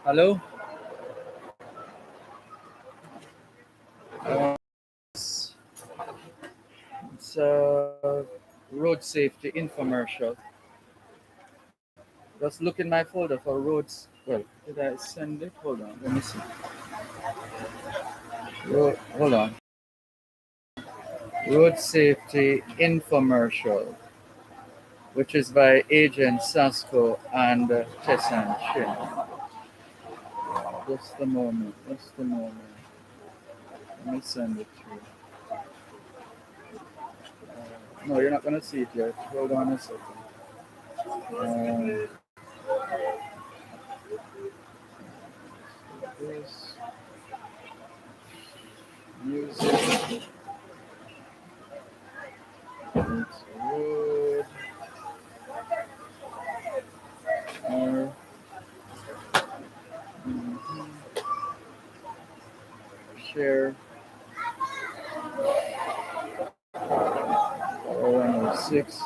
Hello? It's a road safety infomercial. Just look in my folder for roads. Well, did I send it? Hold on, let me see. Hold on. Road safety infomercial, which is by Agent Sasko and Tessan Chin. Just a moment. Just a moment. Let me send it to you. No, you're not gonna see it yet. Hold on a second. Um, this music. It's road. R. Share 106.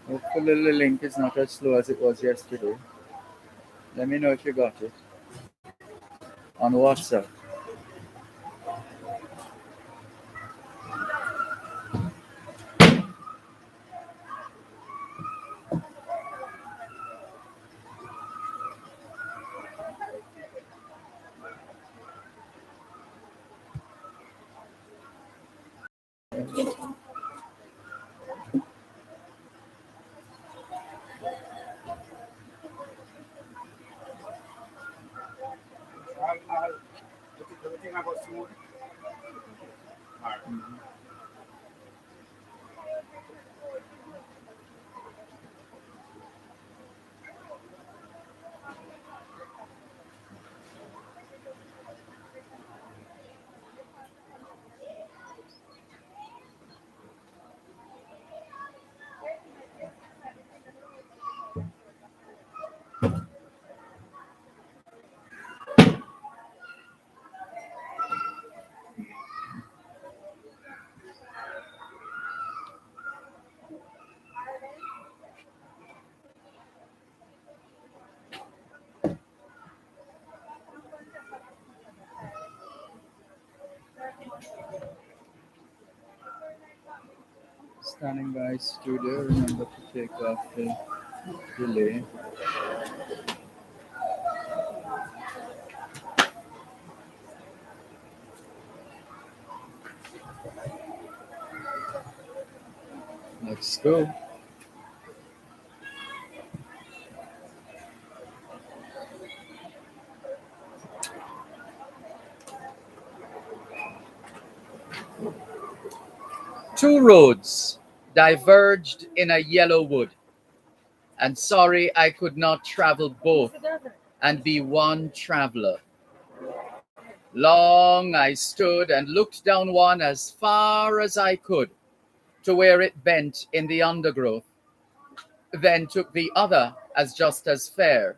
Hopefully the link is not as slow as it was yesterday. Let me know if you got it on WhatsApp. Everything I got smooth. All right. Standing by studio. Remember to take off the delay. Let's go. Two roads diverged in a yellow wood, and sorry I could not travel both and be one traveler. Long I stood and looked down one as far as I could to where it bent in the undergrowth, then took the other as just as fair,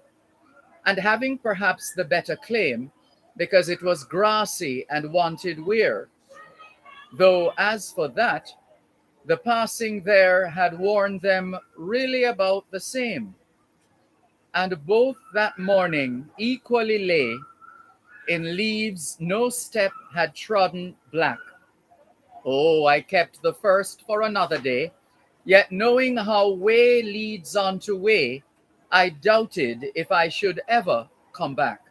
and having perhaps the better claim, because it was grassy and wanted weir. Though as for that, the passing there had warned them really about the same, and both that morning equally lay in leaves no step had trodden black. Oh, I kept the first for another day, yet knowing how way leads on to way, I doubted if I should ever come back.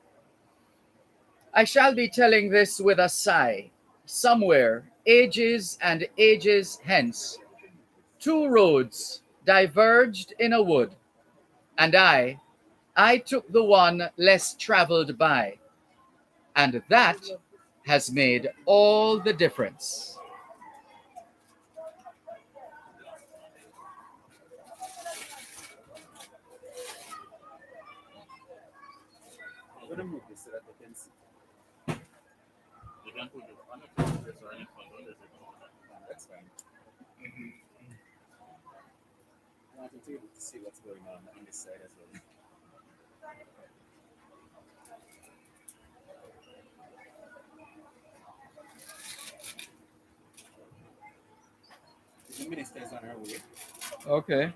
I shall be telling this with a sigh. Somewhere, ages and ages hence, two roads diverged in a wood, and I took the one less traveled by, and that has made all the difference. I'm gonna move this so that they can see. You can put it on the this or any front or this. That's fine. I want you to be able to see what's going on this side as well. The minister is on her way, Okay.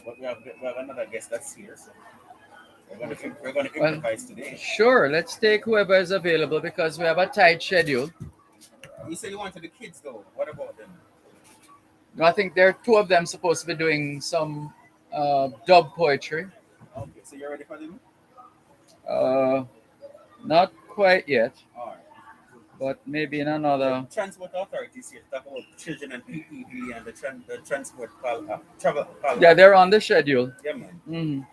But we have another guest that's here, so we're gonna Well, improvise today. sure, let's take whoever is available because we have a tight schedule. You said you wanted the kids though. What about them? No, I think there are two of them supposed to be doing some dub poetry. Okay, so you're ready for them? Uh, Not quite yet, All right. but maybe in The another. transport authorities here talk about children and PPV and the transport travel Yeah, call. they're on the schedule. Yeah, man. Mhm.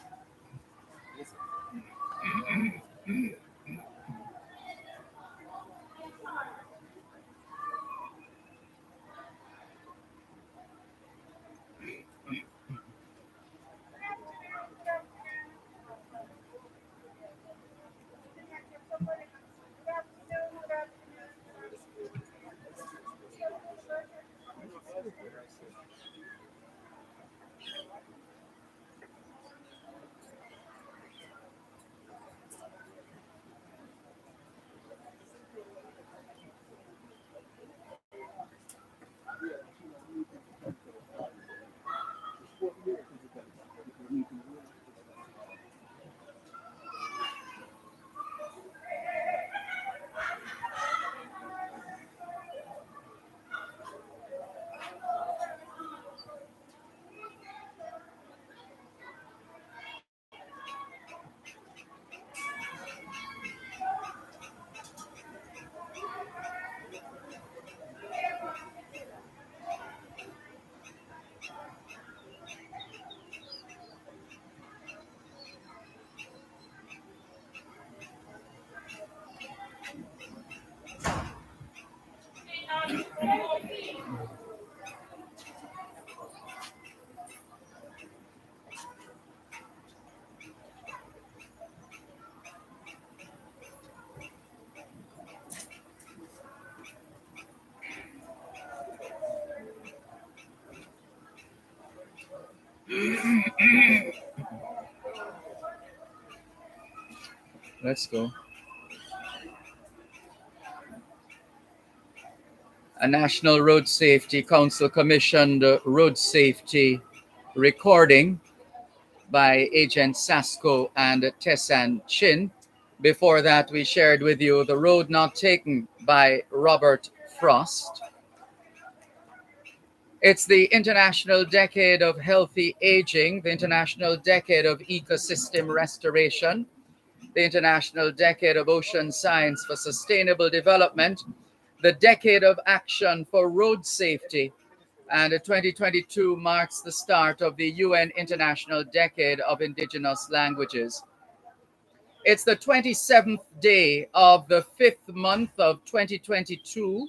Let's go. A National Road Safety Council commissioned road safety recording by Agent Sasko and Tessan Chin. Before that, we shared with you The Road Not Taken by Robert Frost. It's the International Decade of Healthy Aging, the International Decade of Ecosystem Restoration, the International Decade of Ocean Science for Sustainable Development, the Decade of Action for Road Safety, and 2022 marks the start of the UN International Decade of Indigenous Languages. It's the 27th day of the 5th month of 2022,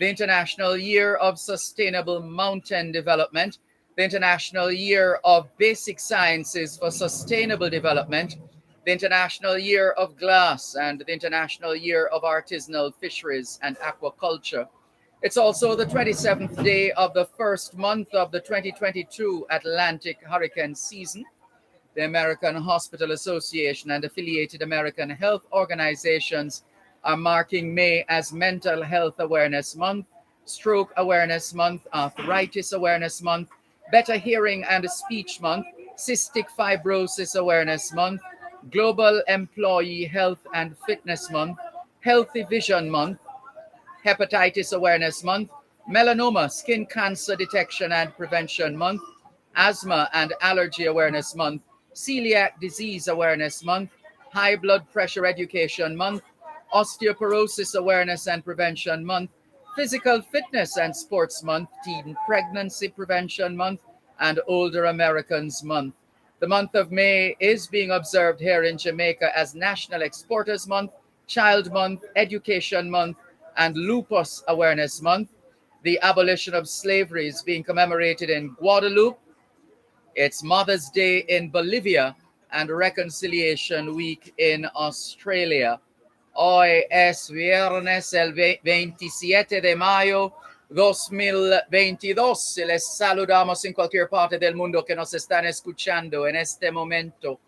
the International Year of Sustainable Mountain Development, the International Year of Basic Sciences for Sustainable Development, the International Year of Glass, and the International Year of Artisanal Fisheries and Aquaculture. It's also the 27th day of the first month of the 2022 Atlantic hurricane season. The American Hospital Association and affiliated American health organizations are marking May as Mental Health Awareness Month, Stroke Awareness Month, Arthritis Awareness Month, Better Hearing and Speech Month, Cystic Fibrosis Awareness Month, Global Employee Health and Fitness Month, Healthy Vision Month, Hepatitis Awareness Month, Melanoma Skin Cancer Detection and Prevention Month, Asthma and Allergy Awareness Month, Celiac Disease Awareness Month, High Blood Pressure Education Month, Osteoporosis Awareness and Prevention Month, Physical Fitness and Sports Month, Teen Pregnancy Prevention Month, and Older Americans Month. The month of May is being observed here in Jamaica as National Exporters Month, Child Month, Education Month, and Lupus Awareness Month. The abolition of slavery is being commemorated in Guadeloupe. It's Mother's Day in Bolivia and Reconciliation Week in Australia. Hoy es viernes el 27 de mayo 2022. Les saludamos en cualquier parte del mundo que nos están escuchando en este momento.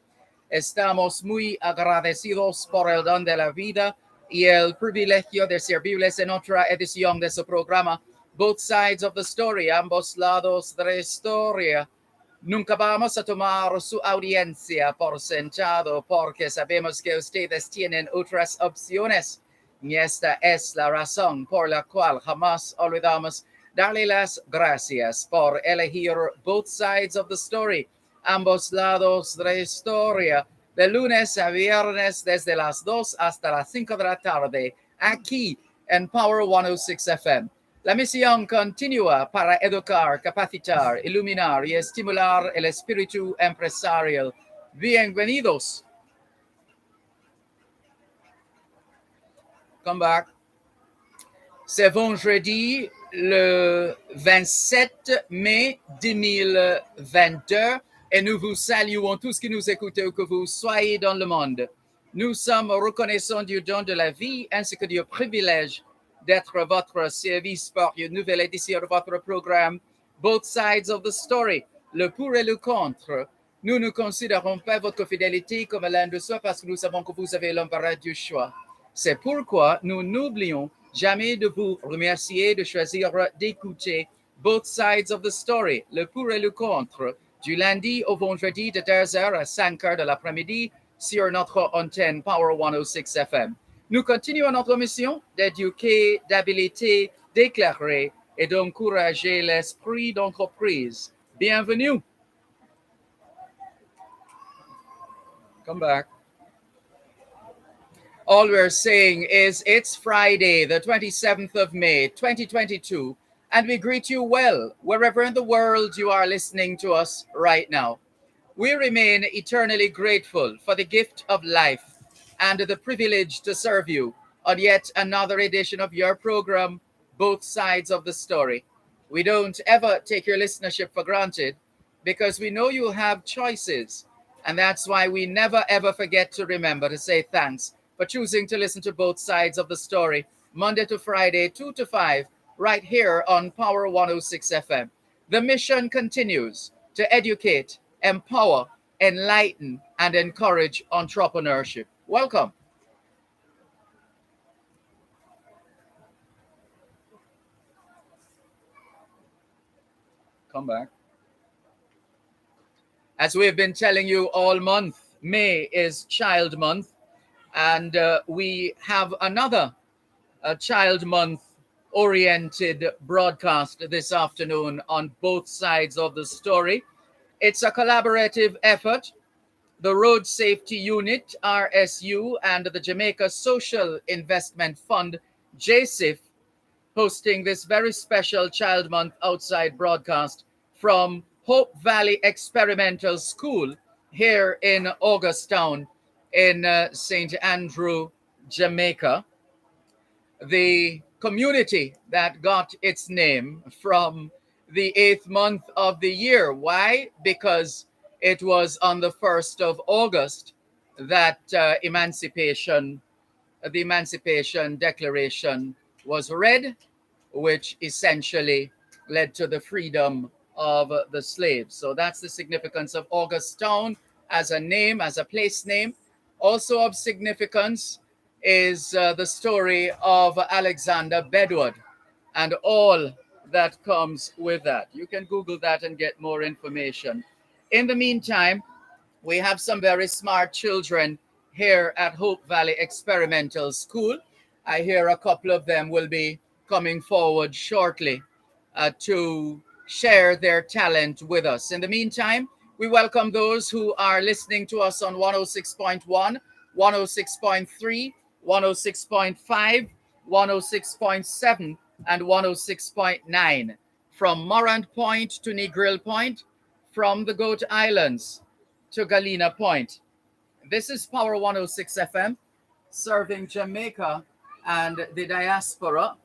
Estamos muy agradecidos por el don de la vida y el privilegio de servirles en otra edición de su programa, Both Sides of the Story, ambos lados de la historia. Nunca vamos a tomar su audiencia por sentado porque sabemos que ustedes tienen otras opciones. Y esta es la razón por la cual jamás olvidamos darle las gracias por elegir both sides of the story, ambos lados de la historia, de lunes a viernes desde las 2 hasta las 5 de la tarde, aquí en Power 106 FM. La misión continúa para educar, capacitar, iluminar y estimular el espíritu empresarial. Bienvenidos. Come back. C'est vendredi le 27 mai 2022 et nous vous saluons tous qui nous écoutez où que vous soyez dans le monde. Nous sommes reconnaissants du don de la vie ainsi que du privilège d'être votre service pour une nouvelle édition de votre programme Both Sides of the Story, le pour et le contre. Nous ne considérons pas votre fidélité comme l'un de soi parce que nous savons que vous avez l'embarras du choix. C'est pourquoi nous n'oublions jamais de vous remercier de choisir d'écouter Both Sides of the Story, le pour et le contre, du lundi au vendredi de 2h à 5h de l'après-midi sur notre antenne Power 106 FM. Nous continuons notre mission d'éduquer, d'habiliter, d'éclairer et d'encourager l'esprit d'entreprise. Bienvenue. Come back. All we're saying is it's Friday, the 27th of May, 2022, and we greet you well wherever in the world you are listening to us right now. We remain eternally grateful for the gift of life and the privilege to serve you on yet another edition of your program, Both Sides of the Story. We don't ever take your listenership for granted because we know you have choices, and that's why we never ever forget to remember to say thanks for choosing to listen to Both Sides of the Story, Monday to Friday, 2 to 5, right here on Power 106 FM. The mission continues to educate, empower, enlighten, and encourage entrepreneurship. Welcome. Come back. As we've been telling you all month, May is Child Month, and we have another Child Month oriented broadcast this afternoon on Both Sides of the Story. It's a collaborative effort. The Road Safety Unit, RSU, and the Jamaica Social Investment Fund, JSIF, hosting this very special Child Month outside broadcast from Hope Valley Experimental School here in Augustown in St. Andrew, Jamaica. The community that got its name from the 8th month of the year. Why? Because it was on the 1st of August that the Emancipation Declaration was read, which essentially led to the freedom of the slaves. So that's the significance of Augustown as a name, as a place name. Also of significance is the story of Alexander Bedward and all that comes with that. You can Google that and get more information. In the meantime, we have some very smart children here at Hope Valley Experimental School. I hear a couple of them will be coming forward shortly to share their talent with us. In the meantime, we welcome those who are listening to us on 106.1, 106.3, 106.5, 106.7, and 106.9 from Morant Point to Negril Point, from the Goat Islands to Galena Point. This is Power 106 FM, serving Jamaica and the diaspora.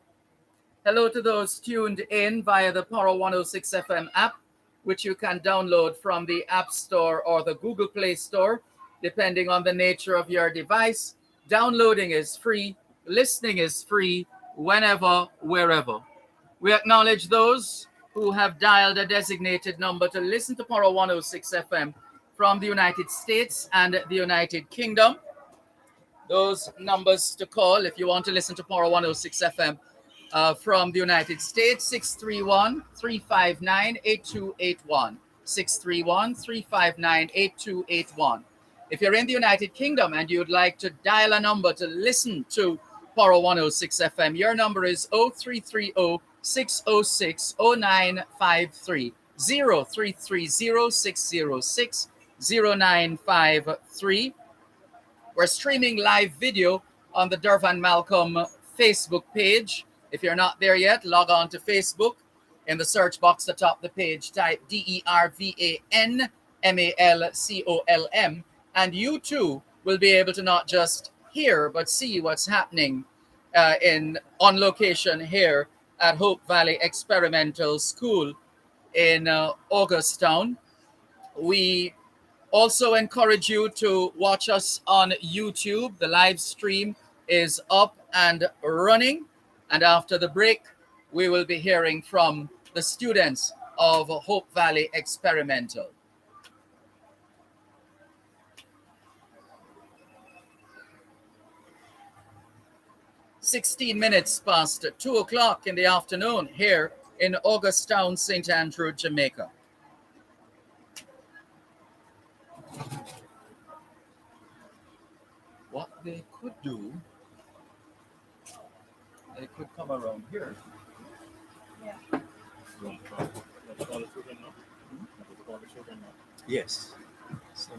Hello to those tuned in via the Power 106 FM app, which you can download from the App Store or the Google Play Store, depending on the nature of your device. Downloading is free, listening is free, whenever, wherever. We acknowledge those who have dialed a designated number to listen to Power 106 FM from the United States and the United Kingdom. Those numbers to call if you want to listen to Power 106 FM from the United States, 631-359-8281. 631-359-8281. If you're in the United Kingdom and you'd like to dial a number to listen to Poro 106 FM, your number is 0330 606 0953. 0330 606 0953. We're streaming live video on the Dervan Malcolm Facebook page. If you're not there yet, log on to Facebook. In the search box atop the page, type DERVAN MALCOLM, and you too will be able to not just hear but see what's happening on location here at Hope Valley Experimental School in Augustown. We also encourage you to watch us on YouTube. The live stream is up and running, and after the break, we will be hearing from the students of Hope Valley Experimental. "16 minutes past 2 o'clock in the afternoon here in Augustown, St. Andrew, Jamaica. What they could do, they could come around here. Yes. So.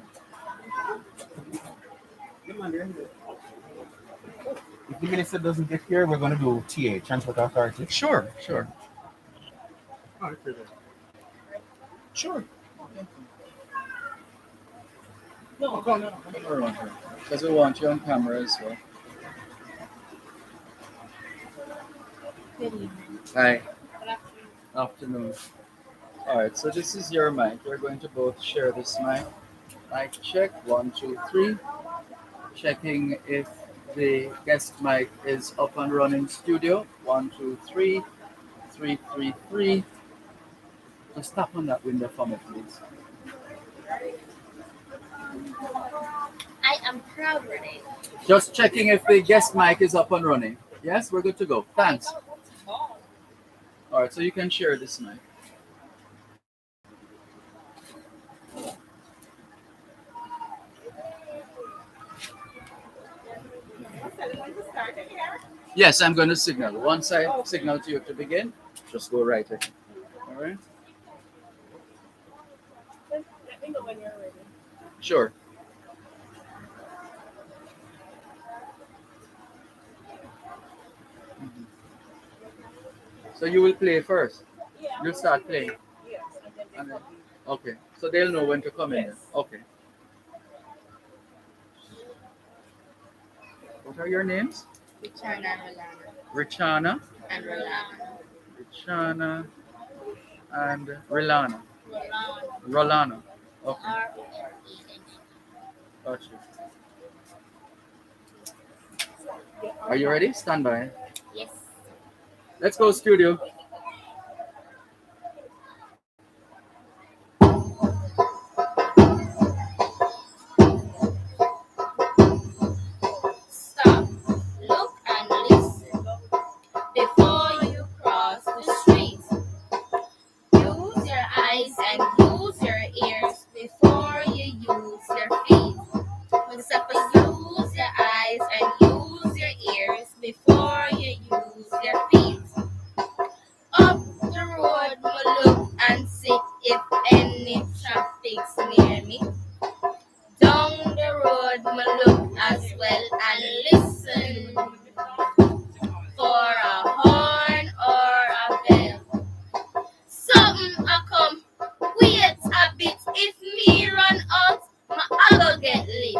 If the minister doesn't get here, we're going to do TA, Transport Authority. Sure. Sure. No, come around here. Because we want you on camera as well. Good evening. Hi. Good afternoon. Afternoon. All right, so this is your mic. We're going to both share this mic. Mic check, 1, 2, 3. Checking if the guest mic is up and running. Studio, 1, 2, 3. 3, 3, 3. Just tap on that window for me, please. I am proud of it. Just checking if the guest mic is up and running. Yes, we're good to go. Thanks. All right, so you can share this mic. Yes, I'm going to signal. Once I signal to you to begin, just go right ahead. All right? Let me know when you're ready. Sure. So you will play first. Yeah. You'll start playing. Yes. And then, okay. So they'll know when to come in. Yes. Okay. What are your names? Richana Richana, and Rolana. Richana, and Rilana. Rolana. Okay. Got you. Are you ready? Stand by. Yes. Let's go, studio. Stop. Look and listen. Before you cross the street, use your eyes and use your ears before you use your feet. Except use your eyes and use your ears before you use your feet. Up the road, me look and see if any traffic's near me. Down the road, me look as well and listen for a horn or a bell. Something a come, wait a bit. If me run out, I go get lit.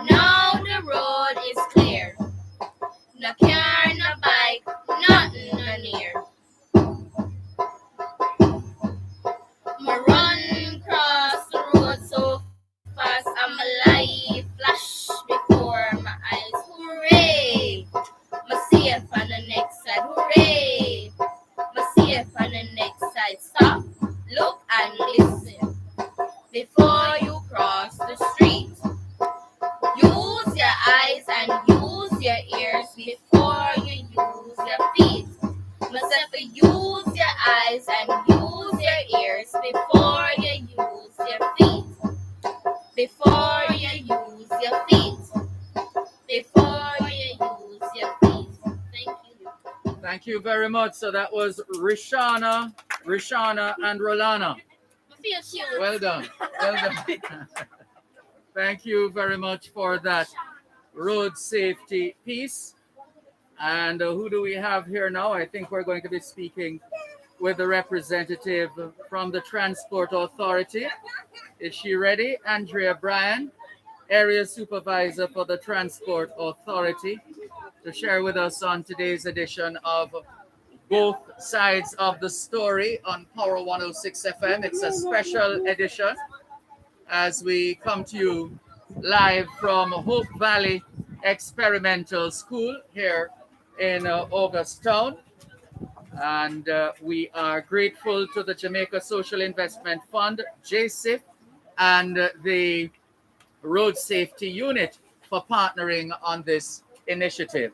Now the road is clear. No car, no bike, nothing no near. Me run cross the road so fast, and my life flash before my eyes. Hooray! Me safe on the next side. Hooray! Me safe on the next side. Stop, look and listen before you cross the street. Use your eyes and use your ears before you use your feet. Myself, use your eyes and use your ears before you use your feet. Before you use your feet. Before you use your feet. Thank you. Thank you very much. So that was Rishana, and Rolana. I feel cute. Well done. Well done. Thank you very much for that road safety piece. And who do we have here now? I think we're going to be speaking with the representative from the Transport Authority. Is she ready? Andrea Bryan, Area Supervisor for the Transport Authority, to share with us on today's edition of Both Sides of the Story on Power 106 FM. It's a special edition as we come to you live from Hope Valley Experimental School here in Augustown. And we are grateful to the Jamaica Social Investment Fund, JSIF, and the Road Safety Unit for partnering on this initiative.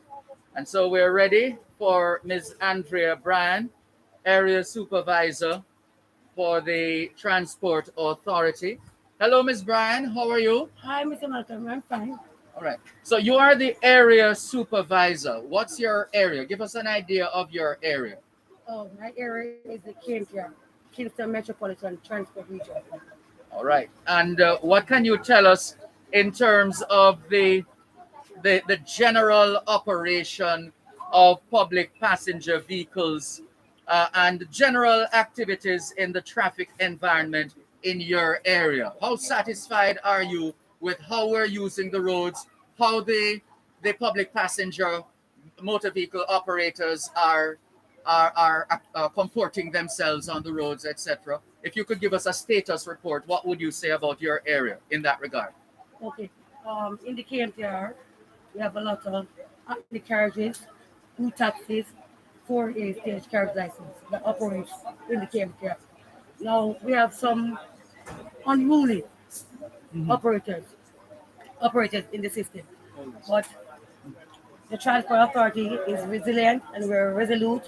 And so we're ready for Ms. Andrea Bryan, Area Supervisor for the Transport Authority. Hello, Ms. Bryan. How are you? Hi, Mr. Malcolm. I'm fine. All right. So you are the area supervisor. What's your area? Give us an idea of your area. Oh, my area is the Kingston Metropolitan Transport Region. All right. And what can you tell us in terms of the general operation of public passenger vehicles and general activities in the traffic environment in your area? How satisfied are you with how we're using the roads, how the public passenger motor vehicle operators are comporting themselves on the roads, etc.? If you could give us a status report, what would you say about your area in that regard? Okay. In the KMTR, we have a lot of active carriages, 2 taxis, 4 stage carriage license that operates in the KMTR. Now, we have some unruly operators in the system. But the Transport Authority is resilient and we're resolute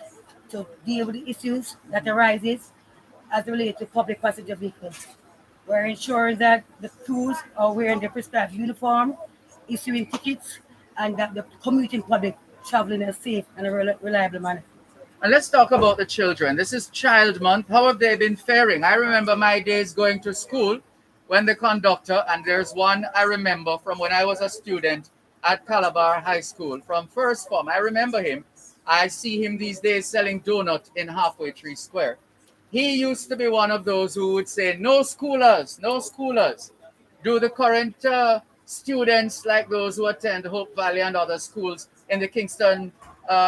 to deal with the issues that arises as related to public passenger vehicles. We're ensuring that the crews are wearing their prescribed uniform, issuing tickets, and that the commuting public traveling in a safe and a reliable manner. And let's talk about the children. This is Child Month. How have they been faring? I remember my days going to school when the conductor, and there's one I remember from when I was a student at Calabar High School, from first form. I remember him. I see him these days selling donut in Halfway Tree Square. He used to be one of those who would say, no schoolers, no schoolers. Do the current students, like those who attend Hope Valley and other schools in the Kingston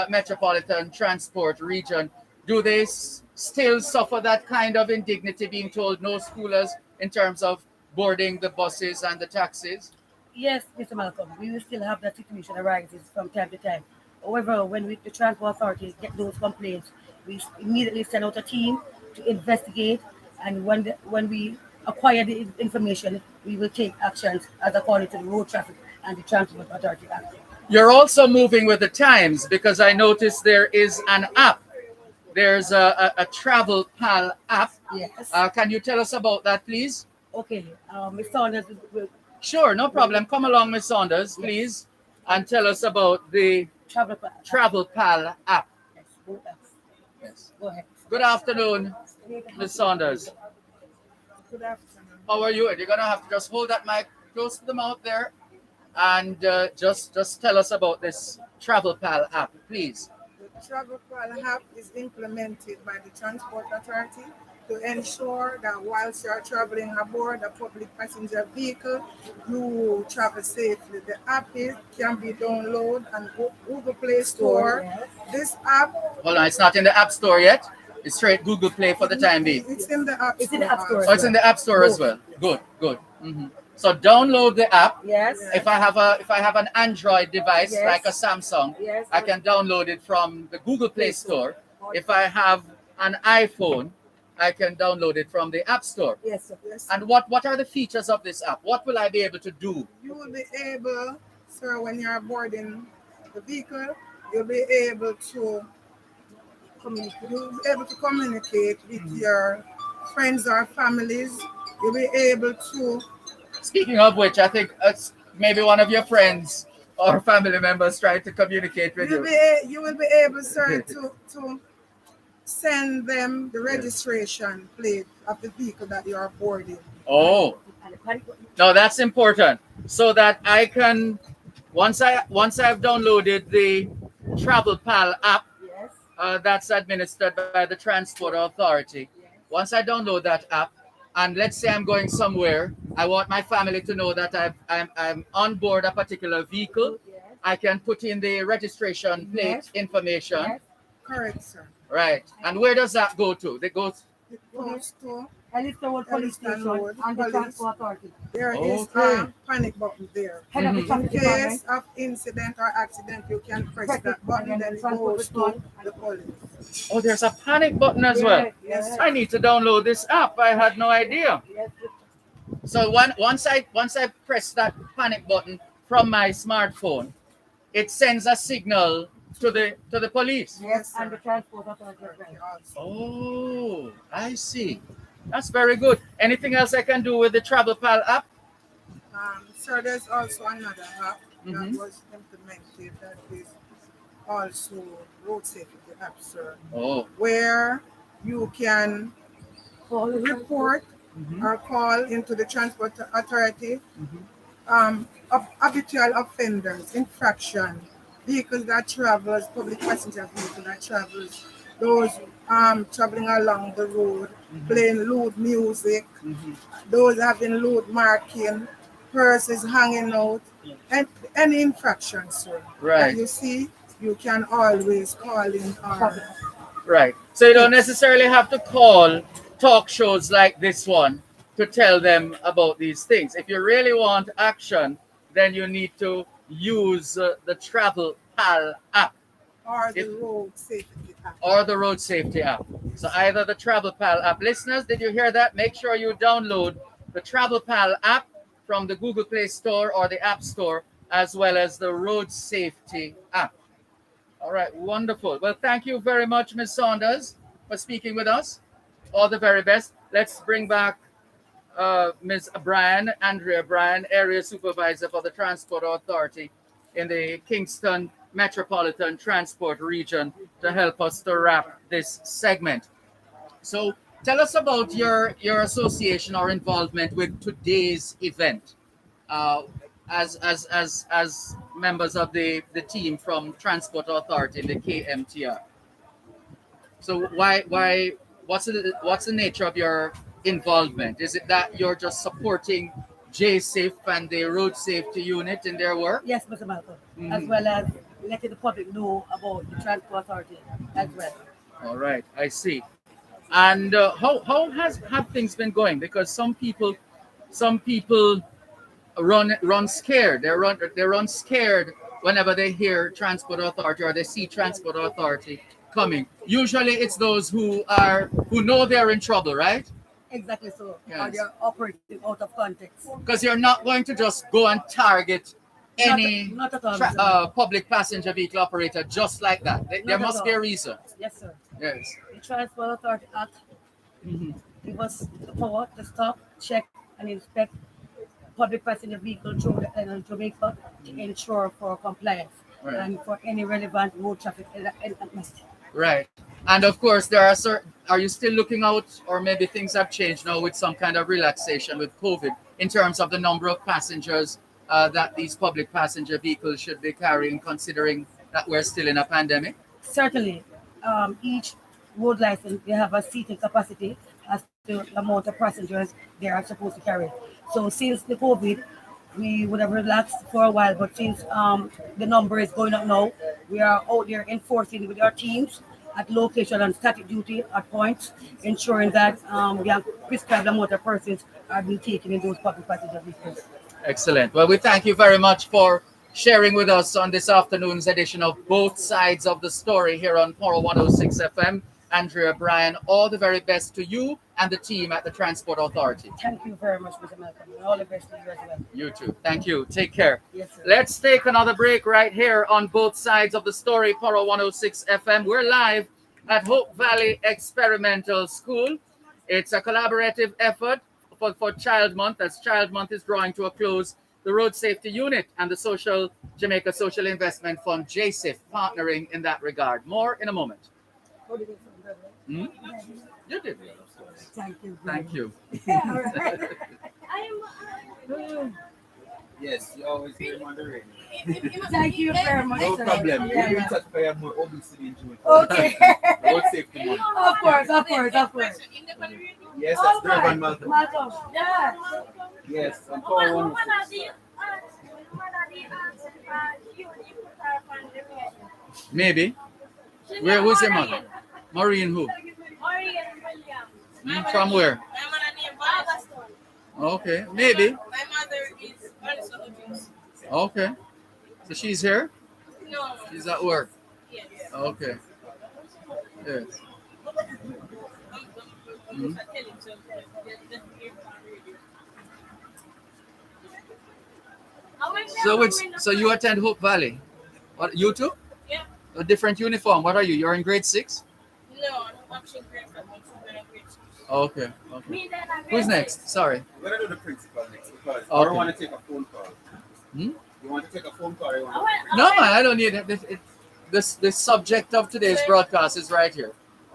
Metropolitan Transport Region, do they still suffer that kind of indignity being told no schoolers in terms of boarding the buses and the taxis? Yes, Mr. Malcolm, we will still have that situation arises from time to time. However, when the Transport Authority get those complaints, we immediately send out a team to investigate, and when we acquire the information, we will take actions as according to the Road Traffic and the Transport Authority Act. You're also moving with the times, because I noticed there is an app. There's a Travel Pal app. Yes. Can you tell us about that, please? Okay. Ms. Saunders will Sure, no problem. Come along, Ms. Saunders, please, and tell us about the Travel Pal app. Yes, both apps. Yes. Go ahead. Good afternoon, Ms. Saunders. Good afternoon. How are you? You're gonna have to just hold that mic close to the mouth there, and just tell us about this Travel Pal app, please. The Travel Pal app is implemented by the Transport Authority to ensure that whilst you're traveling aboard a public passenger vehicle, you travel safely. The app can be downloaded on Google Play Store. Yes. This app, Hold on, it's not in the App Store yet. It's straight Google Play for the time being. it's in the App Store. It's in the App Store. Oh, it's in the App Store as well. Good, good. So download the app. Yes. If I have an Android device, Yes. like a Samsung, Yes. I can download it from the Google Play Store. If I have an iPhone, I can download it from the App Store. Yes, sir. Yes. And what are the features of this app? What will I be able to do? You will be able, sir, when you're boarding the vehicle, you'll be able to communicate with your friends or families, you'll be able to. Speaking of which, I think it's maybe one of your friends or family members trying to communicate with you. You will be able, sir, to send them the registration plate of the vehicle that you are boarding. Oh, no, that's important. So that I can, once I've downloaded the Travel Pal app, Yes. that's administered by the Transport Authority. Once I download that app, and let's say I'm going somewhere, I want my family to know that I'm on board a particular vehicle. Yes. I can put in the registration plate Yes. information. Yes. Correct, sir. Right. And where does that go to? It goes. It goes to Elliston Police Elliston Station Road and the Police. Transport Authority. there is Okay. a panic button there. Head of the In traffic case department. of incident or accident, you can press Press it, that button, and then then the it transport goes to response. the police. Oh, there's a panic button as well. Yes, I need to download this app. I had no idea. Yes. So once I press that panic button from my smartphone, it sends a signal to the police. Yes, And the sir. Transport Authority as well. Also. Oh, I see. That's very good. Anything else I can do with the Travel Pal app? Sir, there's also another app Mhm. that was implemented that is also road safety app, sir, Oh. where you can Call the report Mhm. or call into the transport authority Mhm. of habitual offenders, infraction, vehicles that travels, public passenger vehicle that travels, those traveling along the road, playing lewd music, Mhm. those having lewd marking, purses hanging out, and any infraction, sir, Right. that you see, you can always call in our Right. So you don't necessarily have to call talk shows like this one to tell them about these things. If you really want action, then you need to use the Travel Pal app or the If- road safety app. or the Road Safety app. So either the Travel Pal app. Listeners, did you hear that? Make sure you download the Travel Pal app from the Google Play Store or the App Store, as well as the Road Safety app. All right, wonderful. Well, thank you very much, Ms. Saunders, for speaking with us. All the very best. Let's bring back Ms. Andrea Bryan, Area Supervisor for the Transport Authority in the Kingston Metropolitan Transport Region, to help us to wrap this segment. So tell us about your association or involvement with today's event. Uh, as members of the team from Transport Authority, the KMTR. So what's the nature of your involvement? Is it that you're just supporting JSAFE and the road safety unit in their work? Yes, Mr. Malcolm. As Mhm. well as letting the public know about the Transport Authority as well. All right, I see. And how have things been going? Because some people run scared. They run scared whenever they hear Transport Authority or they see Transport Authority coming. Usually, it's those who know they're in trouble, right? Exactly so. Yes. Or they're operating out of context. Because you're not going to just go and target any Not at all. Mr. Malcolm. public passenger vehicle operator just like that. There Not at must be a all. reason. Yes, sir. Yes. The Transport Authority Act Mhm. give us the power to stop, check, and inspect public passenger vehicle through the island of Jamaica to ensure for compliance Right. and for any relevant road traffic enactment. Right. And of course, there are certain. Are you still looking out, or maybe things have changed now with some kind of relaxation with COVID in terms of the number of passengers that these public passenger vehicles should be carrying, considering that we're still in a pandemic? Certainly, each road license they have a seating capacity as to the amount of passengers they are supposed to carry. So since the COVID, we would have relaxed for a while, but since the number is going up now, we are out there enforcing with our teams at location and static duty at points, ensuring that we have prescribed amount of persons are being taken in those public passenger vehicles. Excellent. Well, we thank you very much for sharing with us on this afternoon's edition of Both Sides of the Story here on Poro 106 FM. Andrea Bryan, all the very best to you and the team at the Transport Authority. Thank you very much, Mr. Malcolm, and all the best to you as well. You too. Thank you. Take care. Yes, sir. Let's take another break right here on Both Sides of the Story, Poro 106 FM. We're live at Hope Valley Experimental School It's a collaborative effort for Child Month, as Child Month is drawing to a close. The Road Safety Unit and the Jamaica Social Investment Fund, JSIF, partnering in that regard. More in a moment. Hmm? You did. Thank you. Thank you. Yes, you always hear him on the radio. Thank you very much. No sir. problem. Yeah. We'll be in touch if I have more obesity in Jamaica. Okay. Road safety month. Of course. Yes, that's Dervan Malcolm. Malcolm. Yeah. Yes, and Paul 106. Maybe. Who's your mother? Maureen who? From where? Okay, maybe. My mother is also obese. Okay. So she's here? No. She's at work. Yes. Okay. Yes. Mhm. So you attend Hope Valley? What, you too? Yeah. A different uniform. What are you? You're in grade 6? No, I'm actually grade 5. I'm grade 6. Okay. Who's next? Sorry. We're going to do the principal next because I Okay. don't want to take a phone call. Hmm? You want to take a phone call or you want No, man, I don't need it. The subject of today's broadcast is right here.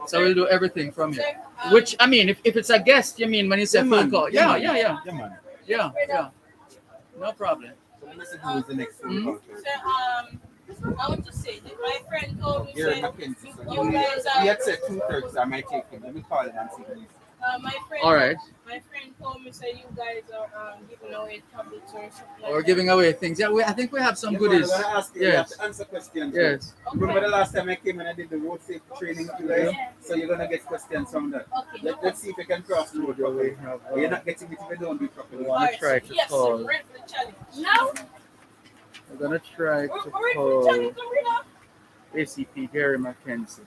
So we'll do everything from here. Which, I mean, if it's a guest, you mean when you say phone call? Yeah. Yeah, man. Yeah. No problem. So let me see who is the next phone call. I want to say that my friend told me Here, said, Mackenzie. So you guys are, he had said 2:30, so I might take him. Let me call him and see who he is. my friend. All right. My friend told me said you guys are giving away tablets or something. Or giving away things. Yeah, I think we have some Yes, goodies. I'm gonna ask you, you have Yes. to answer questions. Yes. Remember the last time I came and I did the road safety training with you guys? So you're gonna get questions from that. Okay. Let's see if you can cross the road properly. You're not getting it if you don't do it properly. We want to try to Yes, call. I'm ready for the challenge. No. We're gonna try to We're ready for the challenge. call Come here now. ACP Gary McKenzie,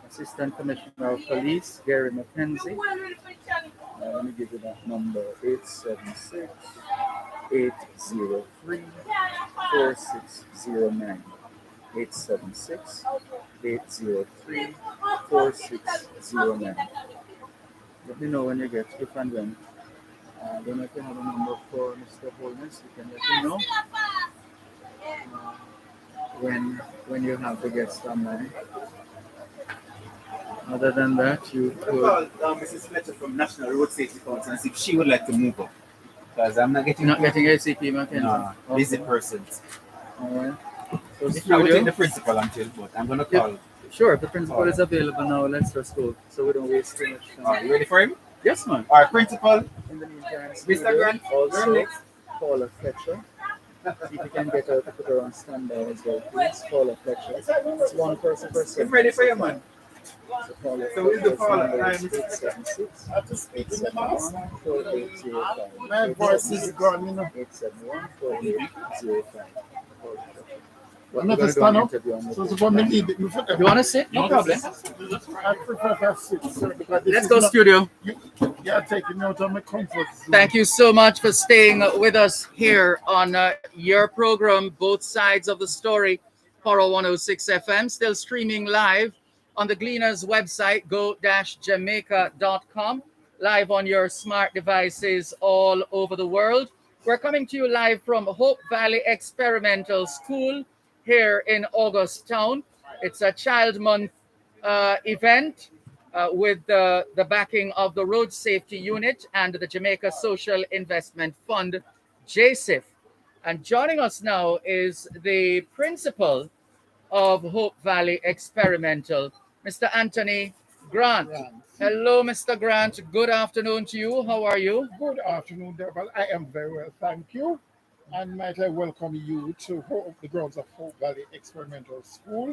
Assistant Commissioner of Police Gary McKenzie. We're ready for the challenge. Let me give you that number: 876-803-4609. 876-803-4609. Let me know when you get if and when. I don't know if you have a number for Mr. Holness. You can let me know when you have the guest online. Other than that, you I'm could call Mrs. Fletcher from National Road Safety Council and see if she would like to move up. Because I'm not getting ACP McKenzie. no, busy persons. All right. So If I would take studio. the principal until, but I'm gonna call. Sure, if the principal is available now, let's just go so we don't waste too much time. You ready for him? Yes, man. Our principal, In the meantime, Mr. studio, Grant, also next. Paula Fletcher. See if you can get her to put her on standby as well, please. Paula Fletcher. It's one person per We're second. ready for you, man. So Paula So we'll do Fletcher's Paula. number is I'm- 876 I have to speak in the mouth. 871-4805. My voice is gone, you know. 871-4805. I'm We're not gonna a do an stand up. interview on So this. it's about me leave it. You want to sit? No problem. I prefer to sit, sir, because this Let's is go, not- studio. You're taking me out of my comfort zone. Thank you so much for staying with us here on your program, Both Sides of the Story, Poro 106 FM, still streaming live on the Gleaners website, go-jamaica.com, live on your smart devices all over the world. We're coming to you live from Hope Valley Experimental School here in August Town. It's a Child Month event with the backing of the Road Safety Unit and the Jamaica Social Investment Fund, JSIF. And joining us now is the principal of Hope Valley Experimental, Mr. Anthony Grant. Hello, Mr. Grant. Good afternoon to you. How are you? Good afternoon, Dervan. I am very well, thank you. And might I welcome you to the grounds of Hope Valley Experimental School.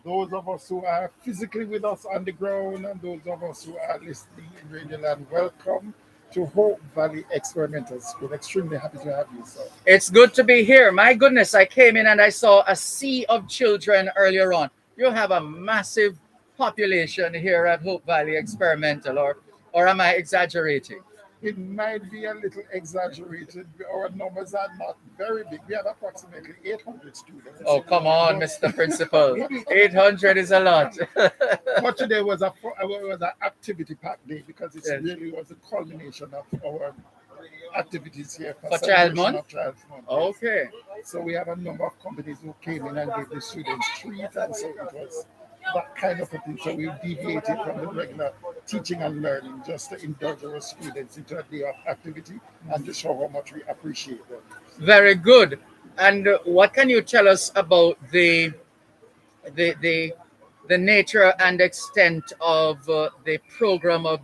Those of us who are physically with us on the ground and those of us who are listening in Radio Land, welcome to Hope Valley Experimental School. Extremely happy to have you, sir. It's good to be here. My goodness, I came in and I saw a sea of children earlier on. You have a massive population here at Hope Valley Experimental, or am I exaggerating? It might be a little exaggerated. Our numbers are not very big. We have approximately 800 students. Oh, come on, But, Mr. Principal. 800 is a lot. but today was an activity packed day because it Yes. really was a culmination of our activities here For Child celebration Month? of Child Month. Okay. So we have a number of companies who came in and gave the students treats, and so it was that kind of a thing. So we deviated from the regular teaching and learning just to indulge our students into a day of activity and to show how much we appreciate them. Very good. And what can you tell us about the the the nature and extent of the program of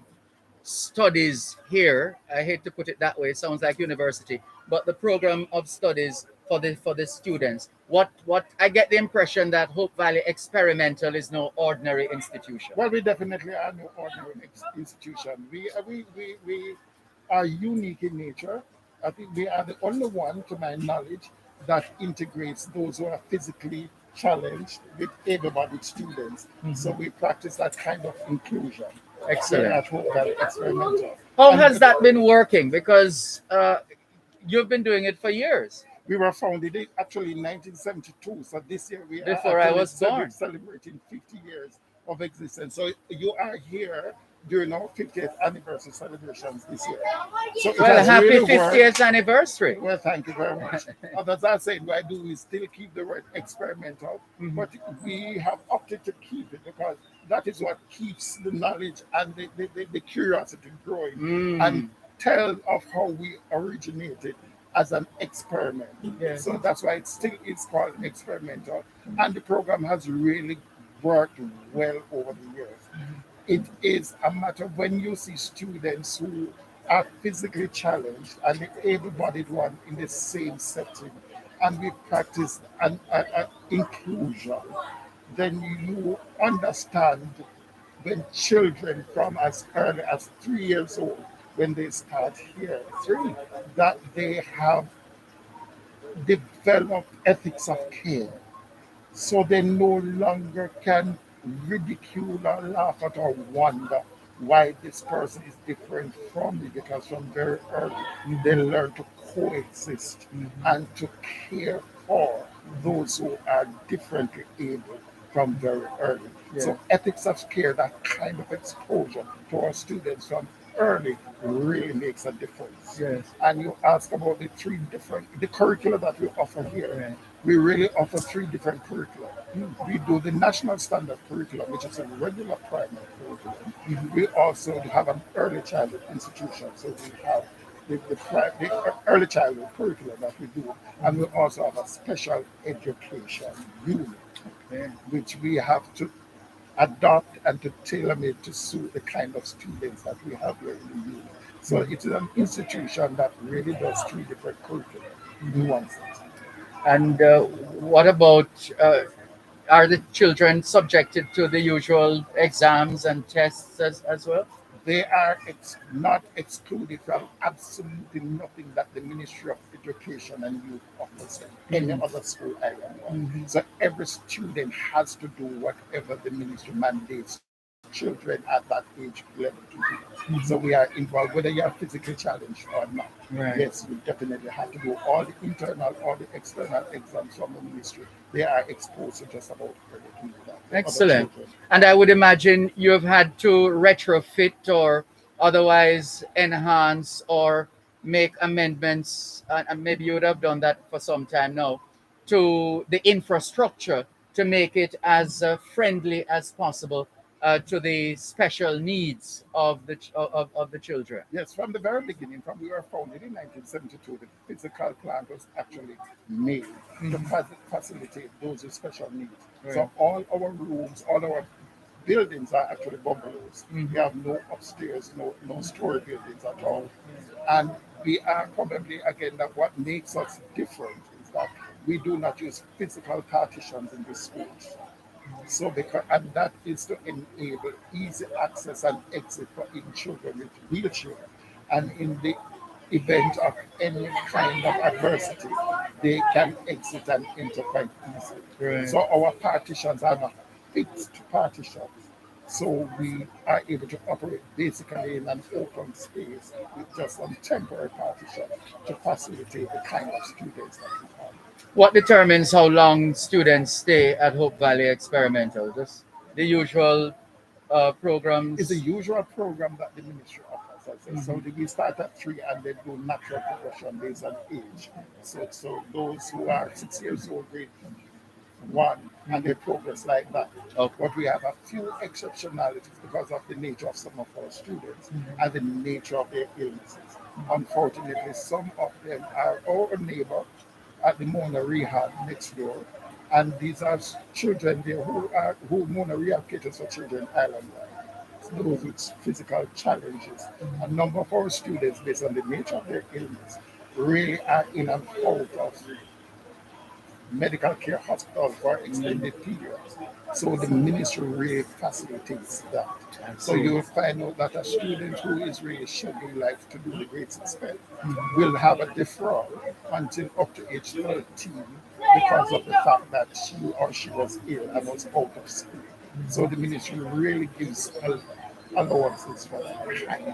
studies here? I hate to put it that way; it sounds like university, but the program of studies for the students. What I get the impression that Hope Valley Experimental is no ordinary institution. Well, we definitely are no ordinary institution. We are unique in nature. I think we are the only one, to my knowledge, that integrates those who are physically challenged with able-bodied students. So we practice that kind of inclusion. Excellent. At Hope Valley Experimental. How And has that been working? Because you've been doing it for years. we were founded actually in 1972. So this year we Before are I actually was born. celebrating 50 years of existence. So you are here during our 50th anniversary celebrations this year. So it Well, has happy really worked. 50th anniversary. Well, thank you very much. As I said, what I do is still keep the word experimental, but we have opted to keep it because that is what keeps the knowledge and the curiosity growing and tell of how we originated as an experiment. Yes. So that's why it still is called experimental. And the program has really worked well over the years. It is a matter of when you see students who are physically challenged and the able-bodied one in the same setting, and we practice an inclusion, then you understand when children from as early as 3 years old, when they start here, that they have developed ethics of care. So they no longer can ridicule or laugh at or wonder why this person is different from me, because from very early they learn to coexist and to care for those who are differently able from very early. So ethics of care, that kind of exposure to our students from early really makes a difference. Yes. And you ask about the curricula that we offer here. We really offer 3 different curricula. We do the national standard curriculum, which is a regular primary curriculum. We also have an early childhood institution, so we have the early childhood curriculum that we do, and we also have a special education unit, which we have to adopt and to tailor made to suit the kind of students that we have here in the unit. So it is an institution that really does 3 different curricula in one sense. And what about are the children subjected to the usual exams and tests as well? They are not excluded from absolutely nothing that the Ministry of Education and Youth offers in any other school I am. So every student has to do whatever the ministry mandates children at that age level to do. So we are involved, whether you are physically challenged or not. Right. Yes, we definitely have to do all the internal, all the external exams from the ministry. They are exposed to just about everything. Excellent. And I would imagine you have had to retrofit or otherwise enhance or make amendments, and maybe you would have done that for some time now, to the infrastructure to make it as friendly as possible to the special needs of the children. Yes, from the very beginning, from we were founded in 1972, the physical plan was actually made to facilitate those with special needs. Right. So all our rooms, all our buildings are actually bungalows. We have no upstairs, no story buildings at all. And we are probably, again, that what makes us different is that we do not use physical partitions in the schools. So and that is to enable easy access and exit for even children with wheelchair. And in the event of any kind of adversity, they can exit and enter quite easily. Right. So our partitions are not fixed partitions. So we are able to operate basically in an open space with just some temporary partition to facilitate the kind of students that we have. What determines how long students stay at Hope Valley Experimental? Just the usual It's a programs. usual program that the ministry offers. As I said. So we start at 3 and then do natural progression based on age. So those who are 6 years old, grade 1, and they progress like that. Okay. But we have a few exceptionalities because of the nature of some of our students and the nature of their illnesses. Unfortunately, some of them are our neighbor at the Mona Rehab next door. And these are children there who Mona Rehab caters for children island wide. Those with physical challenges. A number of our students, based on the nature of their illness, really are in and out of medical care hospital for extended periods. So the ministry really facilitates that. So you will find out that a student who is really scheduled like to do the grade 6 spell will have a deferral until up to age 13 because of the fact that she was ill and was out of school. So the ministry really gives allowances for that kind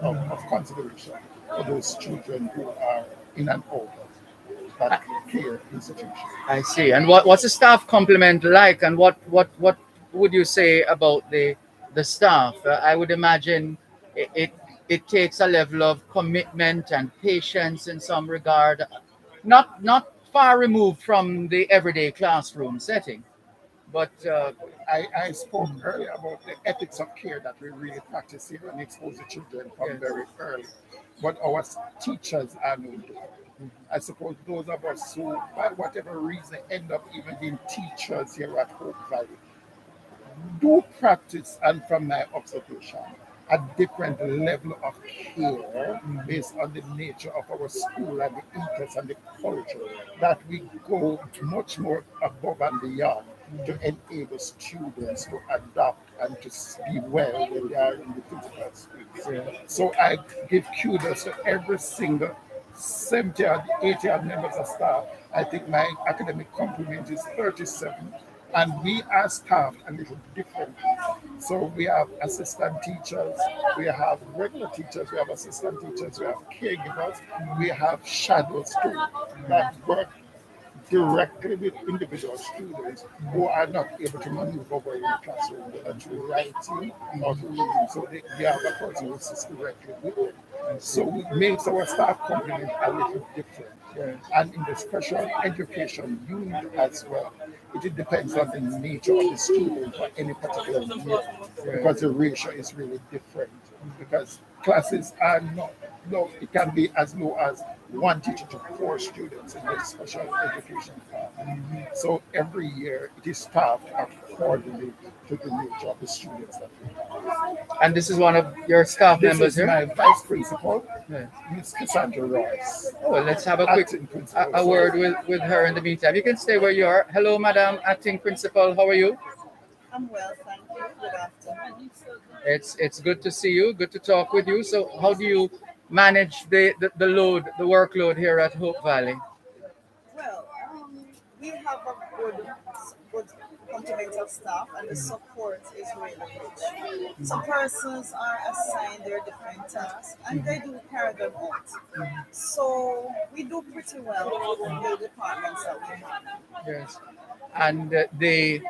of consideration for those children who are in and out of that care institution. I see. And what's the staff complement like, and what would you say about the staff? I would imagine it takes a level of commitment and patience in some regard, not far removed from the everyday classroom setting, but I spoke earlier about the ethics of care that we really practice here and expose the children from very early. But our teachers are no different. I suppose those of us who, by whatever reason, end up even being teachers here at Hope Valley, do practice, and from my observation, a different level of care based on the nature of our school and the interest and the culture, that we go much more above and beyond to enable students to adapt and to be well when they are in the physical space. So I give kudos to every single 70 or 80 odd members of staff. I think my academic complement is 37, and we are staffed a little differently. So we have assistant teachers, we have regular teachers, we have assistant teachers, we have caregivers, we have shadows too that work directly with individual students who are not able to maneuver well in the classroom, whether through writing or through reading. So they have a person who sits directly with them. So it makes our staff complement a little different. And in the special education unit as well, it depends on the nature of the student for any particular year, because the ratio is really different. Because classes are not low, it can be as low as 1 teacher to 4 students in the special education class. So every year it is staffed accordingly to the nature of the students that we have. and this is one of your staff This members is here. my vice principal, Yeah. Miss Cassandra Royce. Oh, well, let's have a quick Acting principal. a word with her in the meantime. You can stay where you are. Hello, Madam Acting Principal. How are you? I'm well, thank you. Good afternoon. It's good to see you. Good to talk with you. So, how do you manage the load, the workload here at Hope Valley? Well, we have a good complement of staff, and the support is really rich. Some persons are assigned their different tasks, and they do carry them out. So we do pretty well with the departments that we have. Yes, and the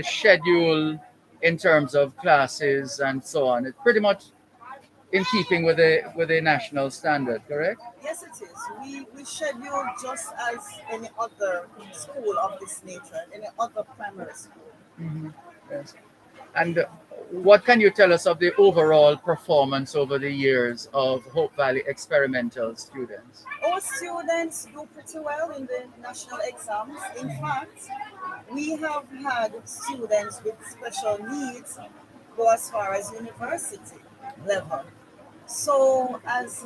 schedule in terms of classes and so on. It's pretty much in keeping with a national standard, correct? Yes, it is. We schedule just as any other school of this nature, any other primary school. Yes. And what can you tell us of the overall performance over the years of Hope Valley experimental students? Our students do pretty well in the national exams. In fact, we have had students with special needs go as far as university level. So, as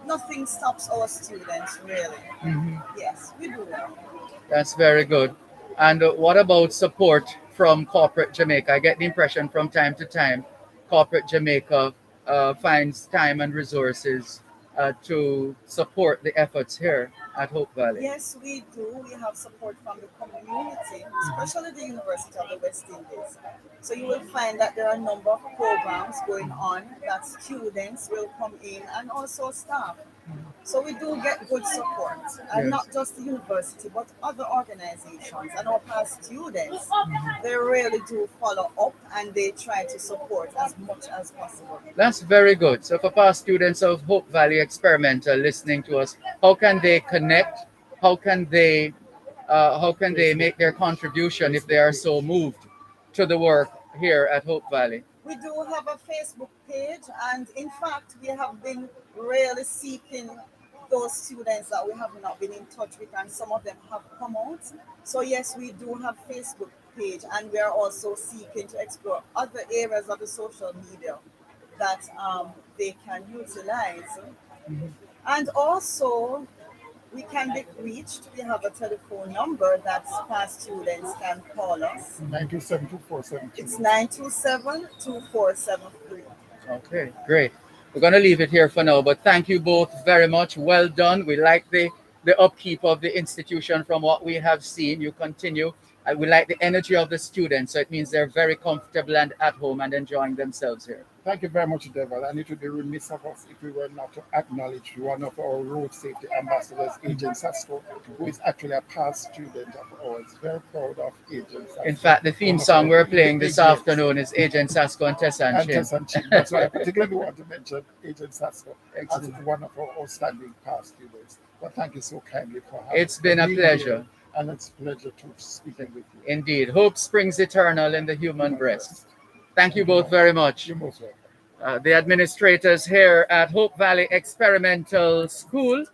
nothing stops our students really. Yes, we do well. That's very good. And what about support from corporate Jamaica? I get the impression from time to time, corporate Jamaica finds time and resources to support the efforts here at Hope Valley? Yes, we do. We have support from the community, especially the University of the West Indies. So you will find that there are a number of programs going on that students will come in and also staff. So we do get good support, and Yes. not just the university, but other organizations and our past students. They really do follow up and they try to support as much as possible. That's very good. So for past students of Hope Valley Experimental listening to us, how can they connect? How can they make their contribution if they are so moved to the work here at Hope Valley? We do have a Facebook page, and in fact, we have been really seeking those students that we have not been in touch with, and some of them have come out. So yes, we do have Facebook page, and we are also seeking to explore other areas of the social media that they can utilize. And also, we can be reached. We have a telephone number that past students can call us. 927-2472. It's 927-2473. Okay, great. We're going to leave it here for now, but thank you both very much. Well done. We like the upkeep of the institution from what we have seen. You continue. We like the energy of the students, so it means they're very comfortable and at home and enjoying themselves here. Thank you very much, Dervan. And it would be remiss of us if we were not to acknowledge one of our road safety ambassadors, Agent Sasko, who is actually a past student of ours. Very proud of Agent Sasko. In fact, the theme song we're playing this afternoon is Agent Sasko and Tessa and Chin. Tessa and Chin. That's why I particularly want to mention Agent Sasko as Excellent. one of our outstanding past students. But thank you so kindly for having It's been a me pleasure. here, and it's a pleasure to speak with you. Indeed. Hope springs eternal in the human breast. Thank you both very much. You're most welcome. The administrators here at Hope Valley Experimental School,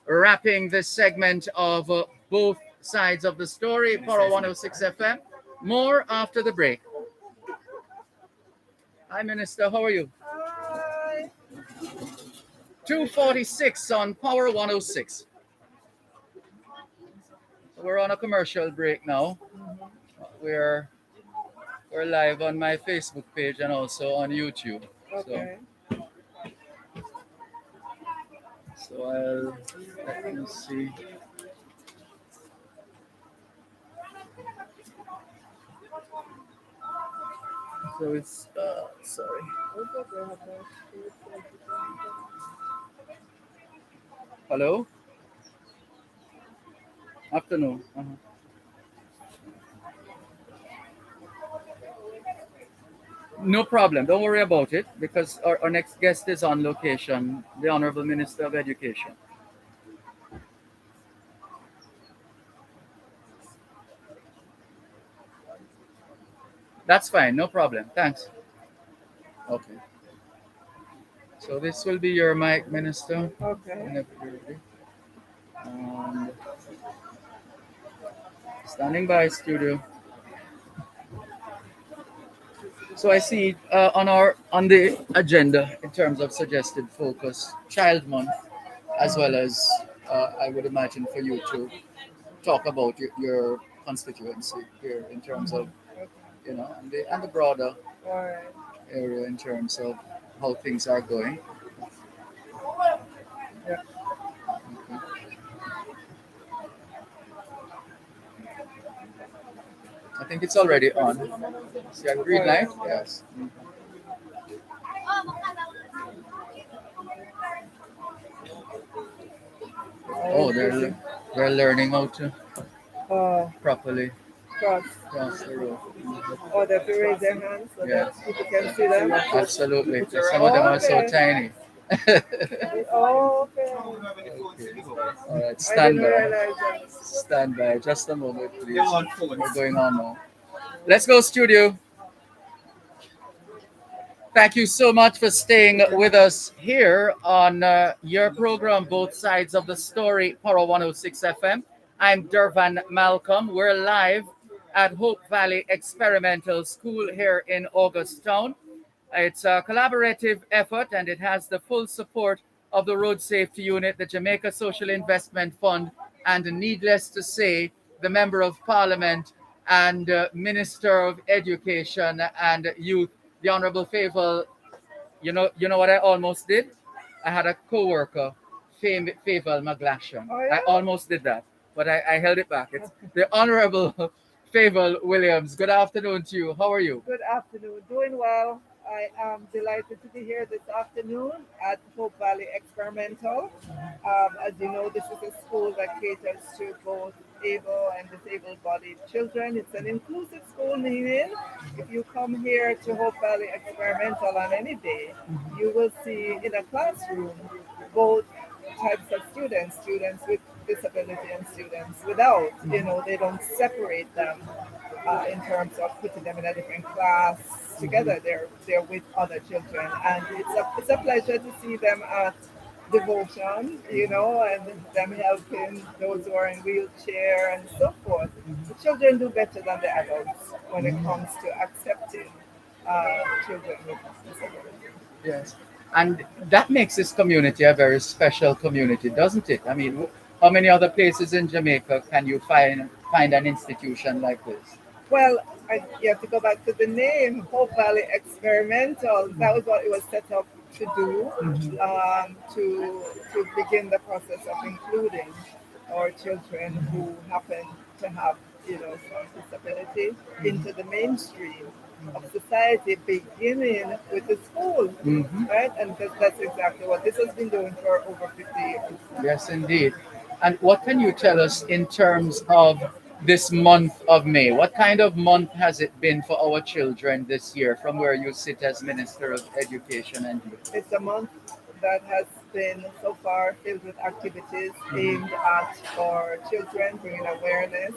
wrapping this segment of both sides of the story, Power 106 FM. More after the break. Hi, Minister. How are you? Hi. 2:46 on Power 106. So we're on a commercial break now. We're live on my Facebook page and also on YouTube. Okay. So let me see. So it's sorry. Hello. Afternoon. No problem. Don't worry about it because our next guest is on location, the Honorable Minister of Education. That's fine. No problem. Thanks. Okay. So this will be your mic, Minister. Okay. Whenever you're ready. And standing by, studio. So I see on the agenda in terms of suggested focus, Child Month, as well as I would imagine for you to talk about your constituency here in terms of and the broader All right. area in terms of how things are going. Yeah. I think it's already on. See, a green light? Yes. Oh, they're learning how to properly cross the road. Oh, they have to raise their hands so Yes. that people can see them. Absolutely. Some of them are so tiny. Oh, okay. All right, I stand didn't by. realize that. Stand by. Just a moment, please. We're going on now. Let's go, studio. Thank you so much for staying with us here on your program, Both Sides of the Story, Power 106 FM. I'm Dervan Malcolm. We're live at Hope Valley Experimental School here in Augustown. It's a collaborative effort and it has the full support of the Road Safety Unit, the Jamaica Social Investment Fund, and needless to say, the Member of Parliament and Minister of Education and Youth, the Honorable Favour. You know what I almost did? I had a coworker, Faval Maglashan. Oh, I yeah? almost did that, but I held it back. It's the Honorable Faval Williams. Good afternoon to you. How are you? Good afternoon. Doing well. I am delighted to be here this afternoon at Hope Valley Experimental. As you know, this is a school that caters to both able and disabled bodied children. It's an inclusive school, meaning if you come here to Hope Valley Experimental on any day, you will see in a classroom both types of students, students with disability and students without. They don't separate them in terms of putting them in a different class together. They're with other children, and it's a pleasure to see them at devotion, and them helping those who are in wheelchair and so forth. The children do better than the adults when it comes to accepting children with disability. Yes. And that makes this community a very special community, doesn't it? I mean, how many other places in Jamaica can you find an institution like this? Well, you have to go back to the name, Hope Valley Experimental. That was what it was set up to do, to begin the process of including our children who happen to have, some disability into the mainstream of society, beginning with the school, right? And that's exactly what this has been doing for over 50 years. Yes, indeed. And what can you tell us in terms of this month of May? What kind of month has it been for our children this year, from where you sit as Minister of Education and Youth? It's a month that has been so far filled with activities aimed at our children, bringing awareness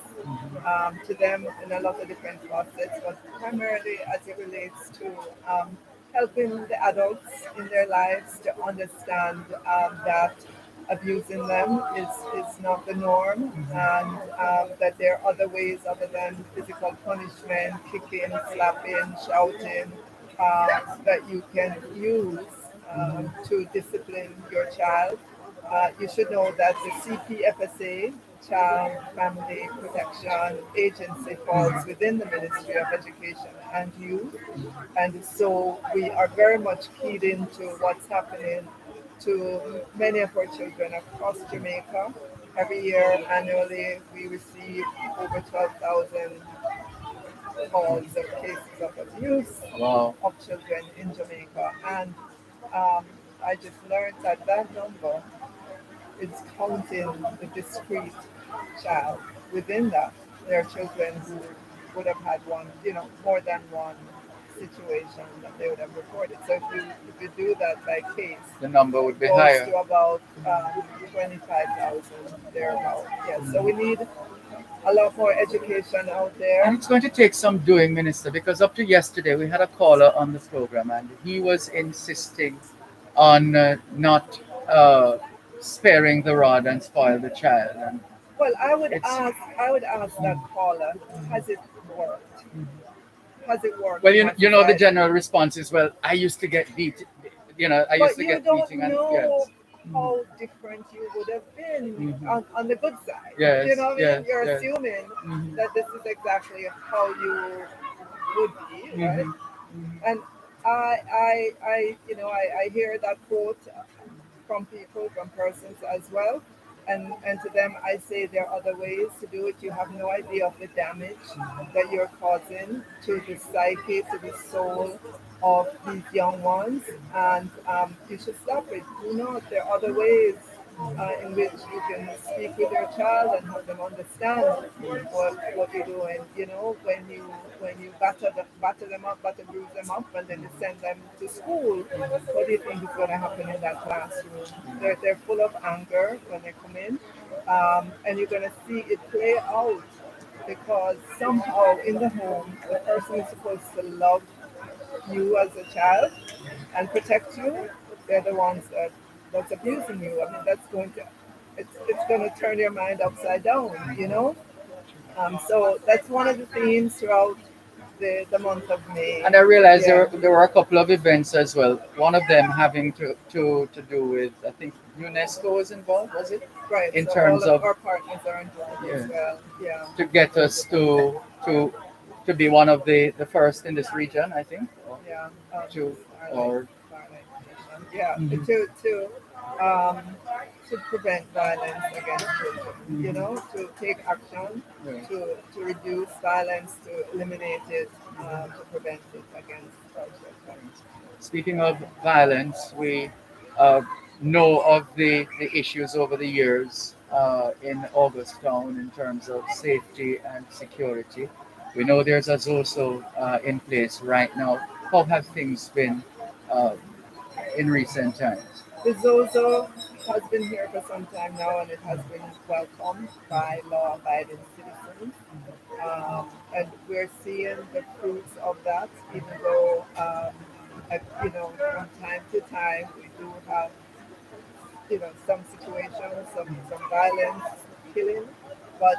to them in a lot of different facets, but primarily as it relates to helping the adults in their lives to understand that abusing them is not the norm, and that there are other ways other than physical punishment, kicking, slapping, shouting, that you can use to discipline your child. You should know that the CPFSA, Child Family Protection Agency, falls within the Ministry of Education and Youth. And so we are very much keyed into what's happening to many of our children across Jamaica. Every year, annually, we receive over 12,000 calls of cases of abuse Wow. of children in Jamaica. And I just learned that that number is counting the discrete child. Within that, there are children who would have had one, more than one situation that they would have reported. So if you do that by case, The number would be goes higher. to about 25,000 thereabout. Yes. So we need a lot more education out there. And it's going to take some doing, Minister, because up to yesterday we had a caller on the program and he was insisting on not sparing the rod and spoil the child. And Well, I would it's ask that caller, has it worked? Has it worked? well, in our you know, the society? general response is, well, I used to get beat. I used But to you get don't beating, and know yes, how different you would have been on the good side. yes, You know what I yes, mean? You're yes. assuming Mhm, that this is exactly how you would be, right? mhm, And I hear that quote from people, from persons as well. And to them, I say there are other ways to do it. You have no idea of the damage that you're causing to the psyche, to the soul of these young ones. And you should stop it. Do not. There are other ways in which you can speak with your child and help them understand what you're doing. When you batter them up, bruise them up, and then you send them to school, what do you think is going to happen in that classroom? They're full of anger when they come in, and you're going to see it play out because somehow in the home, the person is supposed to love you as a child and protect you. They're the ones that's abusing you. I mean, it's going to turn your mind upside down. So that's one of the themes throughout the month of May. And I realized Yeah, there were a couple of events as well. One of them having to do with, I think UNESCO was involved, was it? right. In So all terms of of our partners are involved as yeah, well. Yeah, to get us to be one of the first in this region, I think, yeah. to Starlight, or Starlight Mission. Yeah, Mhm. um, to prevent violence against children. You know, to take action Yeah. to reduce violence, to eliminate it, to prevent it against our children. Speaking of violence, we uh, know of the issues over the years in Augustown in terms of safety and security. We know there's a ZOSO in place right now. How have things been uh, in recent times? The Zozo has been here for some time now, and it has been welcomed by law-abiding citizens. And we're seeing the fruits of that, even though, you know, from time to time we do have, you know, some situations, some violence, killing. But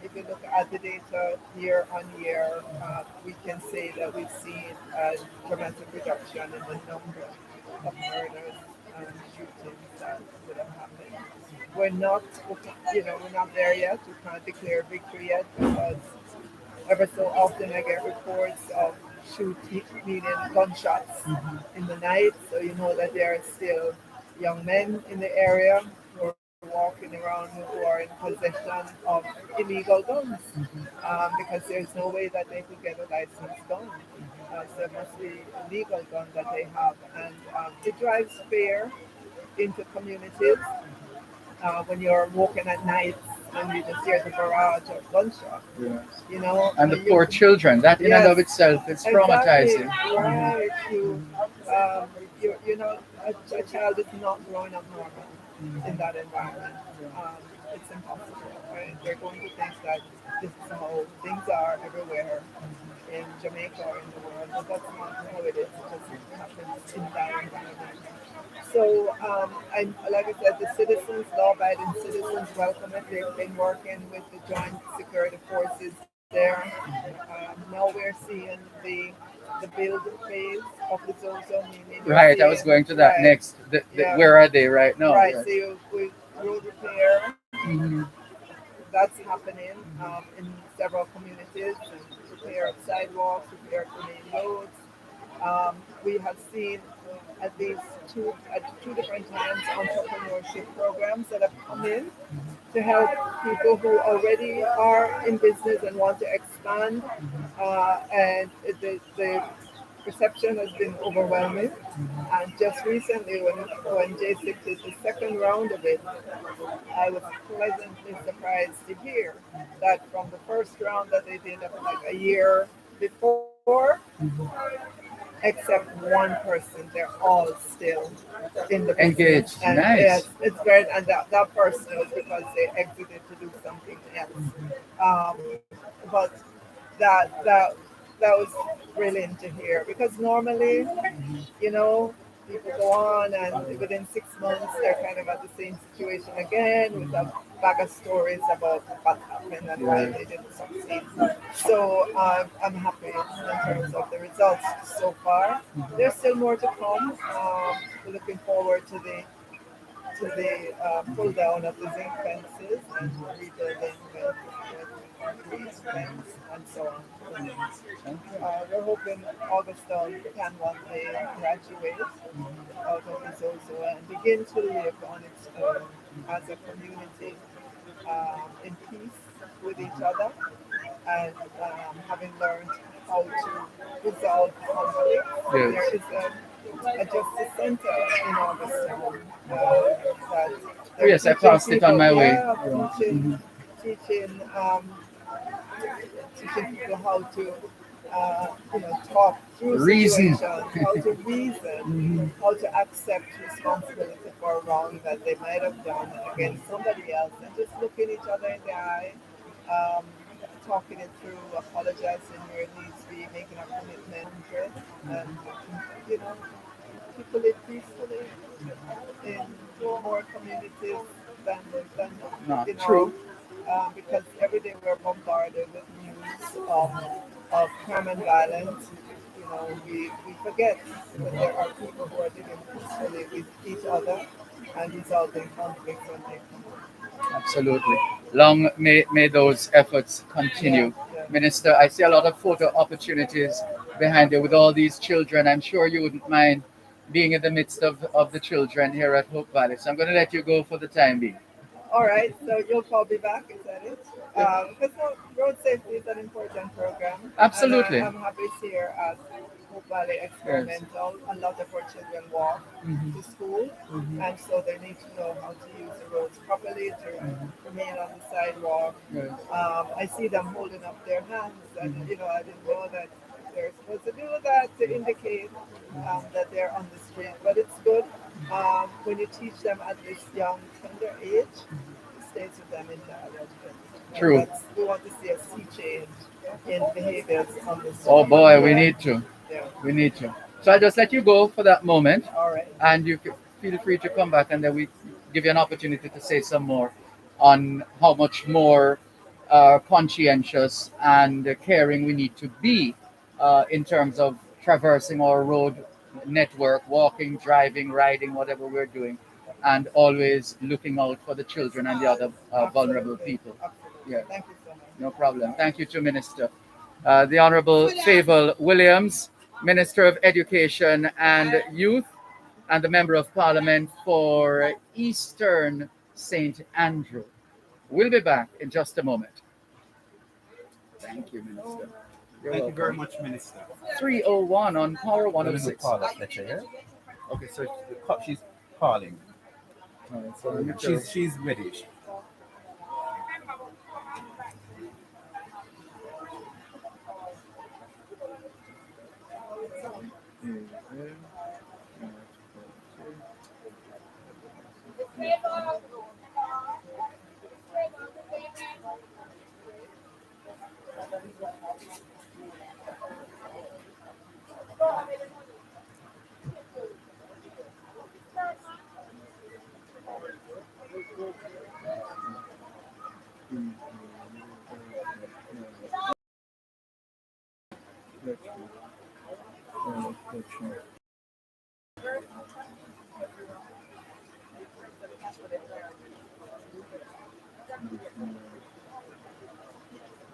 if you look at the data year on year, we can say that we've seen a dramatic reduction in the number of murders and shootings that have happened. We're not, you know, we're not there yet. We can't declare victory yet because ever so often I get reports of shooting, meaning gunshots in the night. So you know that there are still young men in the area who are walking around who are in possession of illegal guns because there's no way that they could get a licensed gun. So it must be a legal gun that they have. And it drives fear into communities when you're walking at night and you just hear the barrage of gunshots, Yes. you know, And the and poor children, that in and yes, of itself is exactly, traumatizing. Mhm. right. You know, a child is not growing up normal in that environment. Um, it's impossible, right? They're going to think that this is how things are everywhere in Jamaica or in the world, but that's not how it is. It just happens in that environment. So, and like I said, the citizens, law-abiding citizens, welcome it. They've been working with the joint security forces there. Now we're seeing the build phase of the Zozo, meaning you're Right, I was seeing, going to that right, next. yeah, Where are they right now? right. Yes. So you, with road repair, Mhm. that's happening in several communities, and repair of sidewalks, repair of the main roads. We have seen at least two different times entrepreneurship programs that have come in to help people who already are in business and want to expand. And the reception has been overwhelming. And just recently, when J6 did the second round of it, I was pleasantly surprised to hear that from the first round that they did like a year before, except one person, they're all still in the business. Engaged. And yes, Nice. it's great. And that person was because they exited to do something else. But that that was brilliant to hear because normally, you know, people go on and within 6 months they're kind of at the same situation again with a bag of stories about what happened and why Yeah. they didn't succeed. So I'm happy in terms of the results so far. There's still more to come. We're looking forward to the pull down of the zinc fences and rebuilding with concrete fence and so on. We're hoping Augustine can one day graduate out of the Zozo and begin to live on its own as a community in peace with each other and having learned how to resolve conflict. Yes. There is a justice center in Augustine that Oh, they're yes, I teaching passed it on people, my way. yeah, Yeah. Mhm. teaching teaching people how to, talk through Reason. situations, how to reason, how to accept responsibility for a wrong that they might have done against somebody else, and just looking each other in the eye, um, talking it through, apologizing where it needs to be, making a commitment, and you know, people live peacefully in more communities than Not you know, true. because every day we're bombarded with news of crime and violence. You know, we forget that there are people who are living peacefully with each other and resolving conflicts when they come up. Absolutely. Long may those efforts Yeah, continue. yeah. Minister, I see a lot of photo opportunities behind you with all these children. I'm sure you wouldn't mind being in the midst of the children here at Hope Valley. So I'm going to let you go for the time being. All right, so you'll call me back, is that it? Because road safety is an important program. Absolutely. And I'm happy here at Hope Valley Experimental. A lot of our children walk to school, and so they need to know how to use the roads properly to remain on the sidewalk. Yes. I see them holding up their hands, and I didn't know that they're supposed to do that to indicate that they're on the street. But it's good when you teach them at this young, tender age, it stays with them into adulthood. True. We want to see a sea change in behaviors on the street. Oh boy, we need to. Yeah. We need to. So I'll just let you go for that moment, All right. and you feel free to come back, and then we give you an opportunity to say some more on how much more conscientious and caring we need to be in terms of traversing our road network, walking, driving, riding, whatever we're doing, and always looking out for the children and the other vulnerable people. Yeah, Thank you so much. no problem. Thank you to Minister. The Honorable Fable Williams, Minister of Education and Youth, and the Member of Parliament for Eastern St. Andrew. We'll be back in just a moment. Thank you, Minister. You're Thank you very welcome. much, Minister. 301 on Power Let me 106. call that letter here. Okay, so she's calling. Alright, so let me tell- She's ready.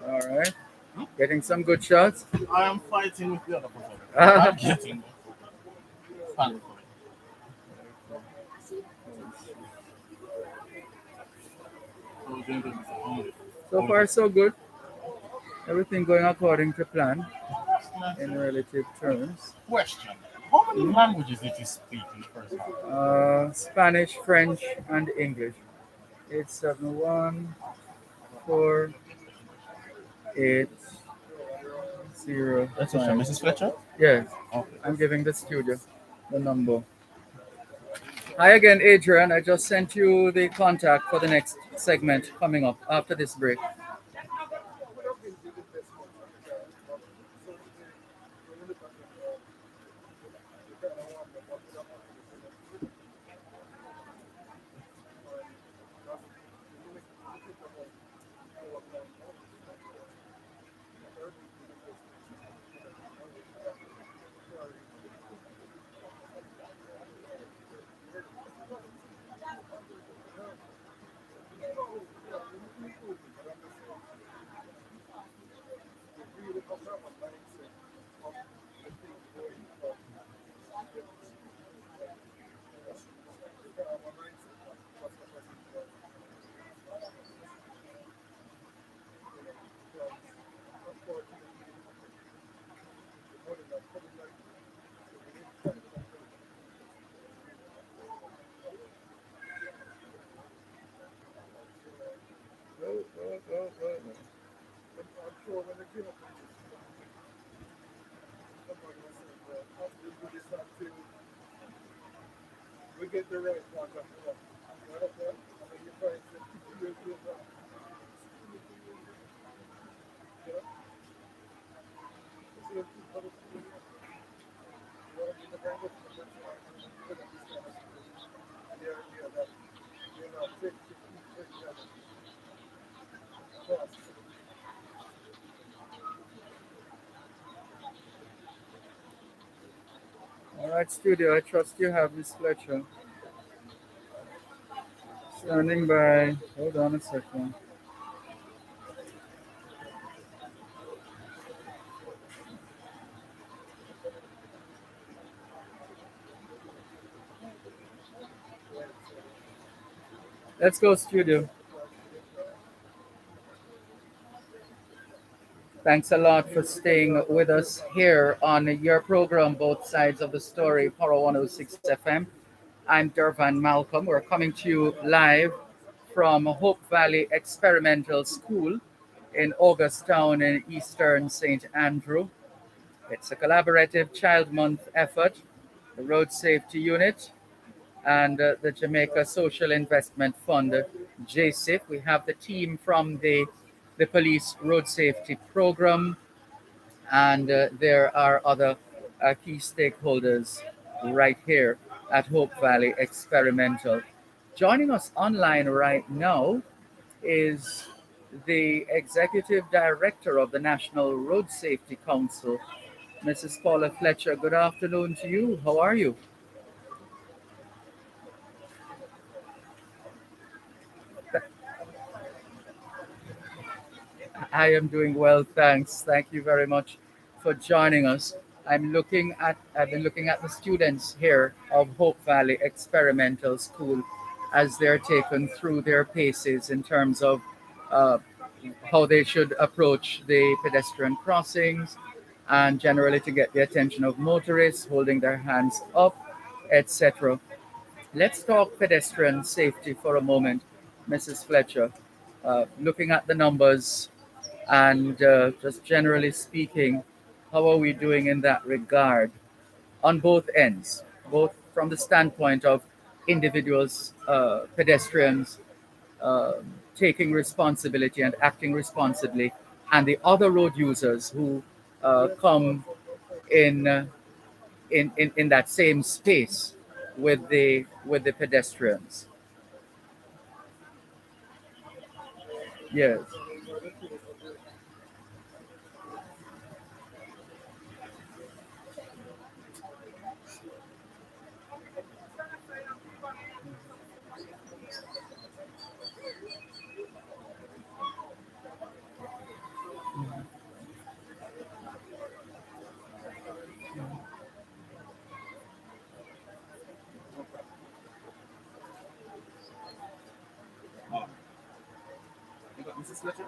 All right. Getting some good shots. I am fighting with the other person. I'm getting thankfully. So we're doing business only. So far, so good. Everything going according to plan in relative terms. Question. How many languages did you speak in the first half? Spanish, French, and English. 871-480. That's it, Mrs. Fletcher? Yes, Okay. I'm giving the studio the number. Hi again, Adrian. I just sent you the contact for the next segment coming up after this break. We get the right one. All right, studio. I trust you have Miss Fletcher. Standing by. Hold on a second. Let's go, studio. Thanks a lot for staying with us here on your program, Both Sides of the Story, Power 106 FM. I'm Dervan Malcolm. We're coming to you live from Hope Valley Experimental School in Augustown in Eastern St. Andrew. It's a collaborative Child Month effort, the Road Safety Unit, and the Jamaica Social Investment Fund, JSIF. We have the team from the Police Road Safety Program, and there are other key stakeholders right here at Hope Valley Experimental. Joining us online right now is the Executive Director of the National Road Safety Council, Mrs. Paula Fletcher. Good afternoon to you. How are you? I am doing well, thanks. Thank you very much for joining us. I've been looking at the students here of Hope Valley Experimental School as they're taken through their paces in terms of uh, how they should approach the pedestrian crossings and generally to get the attention of motorists, holding their hands up, etc. Let's talk pedestrian safety for a moment, Mrs. Fletcher. Looking at the numbers, and just generally speaking, how are we doing in that regard on both ends, both from the standpoint of individuals, pedestrians uh, taking responsibility and acting responsibly, and the other road users who come in, in that same space with the pedestrians? Yes. You got Mrs. Fletcher?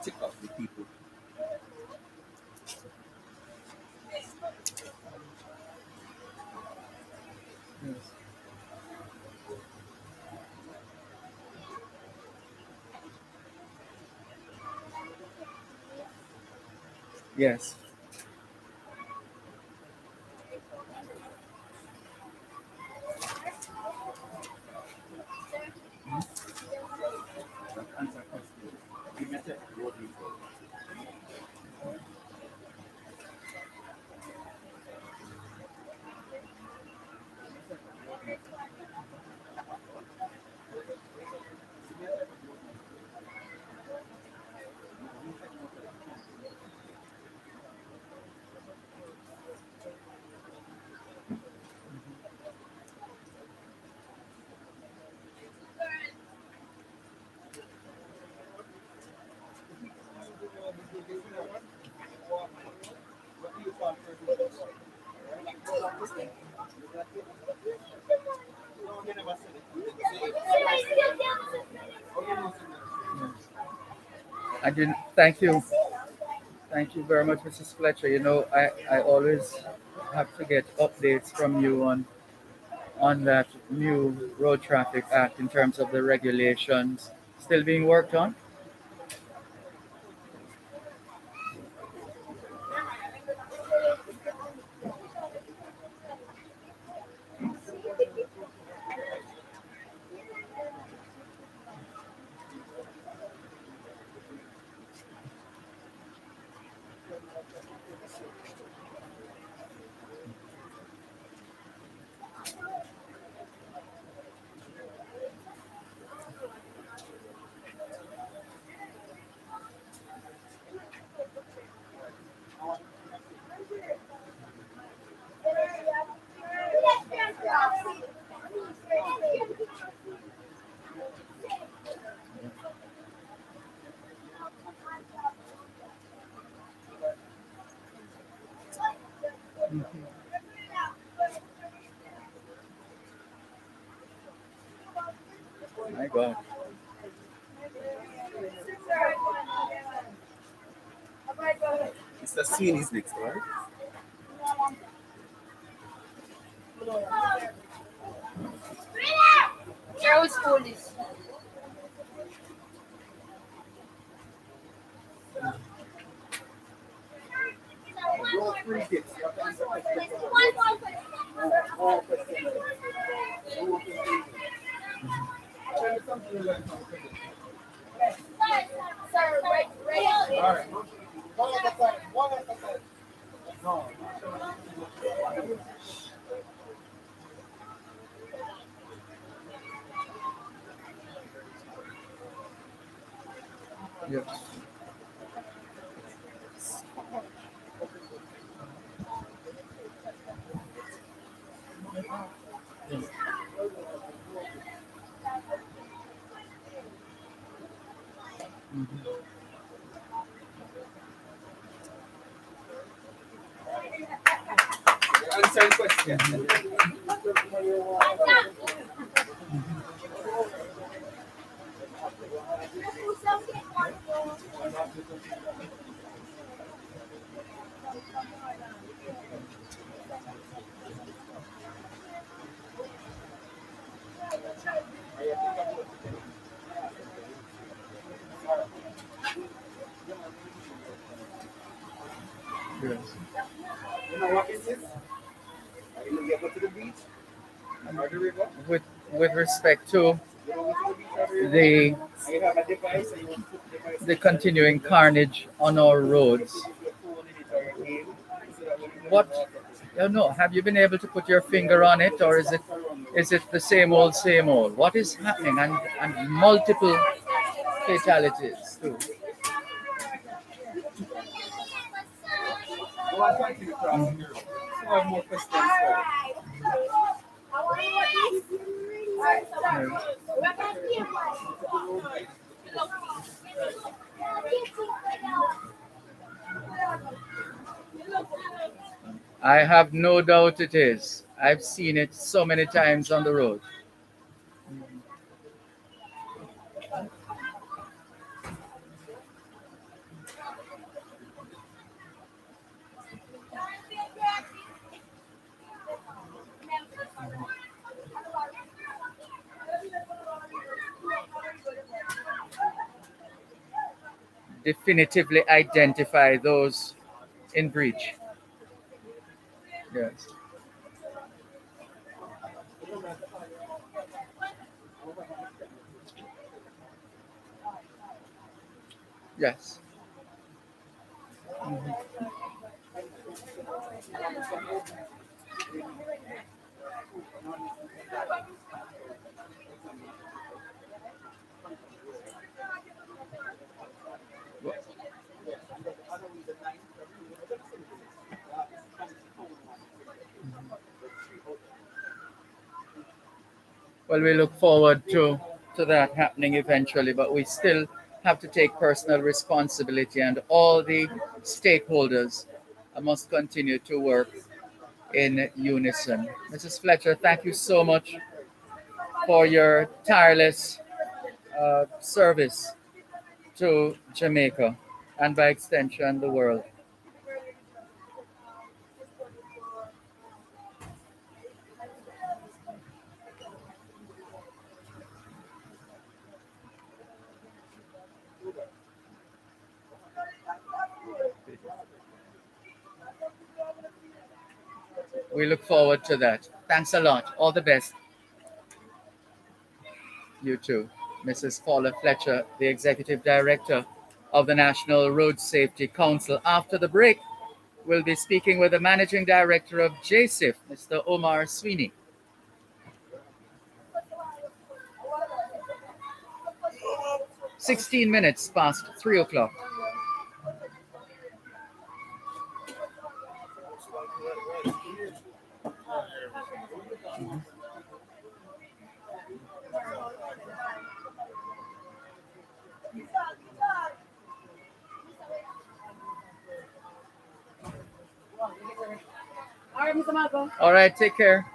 Tick off the people. Yes. And thank you. Thank you very much, Mrs. Fletcher. I always have to get updates from you on that new Road Traffic Act in terms of the regulations still being worked on. My God. Mr. Sweeney is next, right? Where school is? Yes. Mhm. Answer the question. Yes. You know what is this? You go to the beach or the river. With respect to You know, go to the beach or the river. the And you have a device and you want to put the device. the continuing carnage on our roads, Put your phone in it or your game. So that when you go what? to water, No, have you been able to put your finger on it, or is it the same old, same old? What is happening? And multiple fatalities too. go and continue crossing your road. So I have more questions for I have no doubt it is. I've seen it so many times on the road. Definitively identify those in breach. Yes. Yes. Well, we look forward to that happening eventually, but we still have to take personal responsibility, and all the stakeholders must continue to work in unison. Mrs. Fletcher, thank you so much for your tireless service to Jamaica and by extension the world. We look forward to that. Thanks a lot. All the best. You too. Mrs. Paula Fletcher, the Executive Director of the National Road Safety Council. After the break, we'll be speaking with the Managing Director of JSIF, Mr. Omar Sweeney. 16 minutes past 3 o'clock. All right, Mr. Marco. All right, take care.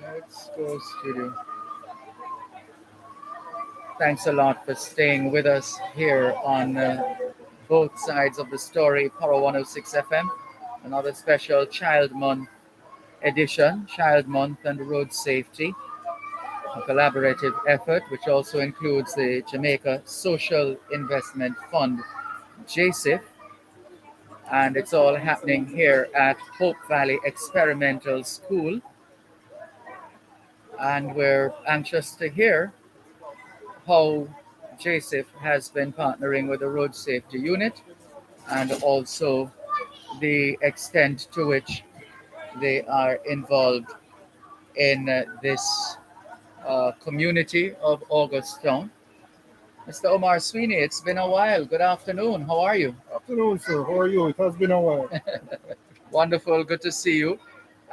Let's go studio. Thanks a lot for staying with us here on both sides of the story, Power 106 FM. Another special Child Month edition, Child Month and Road Safety, a collaborative effort which also includes the Jamaica Social Investment Fund, JSIF, and it's all happening here at Hope Valley Experimental School. And we're anxious to hear how JSIF has been partnering with the Road Safety Unit and also the extent to which they are involved in this community of Augustown. Mr. Omar Sweeney, it's been a while. Good afternoon. How are you? Afternoon, sir. How are you? It has been a while. Wonderful. Good to see you.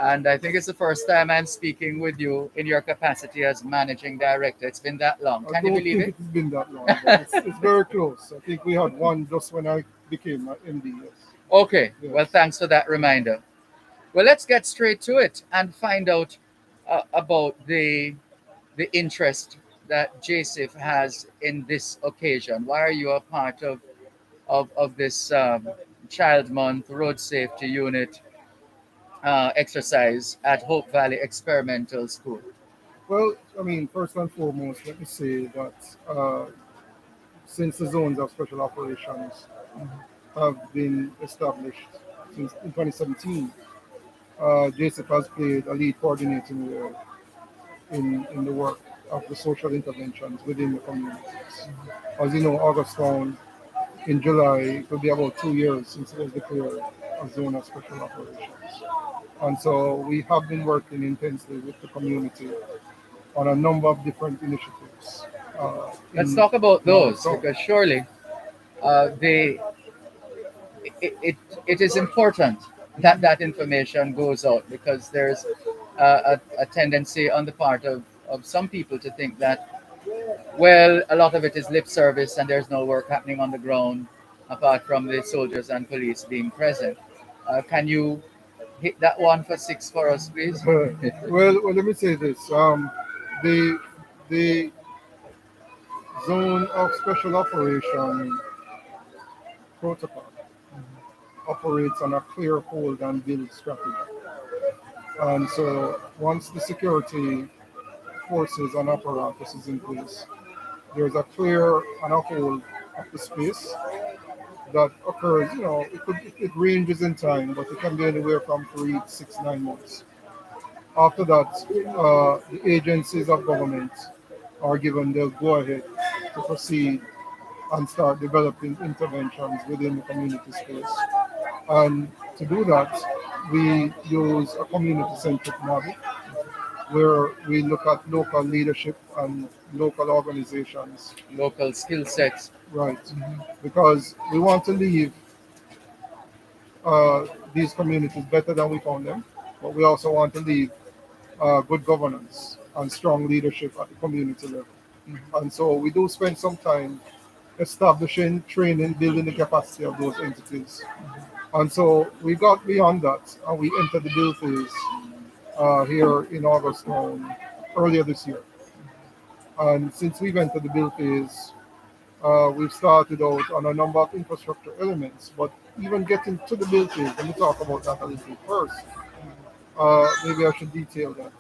And I think it's the first time I'm speaking with you in your capacity as managing director. It's been that long. I Can you don't believe think it? it's been that long. But it's very close. I think we had one just when I became an MD. Yes. Okay, well, Yes. thanks for that reminder. Well, let's get straight to it and find out about the interest that JSIF has in this occasion. Why are you a part of this Child Month Road Safety Unit exercise at Hope Valley Experimental School? Well, I mean, first and foremost, let me say that since the zones of special operations have been established since in 2017, JSIP has played a lead coordinating role in the work of the social interventions within the communities. As you know, August Town in July, it will be about 2 years since it was declared a zone of special operations. And so we have been working intensely with the community on a number of different initiatives Let's in talk about August those Town. because surely they it is important that that information goes out because there's a tendency on the part of some people to think that, well, a lot of it is lip service and there's no work happening on the ground apart from the soldiers and police being present. Can you hit that one for six for us, please? Well, let me say this. The the zone of special operation protocol operates on a clear hold and build strategy. And so once the security forces and apparatus is in place, there's a clear and a hold of the space that occurs, it ranges in time, but it can be anywhere from 3, 6, 9 months. After that, the agencies of government are given the go ahead to proceed and start developing interventions within the community space. And to do that, we use a community centric model where we look at local leadership and local organizations, Local skill sets. right? Because we want to leave these communities better than we found them, but we also want to leave good governance and strong leadership at the community level. And so we do spend some time establishing, training, building the capacity of those entities. And so we got beyond that and we entered the build phase here in August earlier this year. And since we've entered the build phase, we've started out on a number of infrastructure elements. But even getting to the build phase, let me talk about that a little bit first. Maybe I should detail that.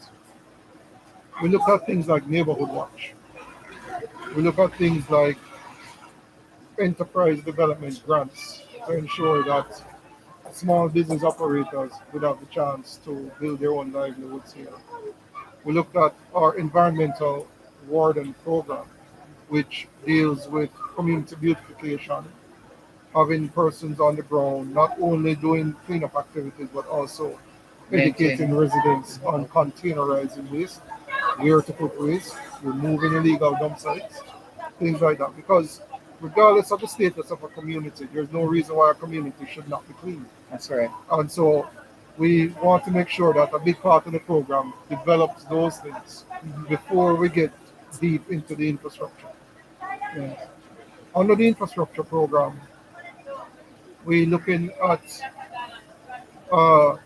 We look at things like neighborhood watch. We look at things like enterprise development grants to ensure that small business operators would have the chance to build their own livelihoods here. We looked at our environmental warden program, which deals with community beautification, having persons on the ground, not only doing cleanup activities, but also educating Maintain. residents on containerizing waste, where to put waste, removing illegal dump sites, things like that. Because regardless of the status of a community, there's no reason why a community should not be clean. That's right. And so we want to make sure that a big part of the program develops those things before we get deep into the infrastructure. Yeah. Under the infrastructure program, we're looking at uh,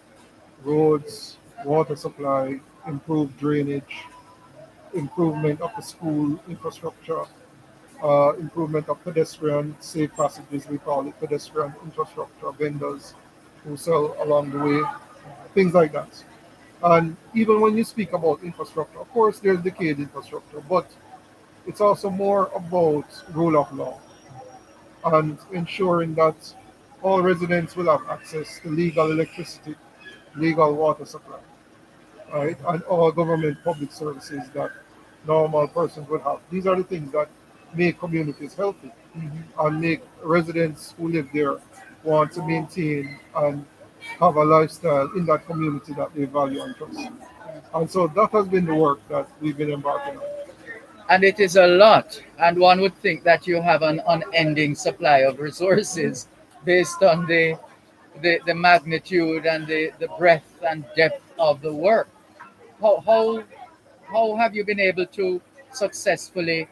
roads, water supply, improved drainage, improvement of the school infrastructure, improvement of pedestrian safe passages, we call it pedestrian infrastructure, vendors who sell along the way, things like that. And even when you speak about infrastructure, of course, there's decayed infrastructure, but it's also more about rule of law and ensuring that all residents will have access to legal electricity, legal water supply, right, and all government public services that normal persons would have. These are the things that make communities healthy and make residents who live there want to maintain and have a lifestyle in that community that they value and trust. And so that has been the work that we've been embarking on. And it is a lot. And one would think that you have an unending supply of resources based on the magnitude and the breadth and depth of the work. How, how, how have you been able to successfully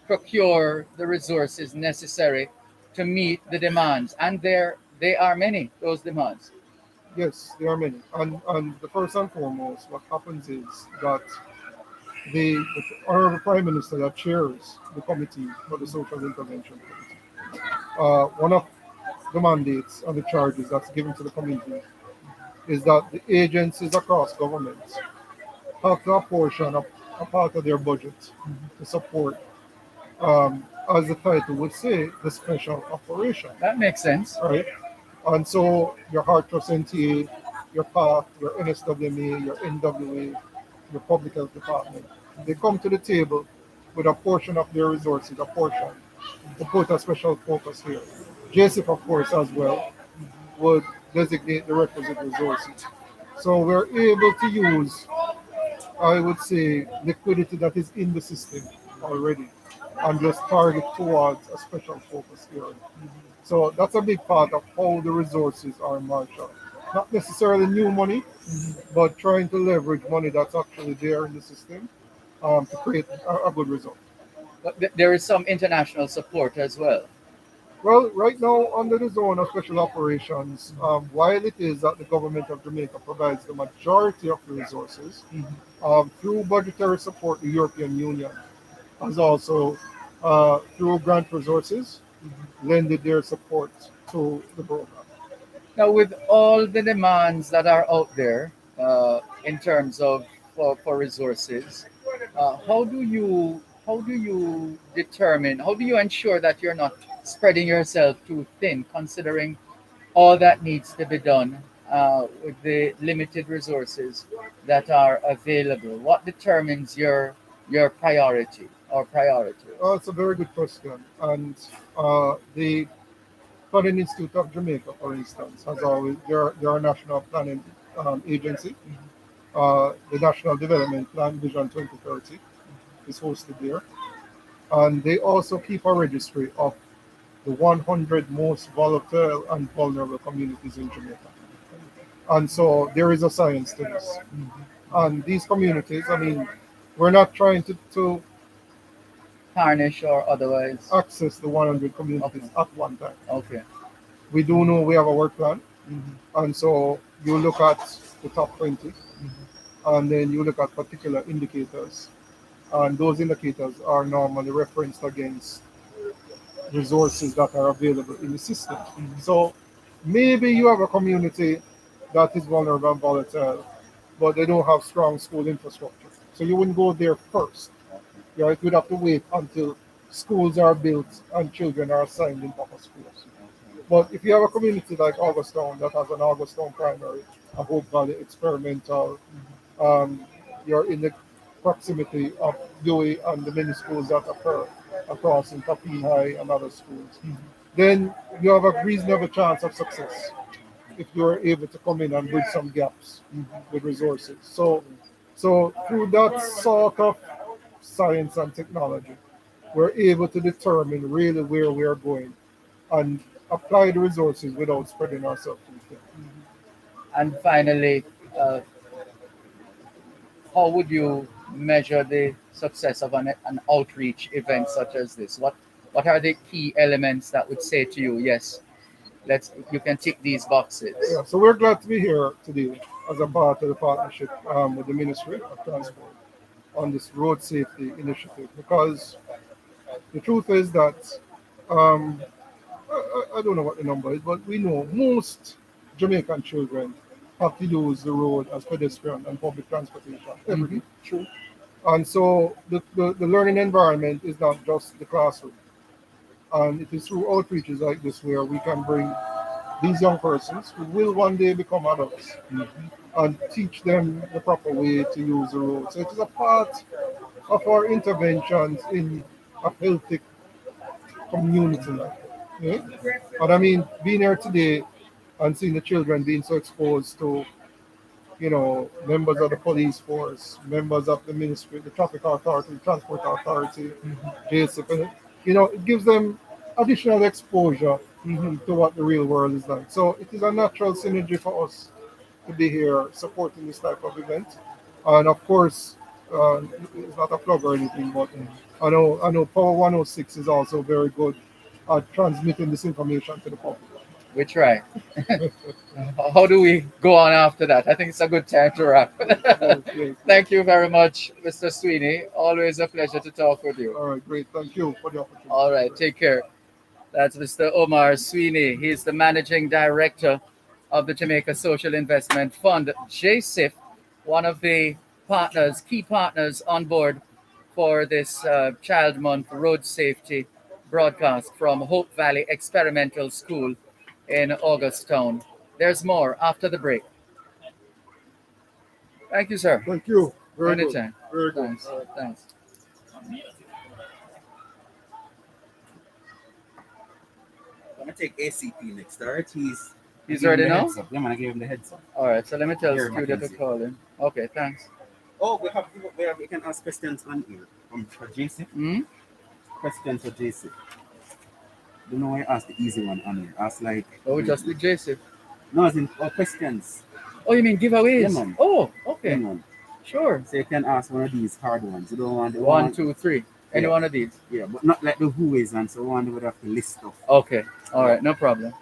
procure the resources necessary to meet the demands, and they are many, those demands. Yes, there are many. And the first and foremost, what happens is that the Honorable Prime Minister that chairs the committee for the Social Intervention Committee, one of the mandates and the charges that's given to the committee is that the agencies across governments have to apportion a part of their budget to support, as the title would say, the special operation, That makes sense. right? And so your Heart Trust NTA, your PATH, your NSWMA, your NWA, your Public Health Department, they come to the table with a portion of their resources, a portion, to put a special focus here. JSIF, of course, as well, would designate the requisite resources. So we're able to use, I would say, liquidity that is in the system already and just target towards a special focus area. So that's a big part of how the resources are marshaled. Not necessarily new money, but trying to leverage money that's actually there in the system to create a good result. But there is some international support as well. Well, right now, under the zone of special operations, while it is that the government of Jamaica provides the majority of the resources, through budgetary support, the European Union has also, through grant resources, lended their support to the program. Now, with all the demands that are out there in terms of for resources, how do you determine, how do you ensure that you're not spreading yourself too thin, considering all that needs to be done with the limited resources that are available? What determines your priority or priority? It's a very good question. And the Planning Institute of Jamaica, for instance, has always, they're a national planning agency. The National Development Plan Vision 2030 is hosted there. And they also keep a registry of the 100 most volatile and vulnerable communities in Jamaica. And so there is a science to this. And these communities, I mean, we're not trying to Tarnish or otherwise? access the 100 communities Okay. at one time. Okay. We do know we have a work plan. Mhm. And so you look at the top 20, and then you look at particular indicators. And those indicators are normally referenced against resources that are available in the system. So maybe you have a community that is vulnerable and volatile, but they don't have strong school infrastructure. So you wouldn't go there first. Right? You'd have to wait until schools are built and children are assigned in proper schools. But if you have a community like Augustown that has an Augustown primary, a Hope Valley experimental, you're in the proximity of Dewey and the many schools that occur across in Tapin High and other schools, then you have a reasonable chance of success if you're able to come in and bridge some gaps with resources. So through that sort of science and technology, we're able to determine really where we are going and apply the resources without spreading ourselves too thin. And finally, how would you measure the success of an outreach event such as this? What are the key elements that would say to you, yes, you can tick these boxes? Yeah, so we're glad to be here today as a part of the partnership with the Ministry of Transport on this road safety initiative, because the truth is that I don't know what the number is, but we know most Jamaican children have to use the road as pedestrian and public transportation every day. True. And so the learning environment is not just the classroom. And it is through outreaches like this where we can bring these young persons who will one day become adults and teach them the proper way to use the road. So it is a part of our interventions in a healthy community life. Yeah? But I mean, being here today and seeing the children being so exposed to, members of the police force, members of the ministry, the traffic authority, the transport authority, JSF, it gives them additional exposure to what the real world is like. So it is a natural synergy for us to be here supporting this type of event. And of course, it's not a plug or anything, but I know Power 106 is also very good transmitting this information to the public. We try. How do we go on after that? I think it's a good time to wrap. Great, great. Thank you very much, Mr. Sweeney. Always a pleasure to talk with you. All right, great. Thank you for the opportunity. All right, take care. That's Mr. Omar Sweeney. He's the managing director of the Jamaica Social Investment Fund, JSIF, one of the partners, key partners on board for this Child Month Road Safety broadcast from Hope Valley Experimental School in Augustown. There's more after the break. Thank you, sir. Thank you. Very good. Anytime. Very good. Thanks. Thanks. I'm gonna take ACP next, alright? He's ready now? Yeah, man, I gave him the heads up. All right, so let me tell Here, Studio to Mackenzie. call him. Okay, thanks. Oh, we can ask questions on here for JC. Hmm? Questions for JC. You know, I ask the easy one on here. Ask like. Oh, just with JC. No, as in questions. Oh, you mean giveaways? Yeah, man. Oh, Yeah, okay. man. Sure. So you can ask one of these hard ones. You don't want the One, two, three. Any Yeah. one of these. Yeah, but not like the who is and so on. They would have to list stuff. Okay. All right, no problem.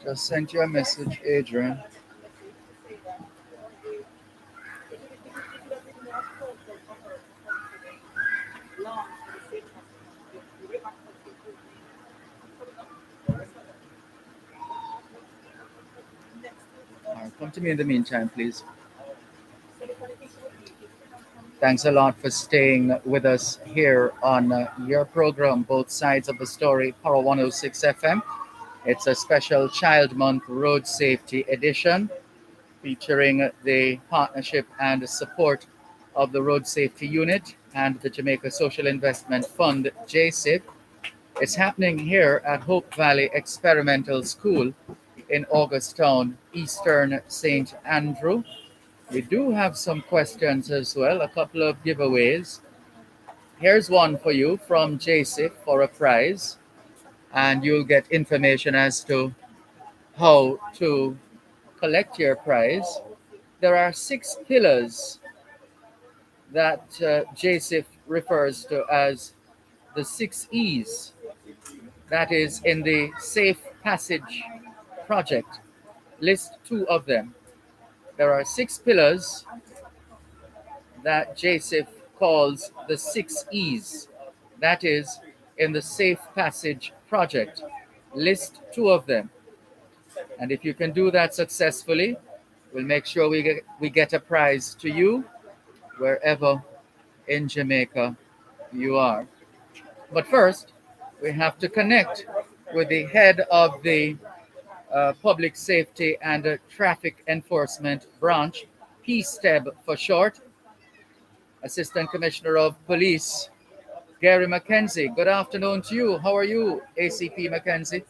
Just sent you a message, Adrian. All right, come to me in the meantime, please. Thanks a lot for staying with us here on your program, Both Sides of the Story, Power 106 FM. It's a special Child Month Road Safety edition featuring the partnership and support of the Road Safety Unit and the Jamaica Social Investment Fund, JSIF. It's happening here at Hope Valley Experimental School in Augustown, Eastern St. Andrew. We do have some questions as well, a couple of giveaways. Here's one for you from JSIF for a prize, and you'll get information as to how to collect your prize. There are 6 pillars that JSIF refers to as the 6 E's. That is in the Safe Passage project. List 2 of them. There are 6 pillars that JSIF calls the 6 E's. That is in the Safe Passage project. List 2 of them. And if you can do that successfully, we'll make sure we get a prize to you wherever in Jamaica you are. But first, we have to connect with the head of the Public Safety and Traffic Enforcement Branch, PSTEB for short, Assistant Commissioner of Police, Gary Mackenzie. Good afternoon to you. How are you, ACP Mackenzie?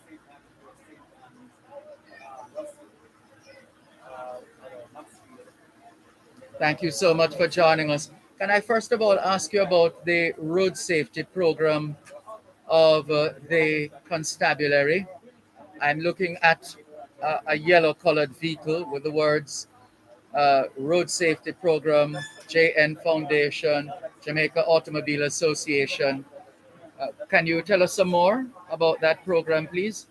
Thank you so much for joining us. Can I first of all ask you about the road safety program of the constabulary? I'm looking at a yellow colored vehicle with the words Road Safety Program, JN Foundation, Jamaica Automobile Association. Can you tell us some more about that program, please?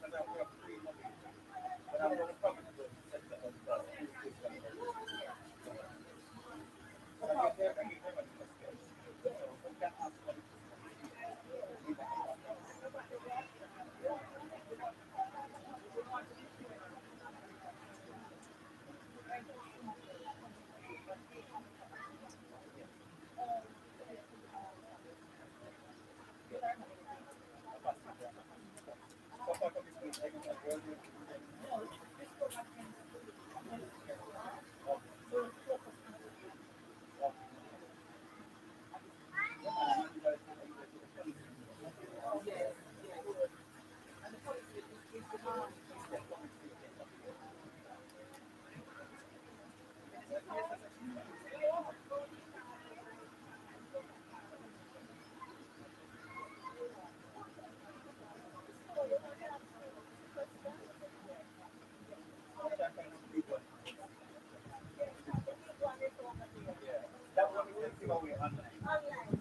That one we can give away online.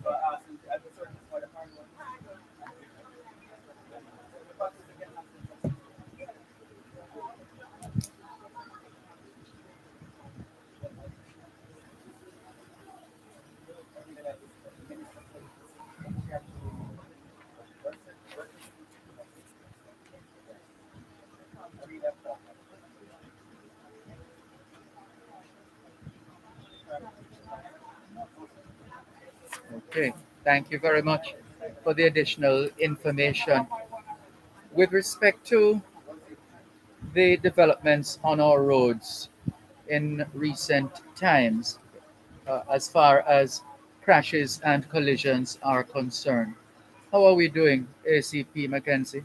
So I just search for the hard one. Okay, thank you very much for the additional information. With respect to the developments on our roads in recent times, as far as crashes and collisions are concerned, how are we doing, ACP Mackenzie?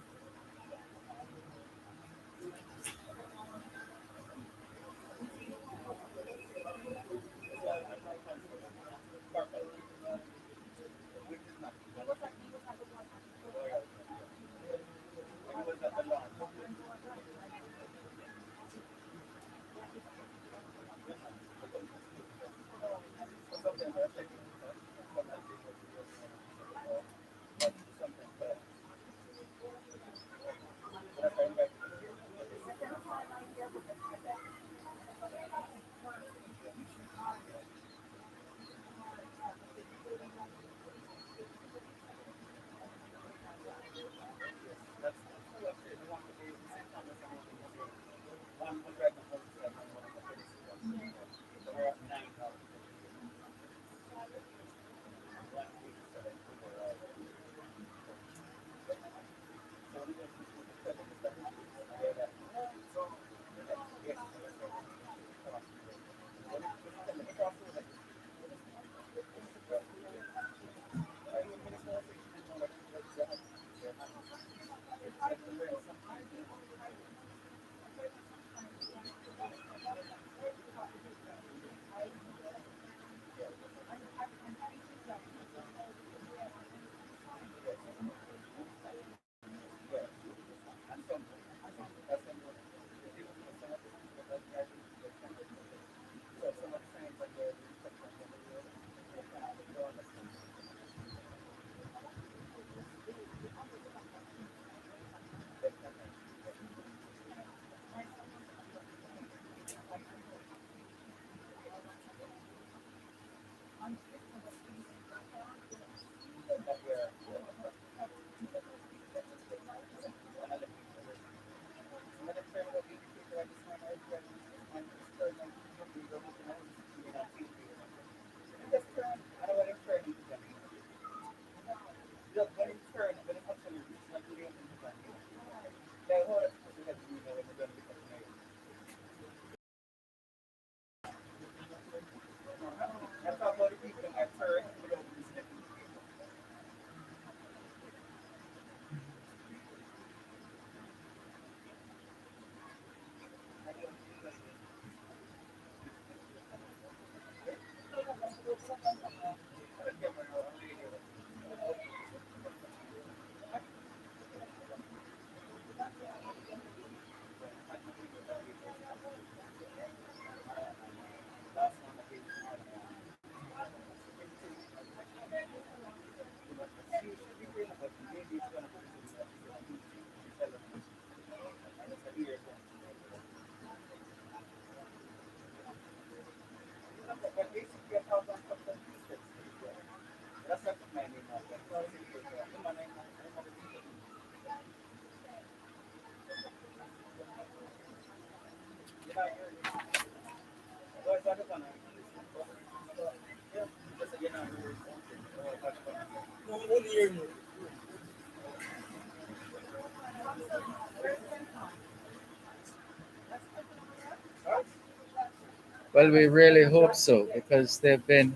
Well, we really hope so because they've been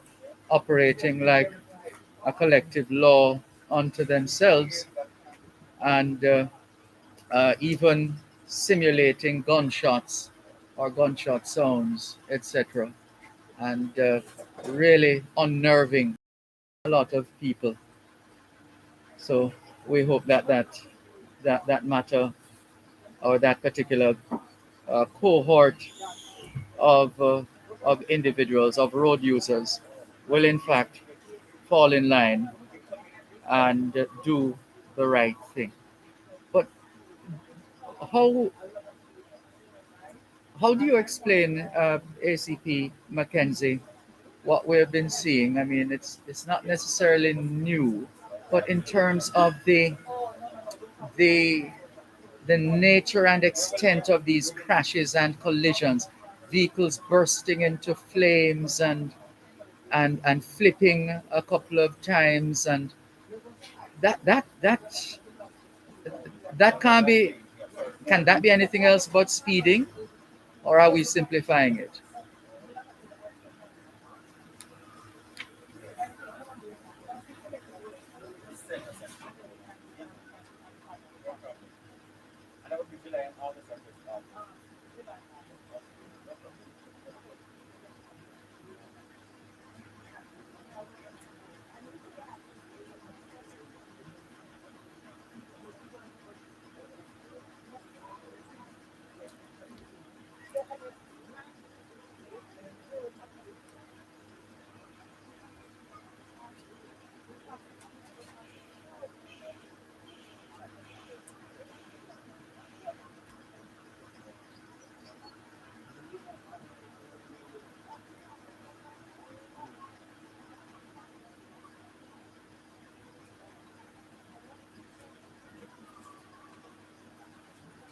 operating like a collective law unto themselves and even simulating gunshots or gunshot sounds, etc. And really unnerving a lot of people. So we hope that matter or that particular cohort of of individuals of road users will in fact fall in line and do the right thing. But how how do you explain, ACP Mackenzie, what we've been seeing? I mean, it's not necessarily new, but in terms of the the nature and extent of these crashes and collisions, vehicles bursting into flames and flipping a couple of times, and that that that that can't be. Can that be anything else but speeding, or are we simplifying it? And I would be relying on all the service.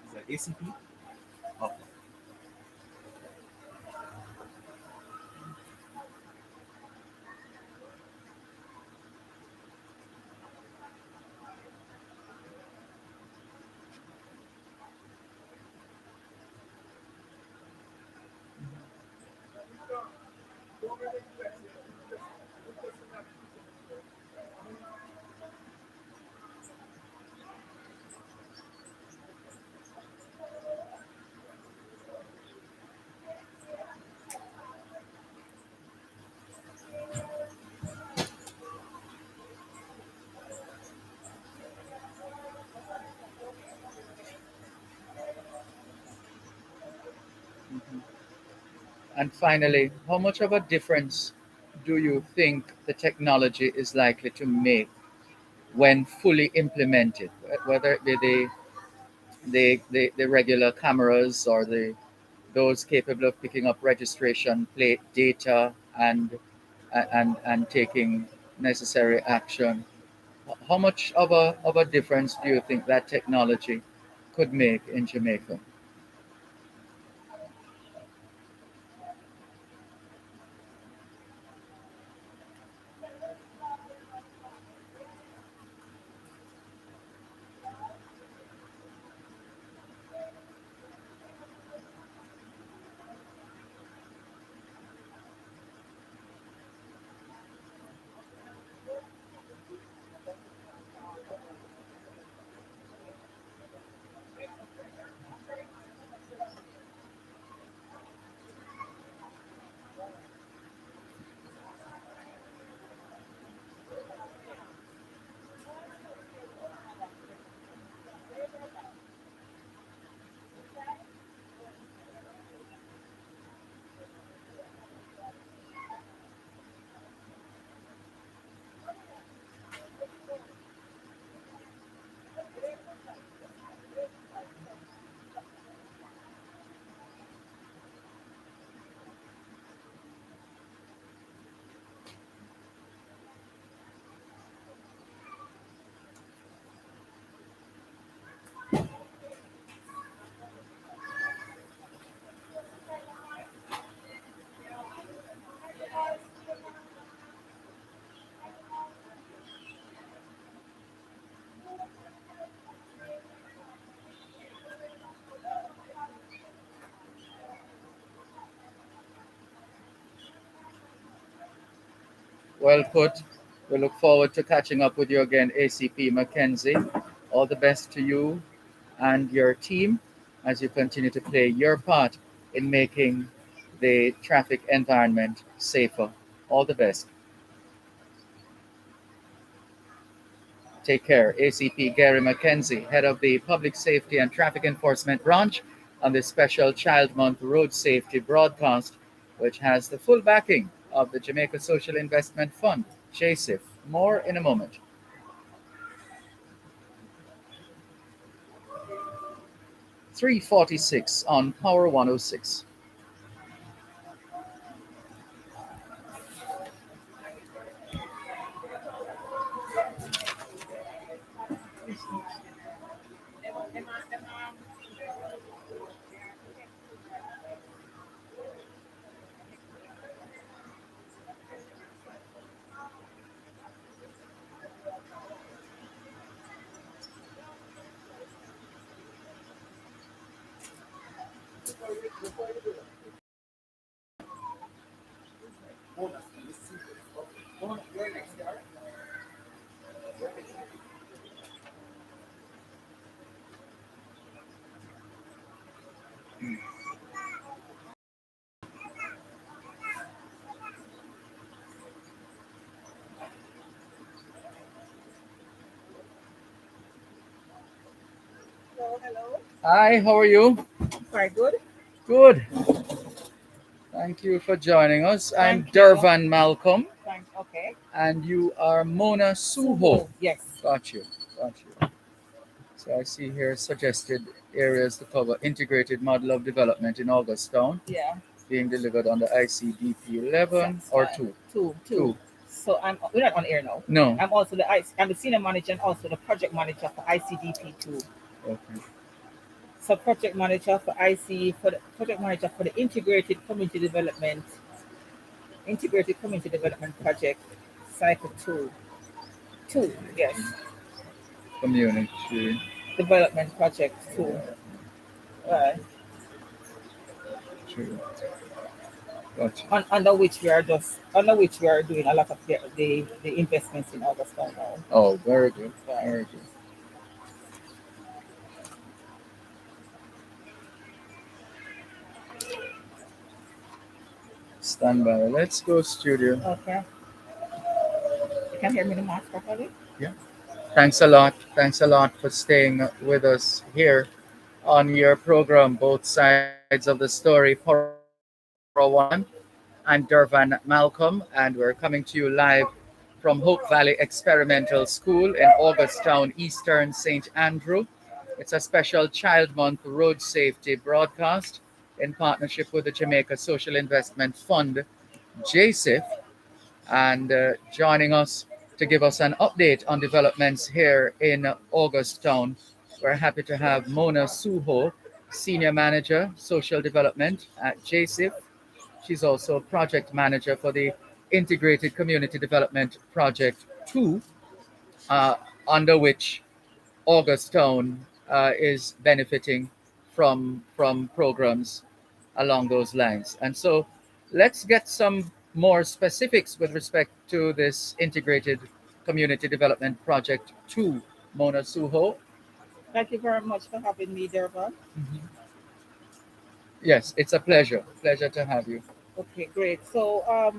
Is that ACP? Oh. And finally, how much of a difference do you think the technology is likely to make when fully implemented, whether it be the regular cameras or those capable of picking up registration plate data and taking necessary action? How much of a difference do you think that technology could make in Jamaica? Well put. We look forward to catching up with you again, ACP Mackenzie. All the best to you and your team as you continue to play your part in making the traffic environment safer. All the best. Take care. ACP Gary Mackenzie, head of the Public Safety and Traffic Enforcement Branch on the special Child Month Road Safety broadcast, which has the full backing of the Jamaica Social Investment Fund, JSIF. More in a moment. 346 on Power 106. Hello, hello. Hi, how are you? Very good. Good. Thank you for joining us. I'm Thank you. Dervan Malcolm, Okay. and you are Mona Suho. Suho. Yes. Got you. Got you. So I see here suggested areas to cover integrated model of development in Augustown Yeah. being delivered under ICDP 11 or 2. Two. So we're not on air now. No. I'm the senior manager and also the project manager for ICDP 2. Okay. So project manager for the project manager for the integrated community development project cycle 2. Yes. Community. Development project 2. Right. 2. Gotcha. Under which we are doing a lot of the investments in Augustine now. Oh, very good. Right. Very good. Stand by. Let's go studio. Okay. You can hear me in the mic properly? Yeah. Thanks a lot. Thanks a lot for staying with us here on your program, Both Sides of the Story, Power 101. I'm Dervan Malcolm, and we're coming to you live from Hope Valley Experimental School in Augustown, Eastern St. Andrew. It's a special Child Month Road Safety broadcast in partnership with the Jamaica Social Investment Fund, JSIF, and joining us to give us an update on developments here in Augustown. We're happy to have Mona Suho, Senior Manager, Social Development at JSIF. She's also Project Manager for the Integrated Community Development Project 2, under which Augustown is benefiting from programs along those lines. And so let's get some more specifics with respect to this Integrated Community Development Project 2, Mona Suho. Thank you very much for having me, Dervan. Yes, it's a pleasure. Pleasure to have you. Okay, great. So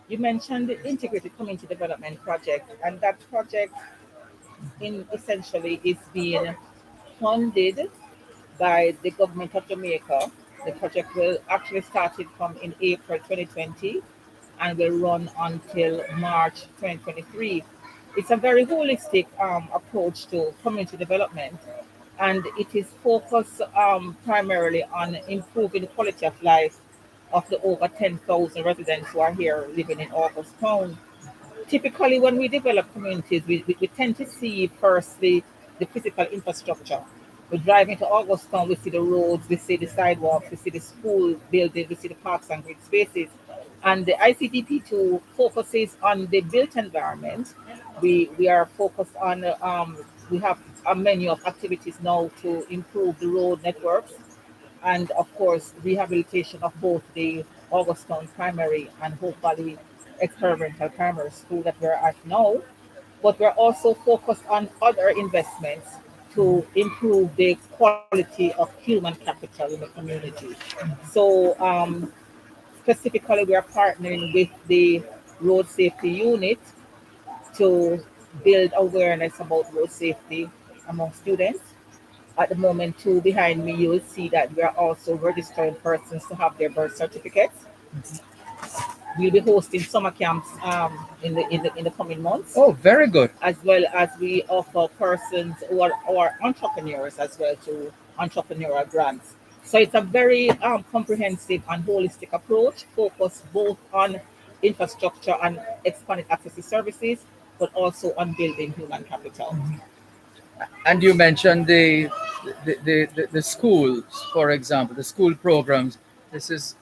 you mentioned the Integrated Community Development Project, and that project in essentially is being funded by the government of Jamaica. The project will actually started from in April 2020 and will run until March 2023. It's a very holistic approach to community development, and it is focused primarily on improving the quality of life of the over 10,000 residents who are here living in Augustown. Typically, when we develop communities, we tend to see firstly the physical infrastructure. We drive into Augustown, we see the roads, we see the sidewalks, we see the school buildings, we see the parks and green spaces. And the ICDP2 focuses on the built environment. We are focused on, we have a menu of activities now to improve the road networks and, of course, rehabilitation of both the Augustown Primary and Hope Valley experimental primary school that we're at now, but we're also focused on other investments to improve the quality of human capital in the community. So, specifically, we are partnering with the Road Safety Unit to build awareness about road safety among students. At the moment, too, behind me, you will see that we are also registering persons to have their birth certificates. We'll be hosting summer camps in the coming months, Oh, very good. as well as we offer persons who are entrepreneurs as well to entrepreneurial grants. So it's a very comprehensive and holistic approach, focused both on infrastructure and expanded access to services, but also on building human capital. And you mentioned the schools, for example, the school programs. This is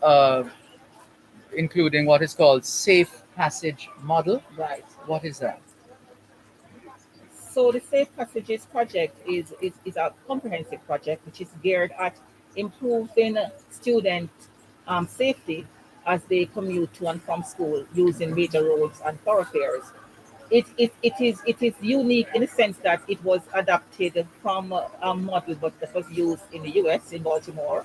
including what is called safe passage model. Right. What is that? So the Safe Passages project is a comprehensive project which is geared at improving student safety as they commute to and from school using major roads and thoroughfares. It is unique in the sense that it was adapted from a model but that was used in the US in Baltimore.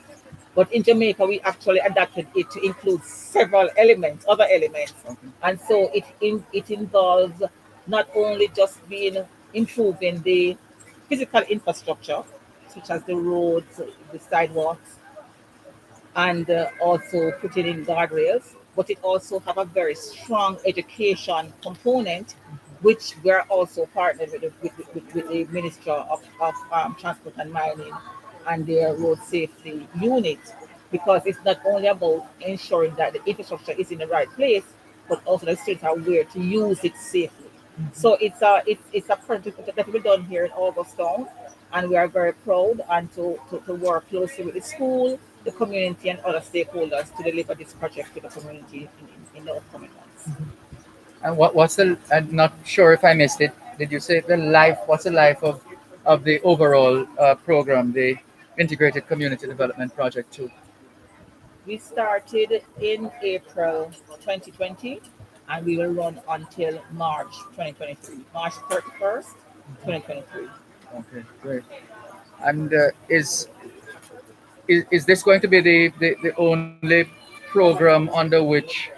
But in Jamaica, we actually adapted it to include several elements, other elements, Okay. and so it involves not only just being improving the physical infrastructure, such as the roads, the sidewalks, and also putting in guardrails, but it also have a very strong education component, which we're also partnered with the Ministry of Transport and Mining and their road safety unit, because it's not only about ensuring that the infrastructure is in the right place, but also the students are aware to use it safely. So it's a project that will be done here in Augustown, and we are very proud and to work closely with the school, the community, and other stakeholders to deliver this project to the community in the upcoming months. And what's the? I'm not sure if I missed it. Did you say the life? What's the life of the overall program, the Integrated Community Development Project too? We started in April 2020, and we will run until March 2023, March 31st, 2023. Okay, great. And is this going to be the only program under which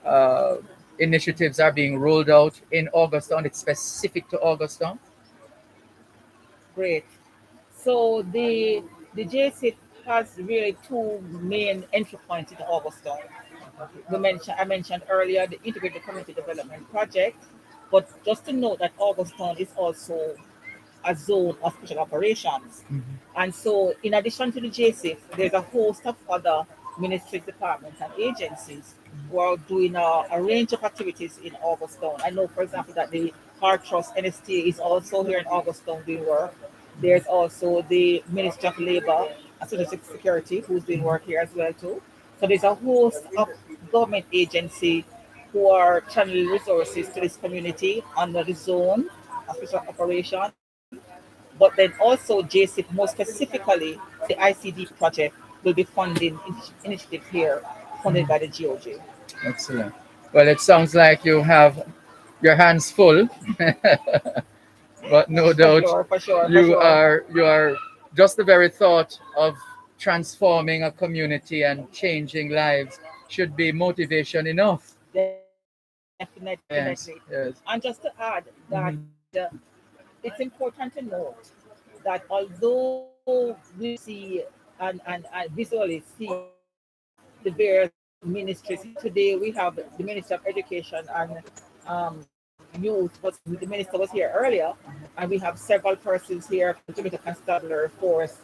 uh, initiatives are being rolled out in Augustown? It's specific to Augustown? Great. So the JCIF has really two main entry points into Augustown. I mentioned earlier the Integrated Community Development Project, but just to note that Augustown is also a zone of special operations. And so, in addition to the JCIF, there's a host of other ministries, departments, and agencies who are doing a range of activities in Augustown. I know, for example, that the Heart Trust NST is also here in Augustown doing work. There's also the Ministry of Labor and Social Security who's doing work here as well too. So there's a host of government agency who are channeling resources to this community under the zone of special operation. But then also JCIF, more specifically, the ICD project will be funding initiatives here funded by the GOJ. Excellent. Well, it sounds like you have your hands full, but no For doubt sure, for sure, for you sure. are you are just the very thought of transforming a community and changing lives should be motivation enough. Definitely, definitely. Yes, And yes. just to add that Hmm. it's important to note that although we see and visually see the various ministries, today we have the Minister of Education and Youth, was the minister was here earlier, and we have several persons here from the Jamaica Constabulary Force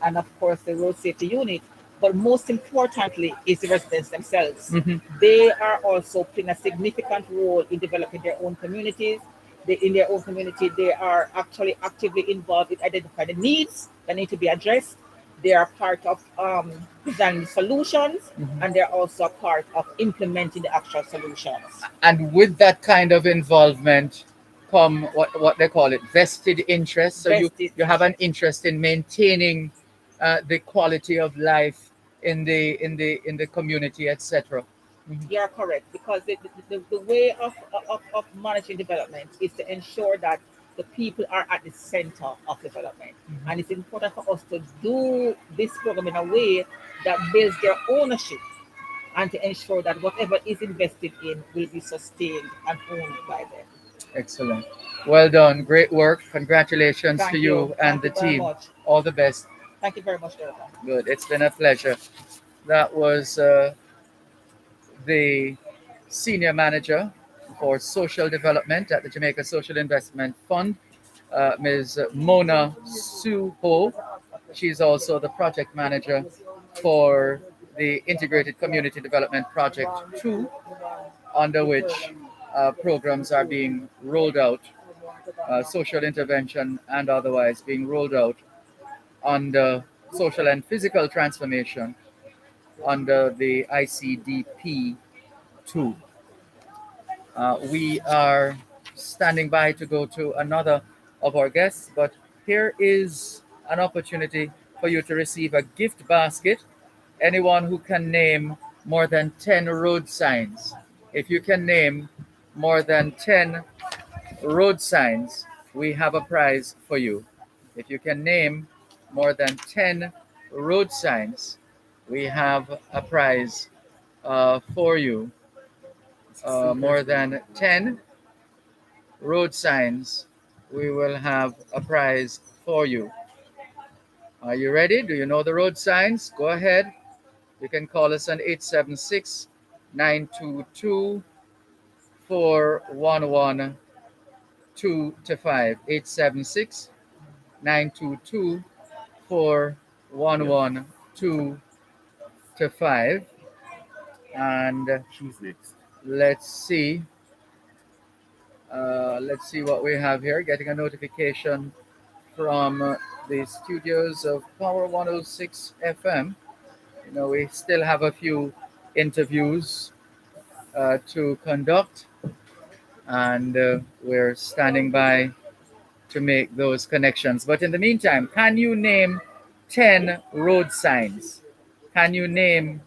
and of course the Road Safety Unit. But most importantly is the residents themselves. Hmm. They are also playing a significant role in developing their own communities. In their own community, they are actually actively involved in identifying the needs that need to be addressed. They are part of designing solutions, and they're also a part of implementing the actual solutions. And with that kind of involvement come what they call it vested interest. So Vested you have an interest. interest in maintaining the quality of life in the community, etc. Mhm. You are correct because the way of managing development is to ensure that the people are at the center of development. And it's important for us to do this program in a way that builds their ownership and to ensure that whatever is invested in will be sustained and owned by them. Excellent. Well done. Great work. Congratulations to Thank you. you and Thank the you very team. much. All the best. Thank you very much, Dervan. Good. It's been a pleasure. That was the senior manager for social development at the Jamaica Social Investment Fund, Ms. Mona Suho. She's also the project manager for the Integrated Community Development Project 2, under which programs are being rolled out, social intervention and otherwise being rolled out under social and physical transformation under the ICDP 2. We are standing by to go to another of our guests, but here is an opportunity for you to receive a gift basket. Anyone who can name more than 10 road signs. If you can name more than 10 road signs, we have a prize for you. If you can name more than 10 road signs, we have a prize for you. More than 10 road signs, we will have a prize for you. Are you ready? Do you know the road signs? Go ahead. You can call us on 876 922 411 2 to 5. 876 922 411 2 to 5. And let's see. Let's see what we have here. Getting a notification from the studios of Power 106 FM. You know, we still have a few interviews to conduct, and we're standing by to make those connections. But in the meantime, can you name 10 road signs? Can you name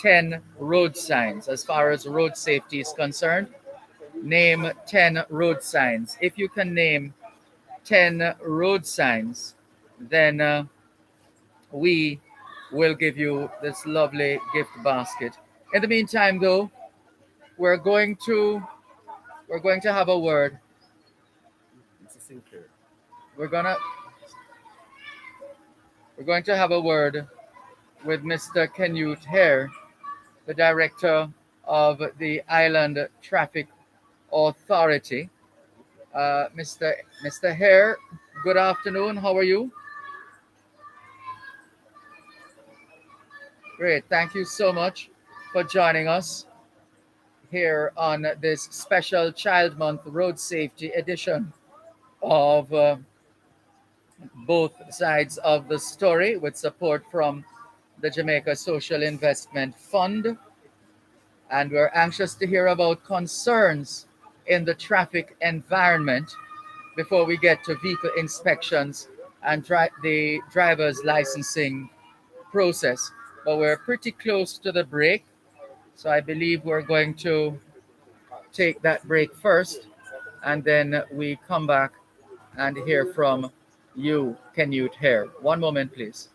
10 road signs as far as road safety is concerned? Name 10 road signs. If you can name 10 road signs, then we will give you this lovely gift basket. In the meantime, though, we're going to we're going to have a word. We're gonna we're going to have a word with Mr. Kenute Hare, the director of the Island Traffic Authority. Mr. Hare, good afternoon. How are you? Great. Thank you so much for joining us here on this special Child Month Road Safety edition of both sides of the story, with support from the Jamaica Social Investment Fund. And we're anxious to hear about concerns in the traffic environment before we get to vehicle inspections and the driver's licensing process. But we're pretty close to the break, so I believe we're going to take that break first, and then we come back and hear from you, Kenute Hare. One moment, please.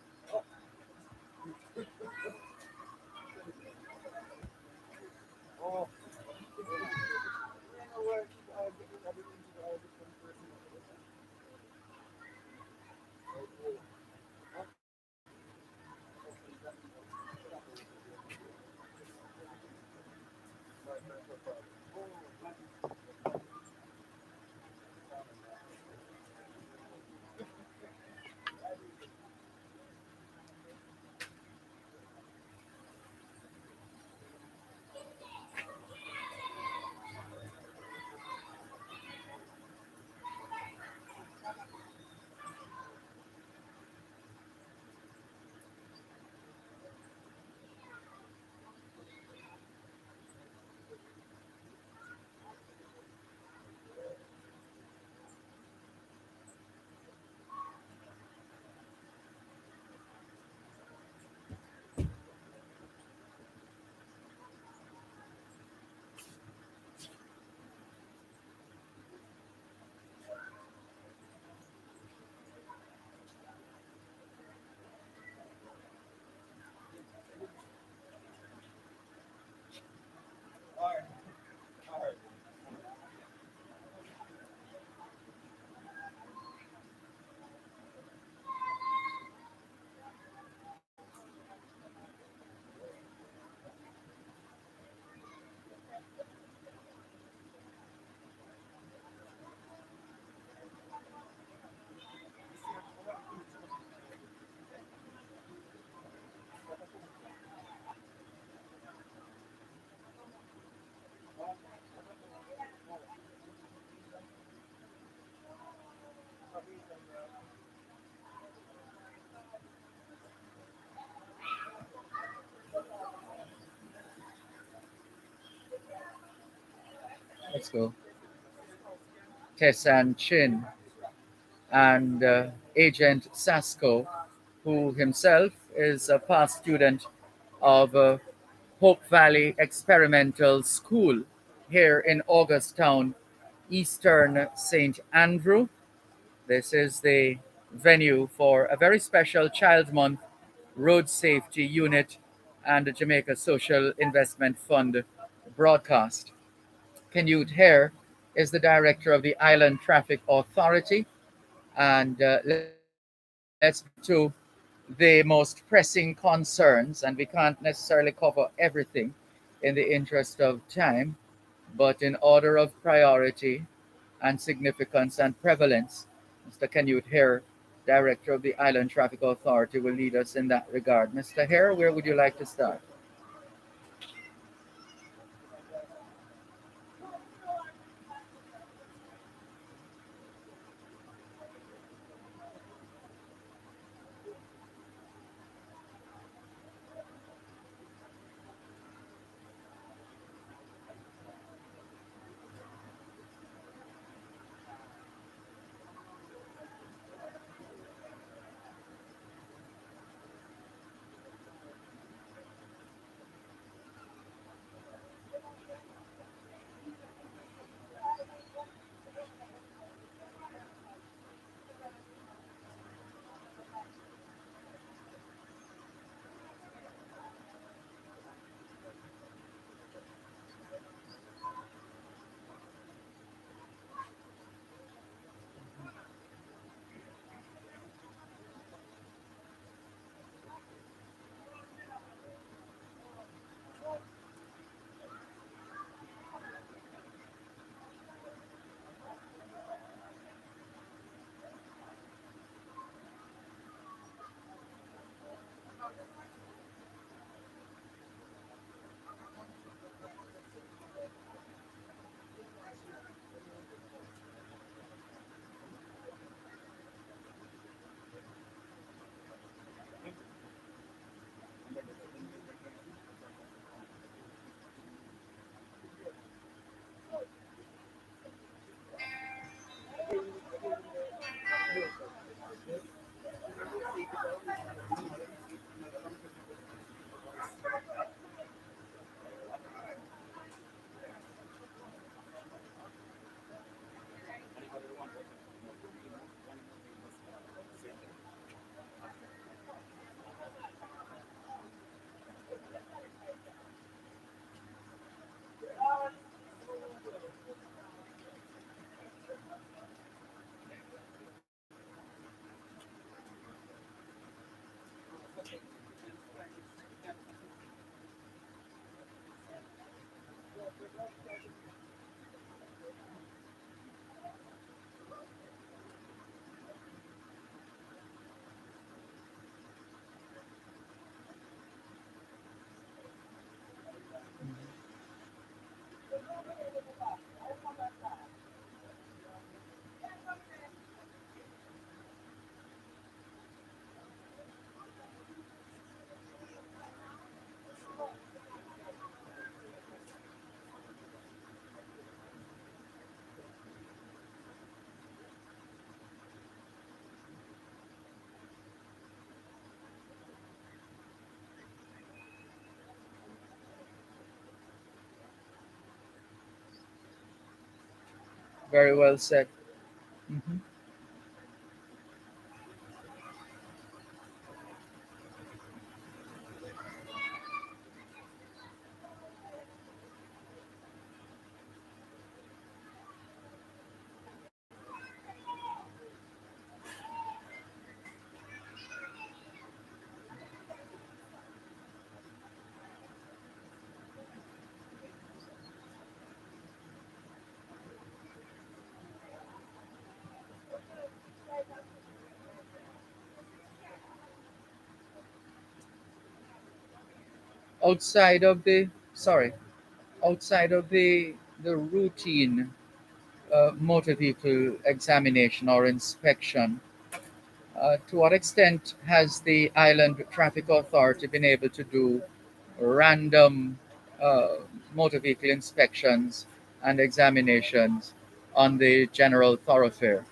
let's go, Tessan Chin, and Agent Sasko, who himself is a past student of Hope Valley Experimental School here in Augustown, Eastern St. Andrew. This is the venue for a very special Child Month Road Safety Unit and the Jamaica Social Investment Fund broadcast. Canute Hare is the director of the Island Traffic Authority. And let's get to the most pressing concerns. And we can't necessarily cover everything in the interest of time, but in order of priority and significance and prevalence, Mr. Canute Hare, director of the Island Traffic Authority, will lead us in that regard. Mr. Hare, where would you like to start? Very well said. Mhm. Outside of the, sorry, outside of the routine motor vehicle examination or inspection, to what extent has the Island Traffic Authority been able to do random uh, motor vehicle inspections and examinations on the general thoroughfare.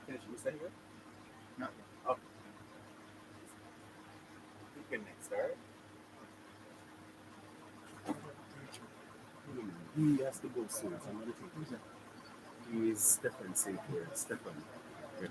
Finish. You stay here? No. Oh. You can next, alright? He has to go soon. Some other thing. He is Stefan safe here. Stefan. Yeah.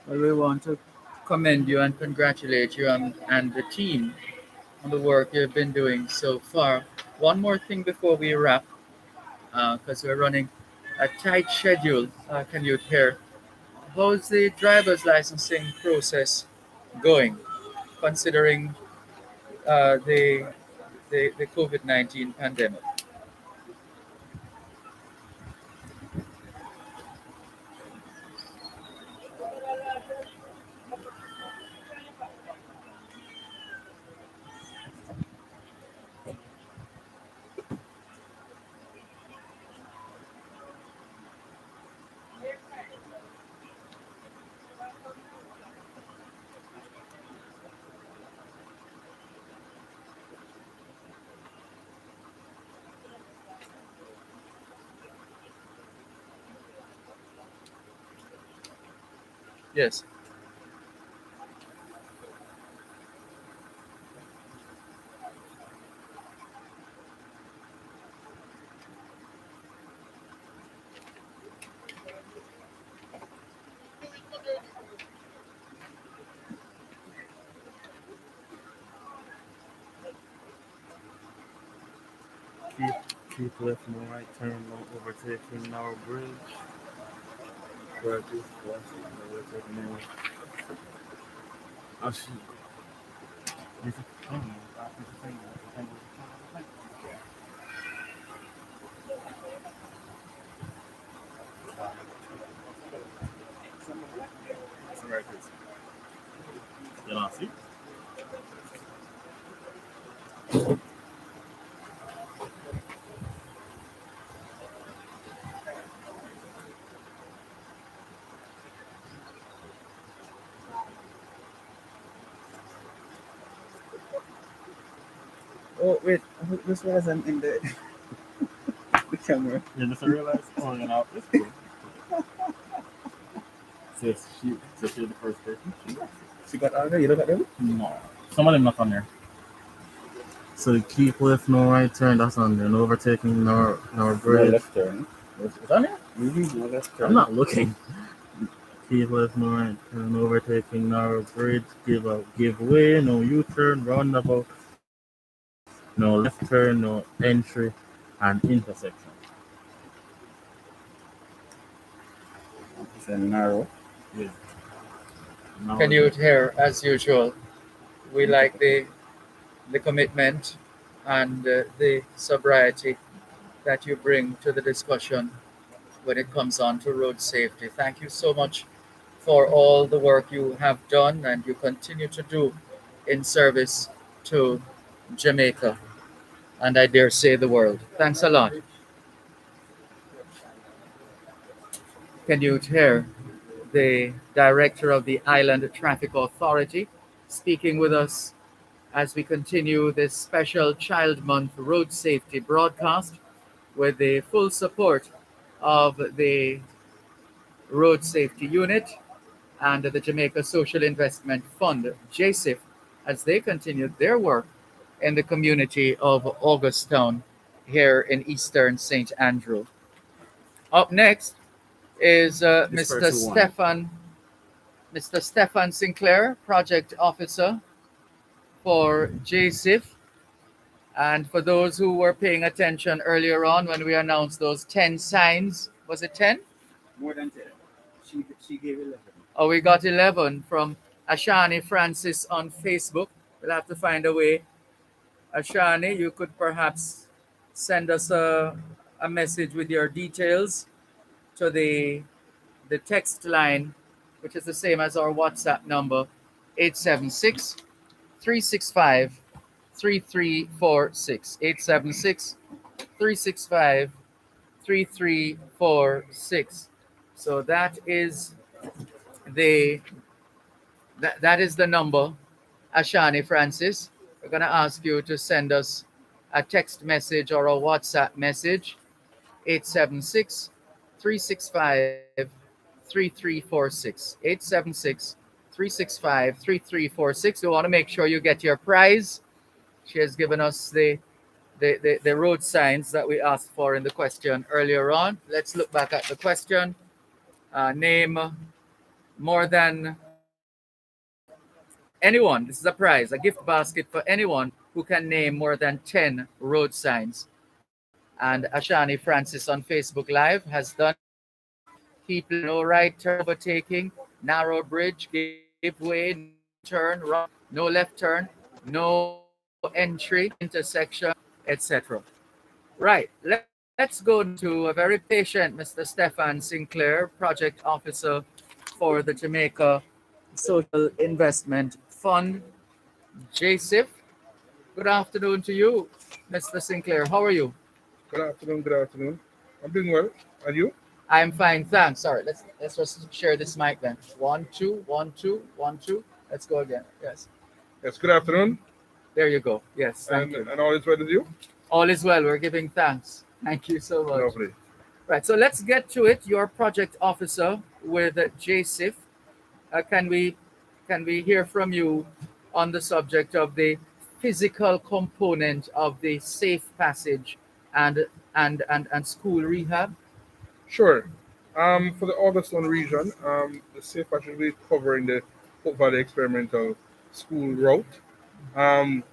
Well, we want to commend you and congratulate you and the team on the work you've been doing so far. One more thing before we wrap, because we're running a tight schedule. Can you hear? How's the driver's licensing process going, considering the COVID-19 pandemic? Yes. Keep, keep left and right turn, no overtaking, narrow bridge. Practice, flashing, no overtaking, no. Oh, shoot. This is the thing. This is the thing. Some records. You don't see? Oh wait, this wasn't in the camera. You just realize, oh, you know, it's cool. So she's the first person. She got on there. You look at them. No. Some of them not on there. So keep left, no right turn. That's on there. No overtaking, no No bridge. left turn. Is on there? No left turn. I'm not looking. Keep left, no right turn. No overtaking, narrow bridge. Give way. No U-turn. Roundabout. No left turn. No entry, and intersection. It's a narrow. Yeah. Can you hear, as usual, we like the commitment and the sobriety that you bring to the discussion when it comes on to road safety. Thank you so much for all the work you have done and you continue to do in service to Jamaica and I dare say the world. Thanks a lot. Can you hear the director of the Island Traffic Authority speaking with us as we continue this special Child Month road safety broadcast with the full support of the Road Safety Unit and the Jamaica Social Investment Fund, JSIF, as they continue their work in the community of Augustown here in Eastern St. Andrew. Up next is Mr. Stefan Sinclair, Project Officer for JSIF. And for those who were paying attention earlier on when we announced those 10 signs, was it 10? More than 10. She gave 11. Oh, we got 11 from Ashani Francis on Facebook. We'll have to find a way. Ashani, you could perhaps send us a message with your details to the text line, which is the same as our WhatsApp number, 876 365 3346. 876 365 3346. So that is the number, Ashani Francis. We're going to ask you to send us a text message or a WhatsApp message, 876 365 3346. 876 365 3346. We want to make sure you get your prize. She has given us the road signs that we asked for in the question earlier on. Let's look back at the question. Name more than anyone. This is a prize, a gift basket for anyone who can name more than 10 road signs. And Ashani Francis on Facebook Live has done it. Keep no right turn, overtaking, narrow bridge, give way, no turn, no left turn, no entry, intersection, etc. Right. Let's go to a very patient Mr. Stefan Sinclair, Project Officer for the Jamaica Social Investment Fund, JSIF. Good afternoon to you, Mr. Sinclair. How are you? Good afternoon. Good afternoon. I'm doing well. And you? I'm fine, thanks. Sorry, let's just share this mic then. 1 2 1 2 1 2. Let's go again. Yes. Yes. Good afternoon. There you go. Yes. Thank you. And all is well with you? All is well. We're giving thanks. Thank you so much. Lovely. Right. So let's get to it. You're project officer with JSIF. Can we hear from you on the subject of the physical component of the safe passage and school rehab? Sure. For the Augustine region, the safe passage will be covering the Hope Valley Experimental School route. At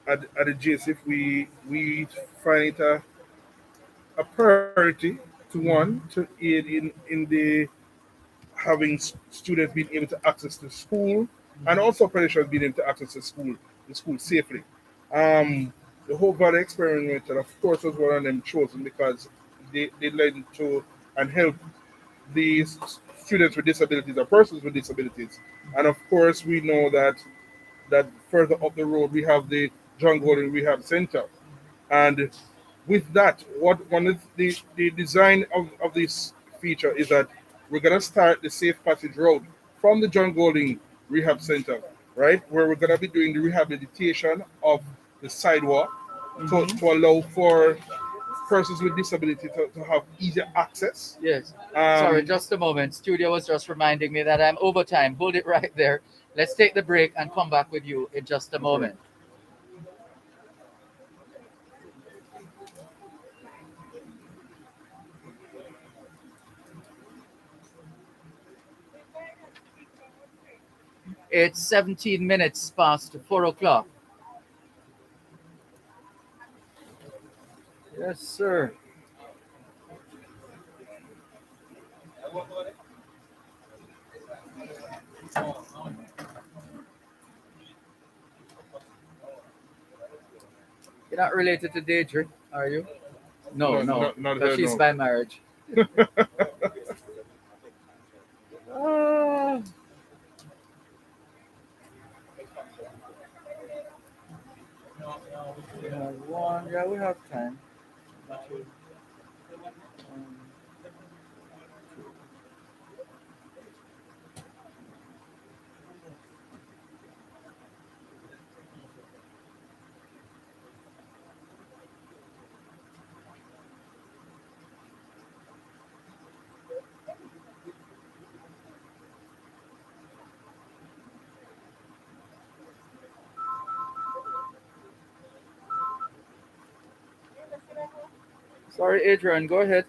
the JSIF, we find it a priority to aid in the having students being able to access the school and also pedestrians being able to access the school safely. The Hope Valley Experimental, of course, was one of them chosen because they led to and help these students with disabilities or persons with disabilities. And of course, we know that further up the road we have the John Golden Rehab Center. And with that, one of the design of this feature is that we're gonna start the safe passage road from the John Golding Rehab Center, right? Where we're gonna be doing the rehabilitation of the sidewalk to allow for persons with disability to have easier access. Yes. Sorry, Um, just a moment. Studio was just reminding me that I'm over time. Hold it right there. Let's take the break and come back with you in just a moment. It's 17 minutes past 4 o'clock. Yes, sir. You're not related to Deidre, are you? No, no, no, not because her, she's no. by marriage. Ah, we have one. Yeah, we have time. Two, um, Sorry, Adrian, go ahead.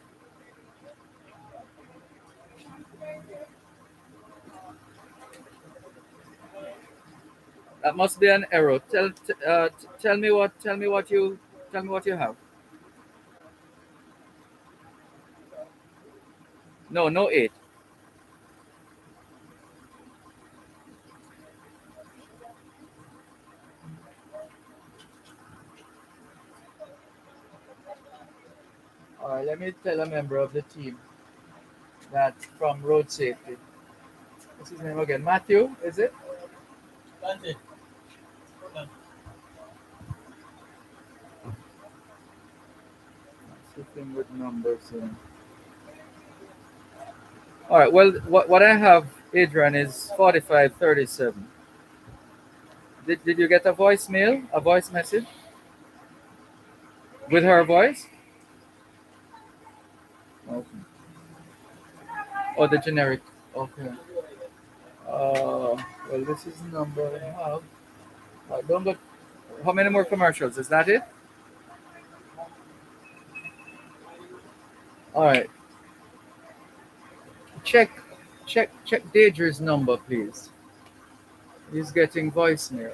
That must be an error. Tell me what you have. No, no eight. All right, let me tell a member of the team that's from road safety. What's his name again? Matthew, is it? Something with numbers in. All right. Well, what I have, Adrian, is 4537. Did you get a voicemail, a voice message with her voice? Okay. Or the generic? Okay. Well, this is the number I have. I don't get. How many more commercials? Is that it? All right. Check, check Deidre's number, please. He's getting voicemail.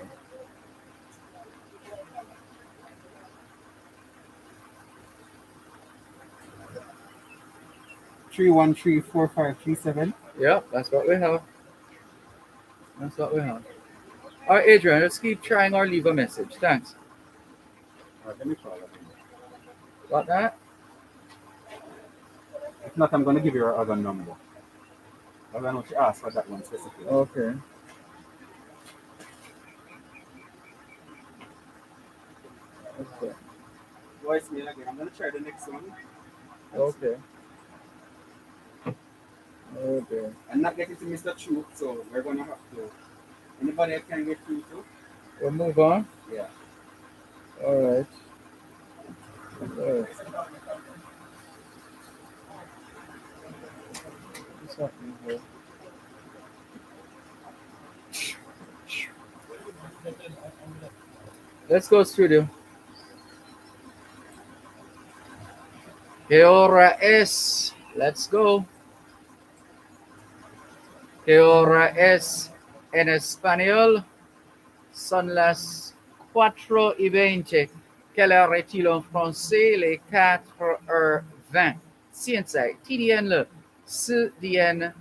3134537. Yeah, that's what we have. That's what we have. All right, Adrian, let's keep trying or leave a message. Thanks. Let me call her. Got that? If not, I'm going to give you her other number. I know she asked for that one specifically. Okay. Okay. Voicemail again. I'm going to try the next one. Okay. Okay. I'm not getting to Mr. Chu, so we're going to have to. Anybody I can get through to? We'll move on. Yeah. All right. All right. What's happening here? Let's go studio. ¿Qué hora es? Let's go. ¿Qué hora es en español? Son las 4:20. Quelle heure est-il en français? Les 4:20. Ciencia, TDN le, CDN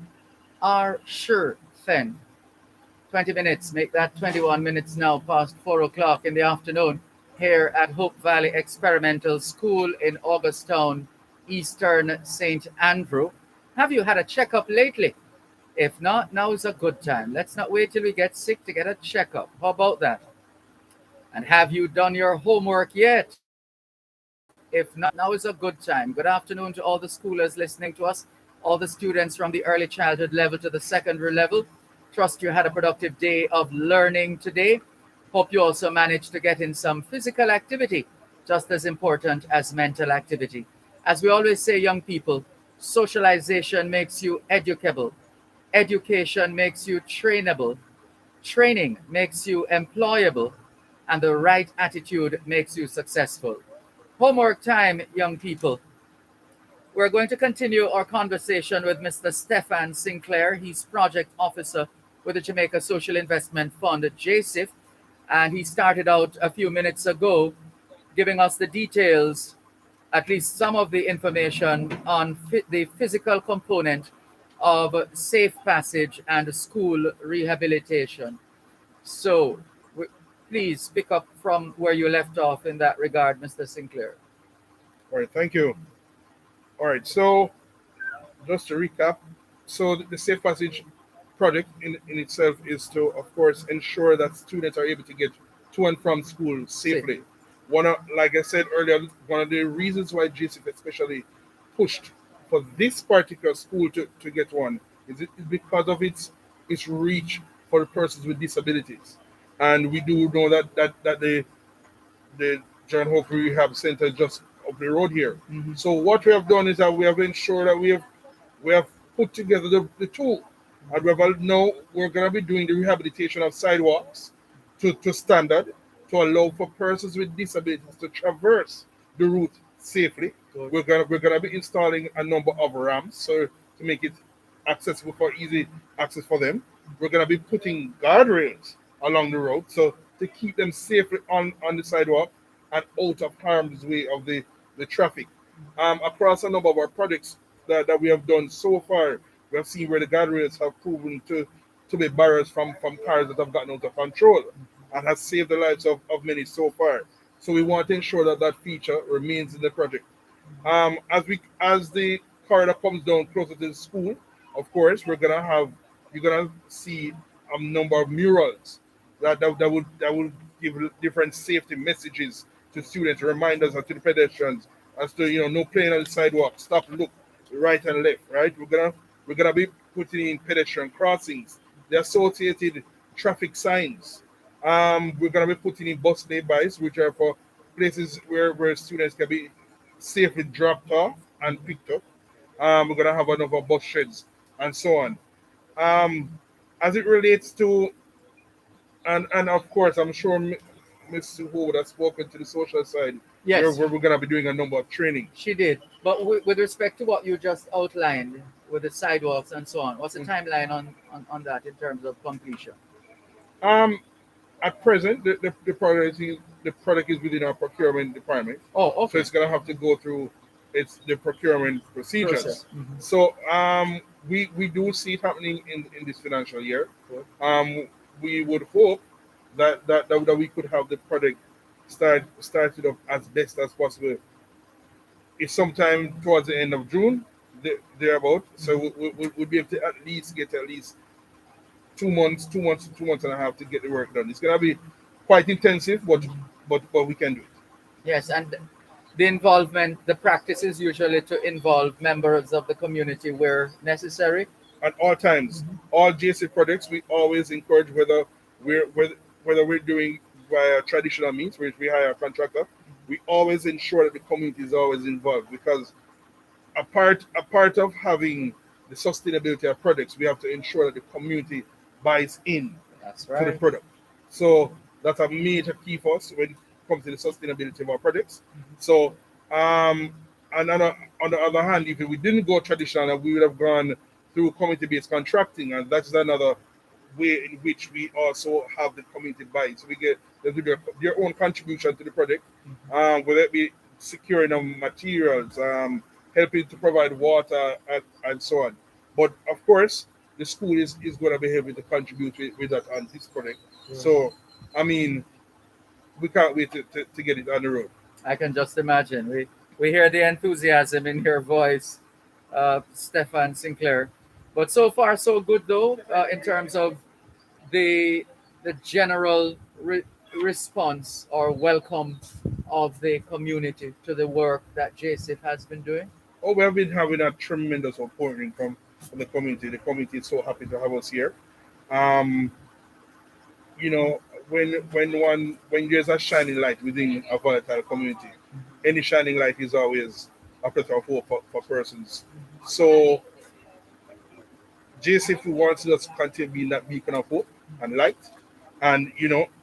are sure then. 20 minutes, make that 21 minutes now past 4 o'clock in the afternoon here at Hope Valley Experimental School in Augustown, Eastern St. Andrew. Have you had a checkup lately? If not, now is a good time. Let's not wait till we get sick to get a checkup. How about that? And have you done your homework yet? If not, now is a good time. Good afternoon to all the schoolers listening to us, all the students from the early childhood level to the secondary level. Trust you had a productive day of learning today. Hope you also managed to get in some physical activity just as important as mental activity. As we always say, young people, socialization makes you educable, education makes you trainable, training makes you employable, and the right attitude makes you successful. Homework time, young people. We're going to continue our conversation with Mr. Stefan Sinclair. He's project officer with the Jamaica Social Investment Fund, JSIF, and he started out a few minutes ago giving us the details, at least some of the information on the physical component of safe passage and school rehabilitation. So, please pick up from where you left off in that regard, Mr. Sinclair. All right, thank you. All right, so just to recap, so the Safe Passage project in itself is to, of course, ensure that students are able to get to and from school safely. Like I said earlier, one of the reasons why GCF especially pushed for this particular school to get one is because of its reach for the persons with disabilities. And we do know that the John Hope Rehab Center just up the road here. Mm-hmm. So what we have done is that we have ensured that we have put together the tool. And now we're going to be doing the rehabilitation of sidewalks to standard to allow for persons with disabilities to traverse the route safely. Good. We're gonna be installing a number of ramps so to make it accessible for easy access for them. We're gonna be putting guardrails along the road so to keep them safely on the sidewalk and out of harm's way of the traffic. Across a number of our projects that we have done so far, we have seen where the guardrails have proven to be barriers from cars that have gotten out of control and has saved the lives of many so far. So we want to ensure that that feature remains in the project. As the corridor comes down closer to the school, of course, you're gonna see a number of murals that will give different safety messages to students, reminders to the pedestrians as to no playing on the sidewalk, stop, look, right and left, right? We're gonna be putting in pedestrian crossings, the associated traffic signs. We're gonna be putting in bus laybys, which are for places where students can be safely dropped off and picked up. We're gonna have another bus sheds and so on. As it relates to and of course, I'm sure Ms. Ho has spoken to the social side. Yes. Where we're gonna be doing a number of training. She did. But with respect to what you just outlined with the sidewalks and so on, what's the timeline on that in terms of completion? At present, the product is within our procurement department. Oh, okay. So it's gonna have to go through the procurement procedures. Mm-hmm. So we do see it happening in this financial year. Good. We would hope that we could have the product started up as best as possible. It's sometime towards the end of June, thereabout. So we'll be able to at least get 2 months and a half to get the work done. It's gonna be quite intensive, but we can do it. Yes, and the involvement, the practice is usually to involve members of the community where necessary. At all times, all JC projects, we always encourage whether we're doing via traditional means, which we hire a contractor, we always ensure that the community is always involved, because a part of having the sustainability of products, we have to ensure that the community buys in That's right. to the product. So that's a major key for us when it comes to the sustainability of our products. So and on the other hand, if we didn't go traditional, we would have gone through community-based contracting, and that's another way in which we also have the community buy. So we get them to do their own contribution to the project, whether it be securing them materials, helping to provide water, and so on. But of course, the school is going to be able to contribute with that on this project. Yeah. So, I mean, we can't wait to get it on the road. I can just imagine. We hear the enthusiasm in your voice, Stefan Sinclair. But so far, so good, though, in terms of the general response or welcome of the community to the work that JSIF has been doing. Oh, we have been having a tremendous supporting from the community. The community is so happy to have us here. When there's a shining light within a volatile community, any shining light is always a plethora of hope for persons. So JCF wants us to continue being that beacon of hope and light. And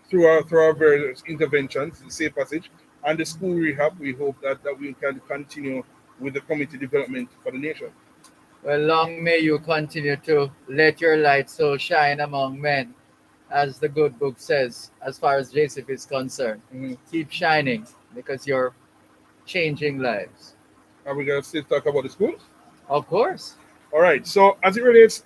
through our various interventions, the safe passage and the school rehab, we hope that we can continue with the community development for the nation. Well, long may you continue to let your light so shine among men, as the good book says, as far as Joseph is concerned. Mhm. Keep shining because you're changing lives. Are we gonna still talk about the schools? Of course. All right. So as it relates,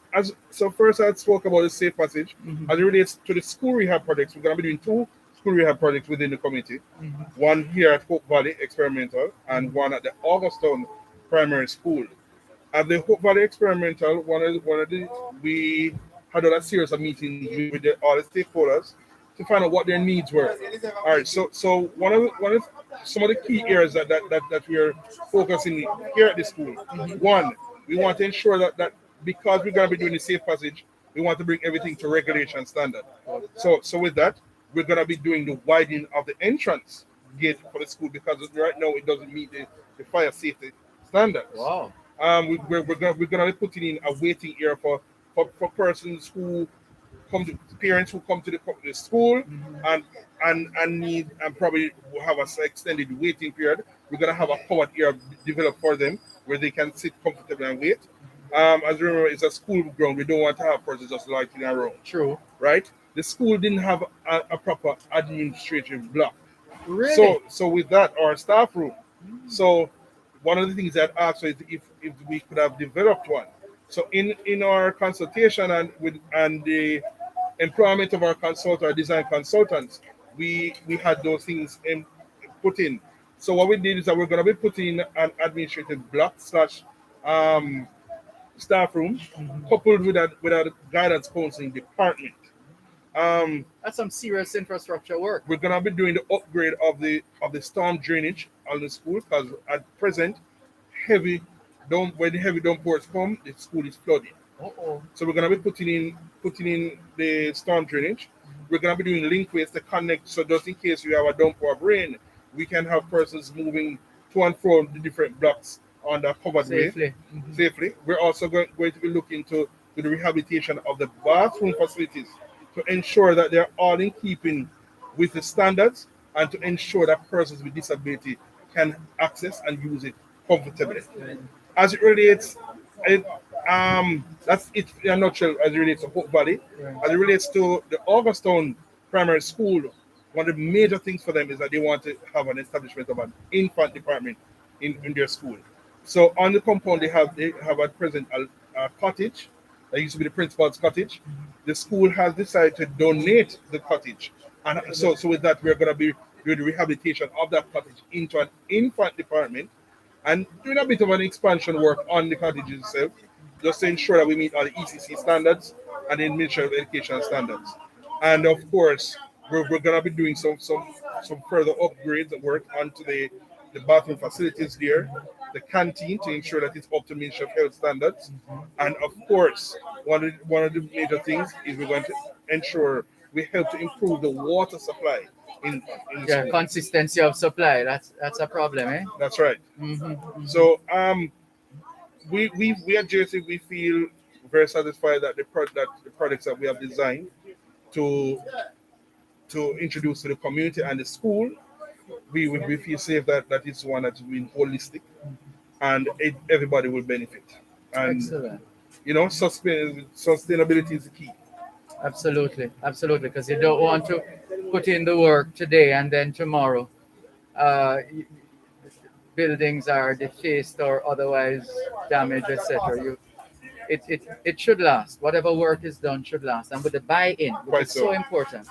first I spoke about the safe passage. Mhm. As it relates to the school rehab projects, we're gonna be doing two school rehab projects within the community. Mhm. One here at Hope Valley Experimental and one at the Augusttown Primary School. At the Hope Valley Experimental, we had a series of meetings with all the stakeholders to find out what their needs were. All right, so one of some of the key areas that we are focusing here at the school. One, we want to ensure that because we're going to be doing the safe passage, we want to bring everything to regulation standard. So with that, we're going to be doing the widening of the entrance gate for the school because right now it doesn't meet the fire safety standards. Wow. We're gonna be putting in a waiting area for persons who parents who come to the school and need and probably will have an extended waiting period. We're gonna have a covered area developed for them where they can sit comfortably and wait. As you remember, it's a school ground. We don't want to have persons just loitering around. True. Right? The school didn't have a proper administrative block. Really? So with that, our staff room. So one of the things that I asked is if we could have developed one. So in our consultation and the employment of our our design consultants, we had those things put in. So what we did is that we're going to be putting an administrative block slash staff room coupled with a guidance counseling department. That's some serious infrastructure work. We're gonna be doing the upgrade of the storm drainage on the school because at present when the heavy downpours come, the school is flooding. Uh-oh. So we're gonna be putting in the storm drainage. We're gonna be doing linkways to connect so just in case you have a downpour of rain, we can have persons moving to and from the different blocks on the covered way safely. We're also going to be looking to the rehabilitation of the bathroom facilities to ensure that they're all in keeping with the standards and to ensure that persons with disability can access and use it comfortably. As it relates, that's it in a nutshell as it relates to Hope Valley. As it relates to the Augusttown Primary School, one of the major things for them is that they want to have an establishment of an infant department in their school. So on the compound they have at present a cottage that used to be the principal's cottage. The school has decided to donate the cottage, and so with that we're going to be doing the rehabilitation of that cottage into an infant department and doing a bit of an expansion work on the cottage itself, just to ensure that we meet all the ECC standards and the Ministry of Education standards. And of course, we're going to be doing some further upgrades and work onto the bathroom facilities there, the canteen to ensure that it's up to Ministry of Health standards. And of course, one of the major things is we're going to ensure we help to improve the water supply in yeah, consistency of supply. That's a problem, eh? That's right. Mm-hmm. So we at JC we feel very satisfied that the products that we have designed to introduce to the community and the school, we feel safe that it's one that's been holistic and everybody will benefit. And excellent. Sustainability is the key. Absolutely, because you don't want to put in the work today and then tomorrow buildings are defaced or otherwise damaged, etc. It should last. Whatever work is done should last, and with the buy-in, which is so important,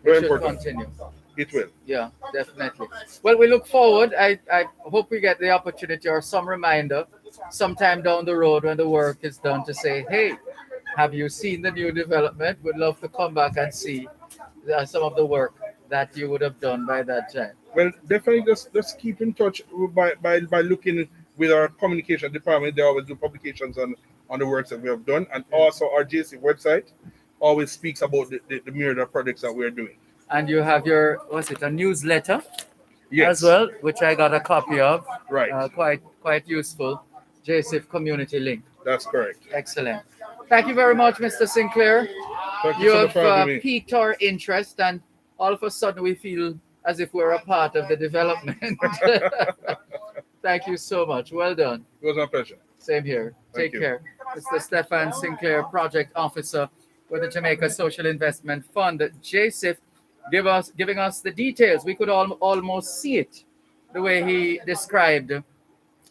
Very it should important. continue. It will. Yeah, definitely. Well, we look forward. I hope we get the opportunity or some reminder sometime down the road when the work is done to say, hey, have you seen the new development? We'd love to come back and see some of the work that you would have done by that time. Well, definitely just keep in touch by looking with our communication department. They always do publications on the works that we have done, and also our JC website always speaks about the myriad of projects that we're doing. And you have your, a newsletter? as well, which I got a copy of. Right. Quite useful. JSIF Community Link. That's correct. Excellent. Thank you very much, Mr. Sinclair. Thank you You so much have for having me. piqued our interest, and all of a sudden we feel as if we're a part of the development. Thank you so much. Well done. It was my pleasure. Same here. Thank Take you. care. Mr. Stefan Sinclair, Project Officer with the Jamaica Social Investment Fund, JSIF, giving us the details. We could almost see it, the way he described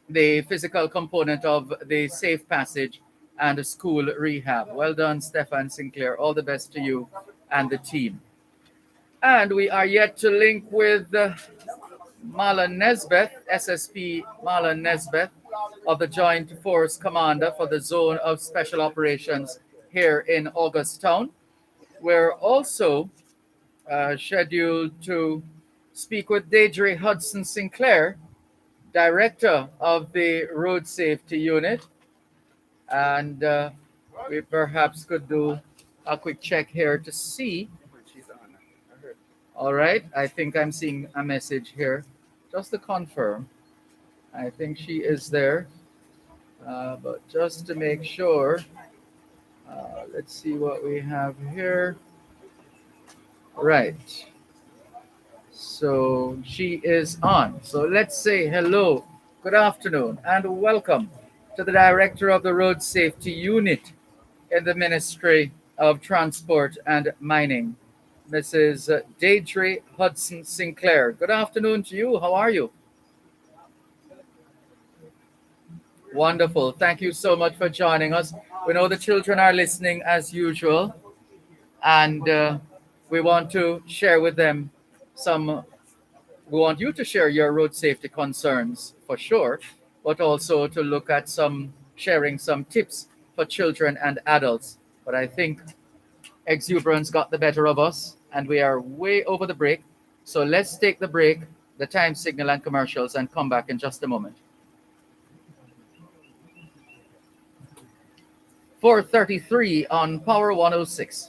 the physical component of the safe passage and the school rehab. Well done, Stefan Sinclair. All the best to you and the team. And we are yet to link with Mala Nesbeth, SSP Mala Nesbeth, of the Joint Force Commander for the Zone of Special Operations here in Augustown. We're also scheduled to speak with Deidre Hudson Sinclair, Director of the Road Safety Unit. And we perhaps could do a quick check here to see. All right, I think I'm seeing a message here. Just to confirm, I think she is there. But just to make sure, let's see what we have here. Right. So she is on. So let's say hello, good afternoon, and welcome to the Director of the Road Safety Unit in the Ministry of Transport and Mining, Mrs. Deidre Hudson Sinclair. Good afternoon to you. How are you? Wonderful. Thank you so much for joining us. We know the children are listening as usual, and we want to share with them we want you to share your road safety concerns for sure, but also to look at sharing some tips for children and adults. But I think exuberance got the better of us, and we are way over the break. So let's take the break, the time signal and commercials, and come back in just a moment. 4:33 on Power 106.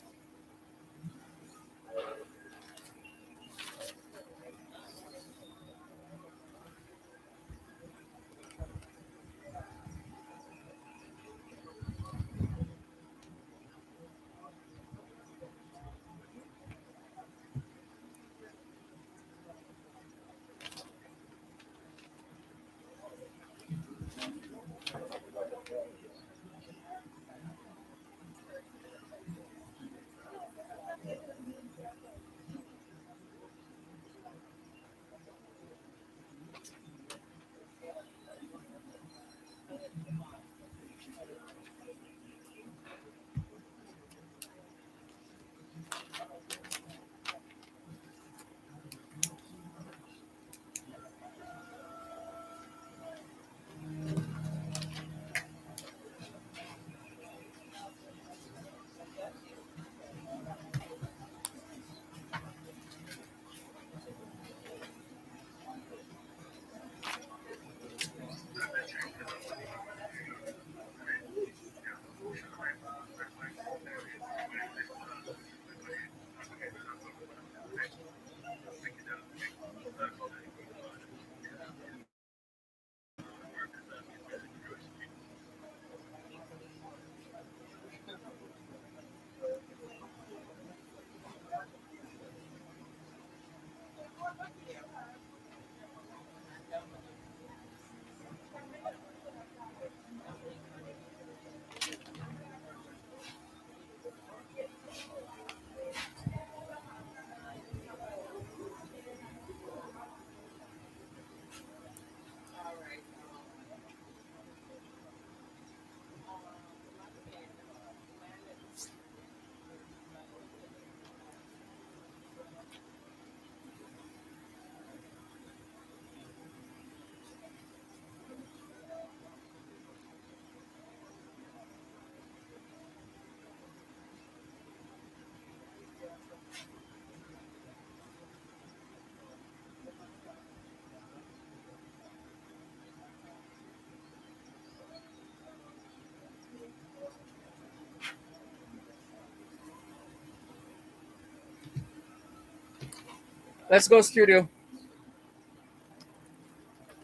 Let's go, studio.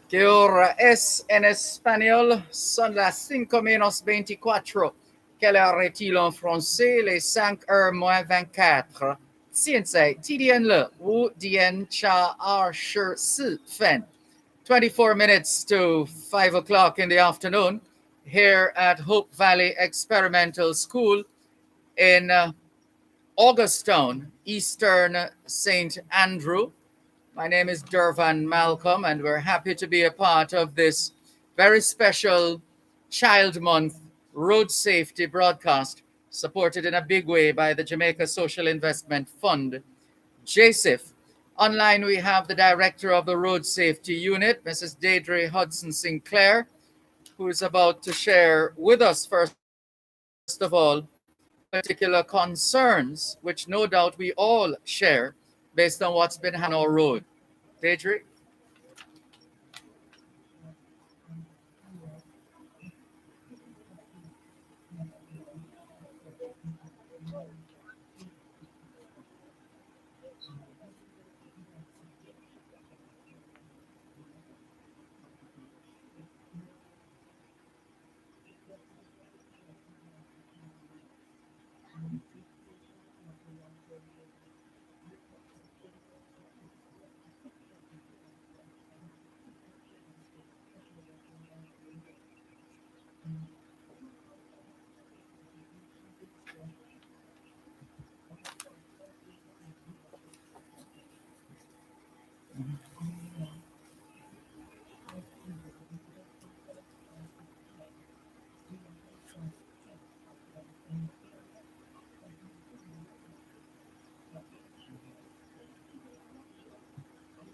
¿Qué hora es en español? Son las 5 menos 24. Quelle heure est-il en français? Les 5 heures moins 24. 现在几点了？5点24分. 24 minutes to 5 o'clock in the afternoon here at Hope Valley Experimental School in Augustown, Eastern St. Andrew. My name is Dervan Malcolm, and we're happy to be a part of this very special Child Month road safety broadcast, supported in a big way by the Jamaica Social Investment Fund, JSIF. Online, we have the director of the Road Safety Unit, Mrs. Deidre Hudson Sinclair, who is about to share with us, first of all, particular concerns, which no doubt we all share based on what's been happening on our road. Deidre?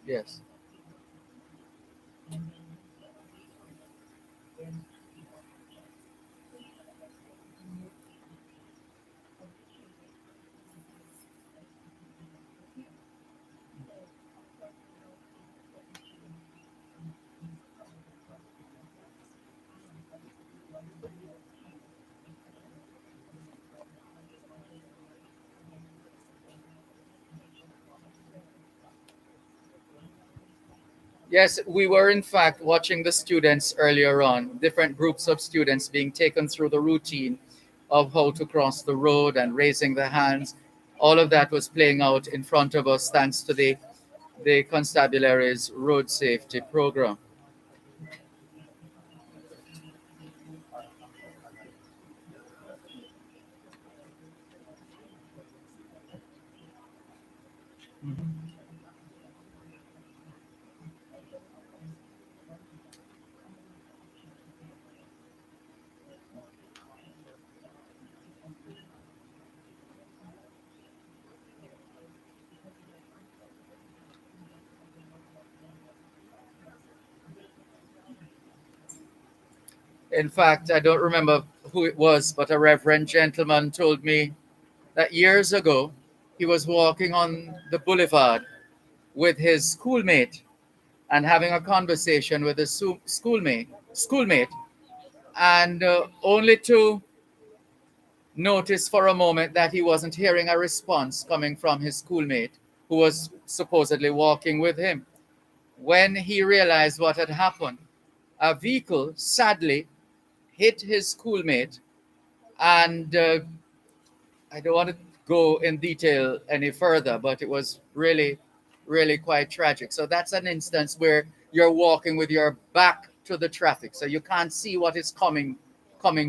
Yes. Yes, we were in fact watching the students earlier on, different groups of students being taken through the routine of how to cross the road and raising their hands. All of that was playing out in front of us thanks to the constabulary's road safety program. In fact, I don't remember who it was, but a reverend gentleman told me that years ago he was walking on the boulevard with his schoolmate and having a conversation with his schoolmate, and only to notice for a moment that he wasn't hearing a response coming from his schoolmate who was supposedly walking with him. When he realized what had happened, a vehicle sadly hit his schoolmate, and I don't want to go in detail any further, but it was really, really quite tragic. So that's an instance where you're walking with your back to the traffic, so you can't see what is coming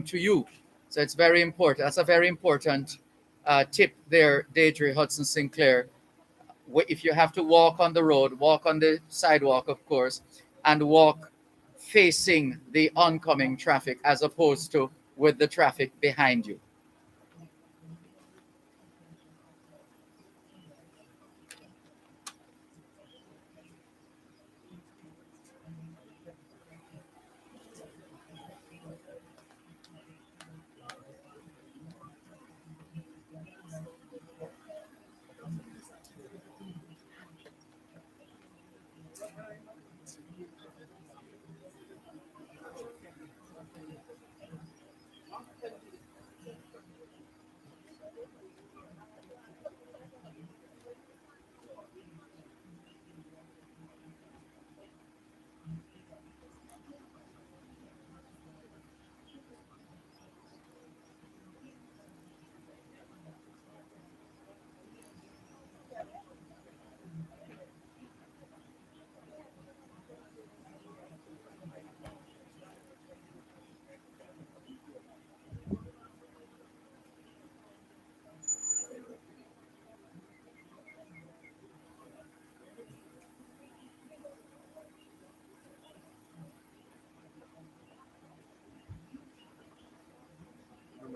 to you. So it's very important. That's a very important tip there, Deidre Hudson Sinclair. If you have to walk on the road, walk on the sidewalk, of course, and walk facing the oncoming traffic as opposed to with the traffic behind you.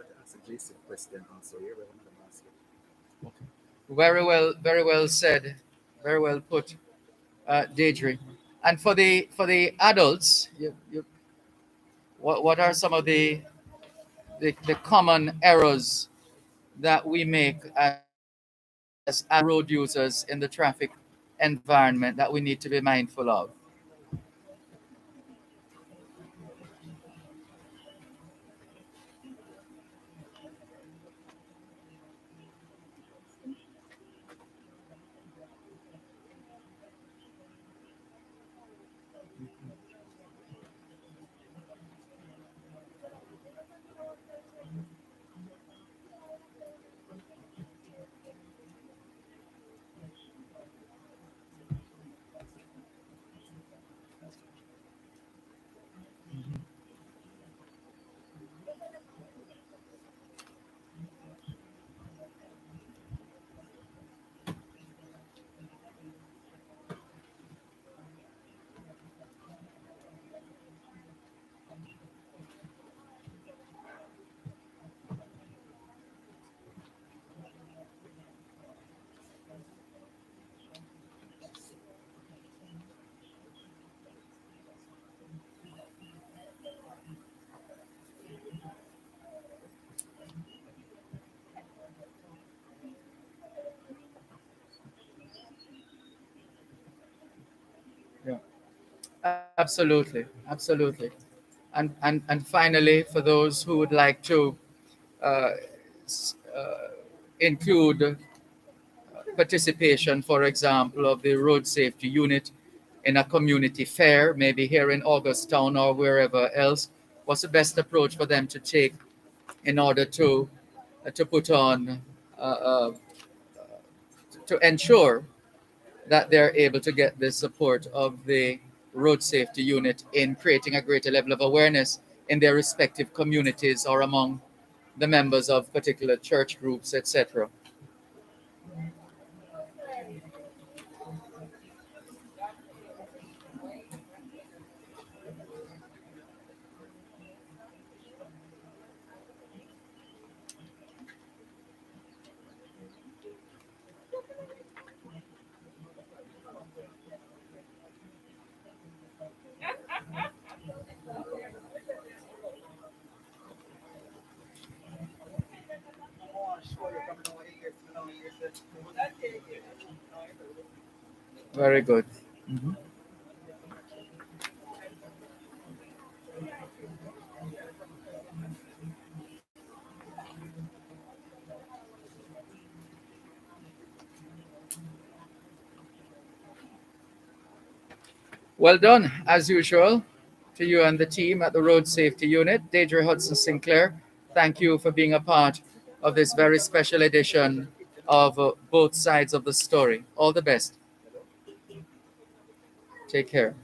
remember to ask a JC question also here. We have another basket. Very well said. Very well put, Deidre. And for the adults, what are some of the common errors that we make as road users in the traffic environment that we need to be mindful of? Yeah. Absolutely, absolutely. And finally, for those who would like to uh, include participation, for example, of the road safety unit in a community fair, maybe here in Augustown or wherever else, what's the best approach for them to take in order to put on to ensure that they're able to get the support of the road safety unit in creating a greater level of awareness in their respective communities or among the members of particular church groups, etc. Very good. Mhm. Well done, as usual, to you and the team at the Road Safety Unit. Deidre Hudson Sinclair, thank you for being a part of this very special edition of Both Sides of the Story. All the best. Take care.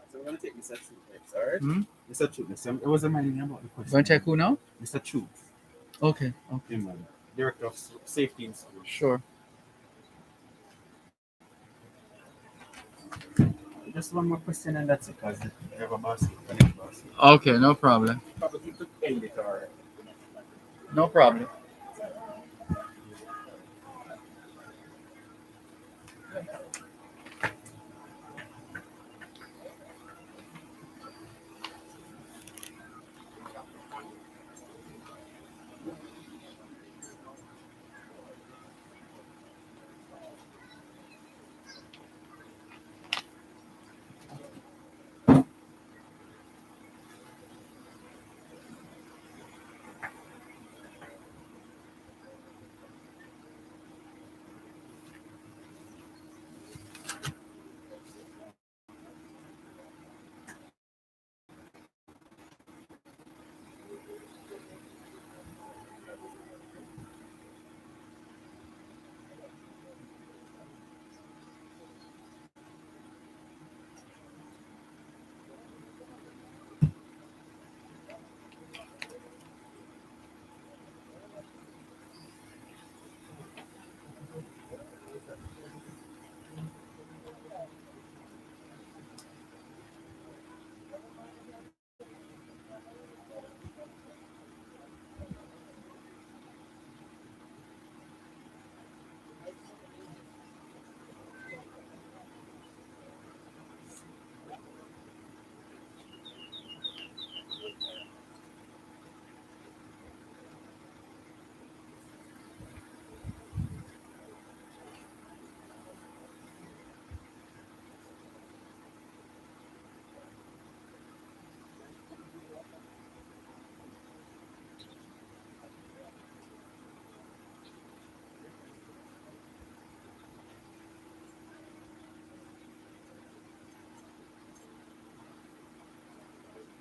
So we're gonna take Mr. Truth next, alright? Hmm? Mr. Truth next. I was reminding me about the question. Going to take who now? Mr. Truth. Okay. Okay. Yeah, man. Director of Safety in Schools. Sure. Just one more question and that's it, because I have a basket, the next basket. Okay, no problem. Probably to end it or No problem.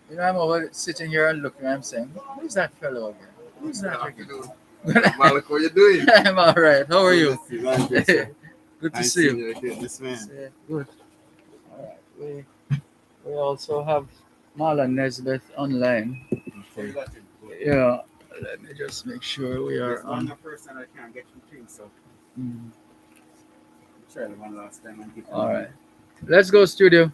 You know, I'm over sitting here and looking. I'm saying, who's that fellow again? Who's that Good again? afternoon. Malik, how you doing? I'm all right. How are you? I'm good, sir. Good to Nice see seeing you. you again, this man. Good. All right. We also have Marlon Nesbeth online. Okay. Yeah. Let me just make sure we are There's one on. person I can't get through, so Mm. try the one last time and give All right. Let's go, studio.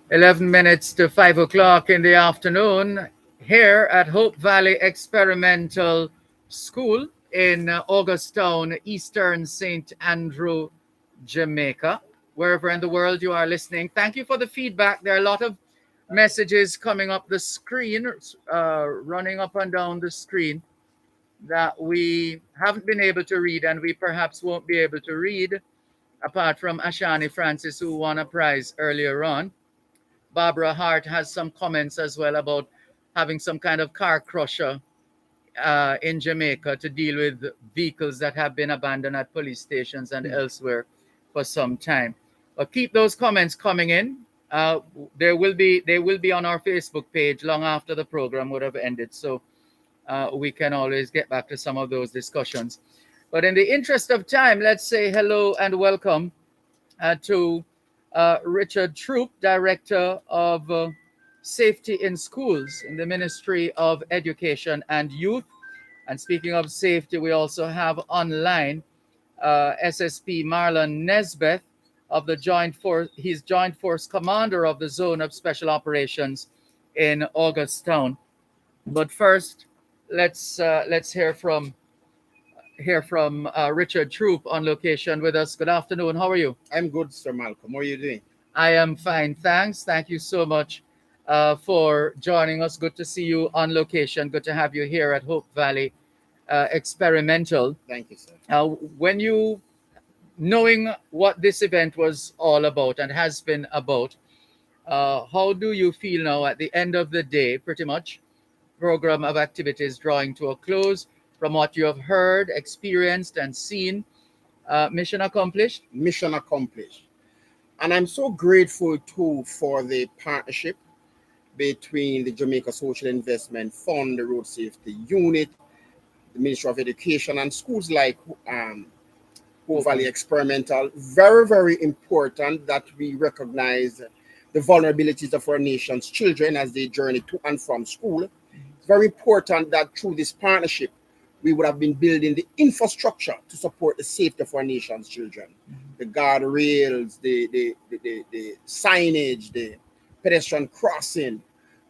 11 minutes to 5 o'clock in the afternoon here at Hope Valley Experimental School in Augustown, Eastern St. Andrew, Jamaica. Wherever in the world you are listening, thank you for the feedback. There are a lot of messages coming up the screen, running up and down the screen that we haven't been able to read and we perhaps won't be able to read, apart from Ashani Francis, who won a prize earlier on. Barbara Hart has some comments as well about having some kind of car crusher in Jamaica to deal with vehicles that have been abandoned at police stations and elsewhere for some time. But keep those comments coming in. They will be on our Facebook page long after the program would have ended, so we can always get back to some of those discussions. But in the interest of time, let's say hello and welcome to Richard Troop, Director of Safety in Schools in the Ministry of Education and Youth. And speaking of safety, we also have online SSP Marlon Nesbeth of the Joint Force. He's Joint Force Commander of the Zone of Special Operations in Augustown. But first, let's hear from Richard Troop on location with us. Good afternoon. How are you? I'm good, Sir Malcolm. How are you doing? I am fine, thanks. Thank you so much for joining us. Good to see you on location. Good to have you here at Hope Valley Experimental. Thank you, sir. When you, knowing what this event was all about and has been about, how do you feel now at the end of the day, pretty much, program of activities drawing to a close from what you have heard, experienced, and seen? Mission accomplished? Mission accomplished. And I'm so grateful too for the partnership between the Jamaica Social Investment Fund, the Road Safety Unit, the Ministry of Education, and schools like Hope Valley Experimental. Very, very important that we recognize the vulnerabilities of our nation's children as they journey to and from school. It's very important that through this partnership, we would have been building the infrastructure to support the safety of our nation's children. The guardrails, the signage, the pedestrian crossing,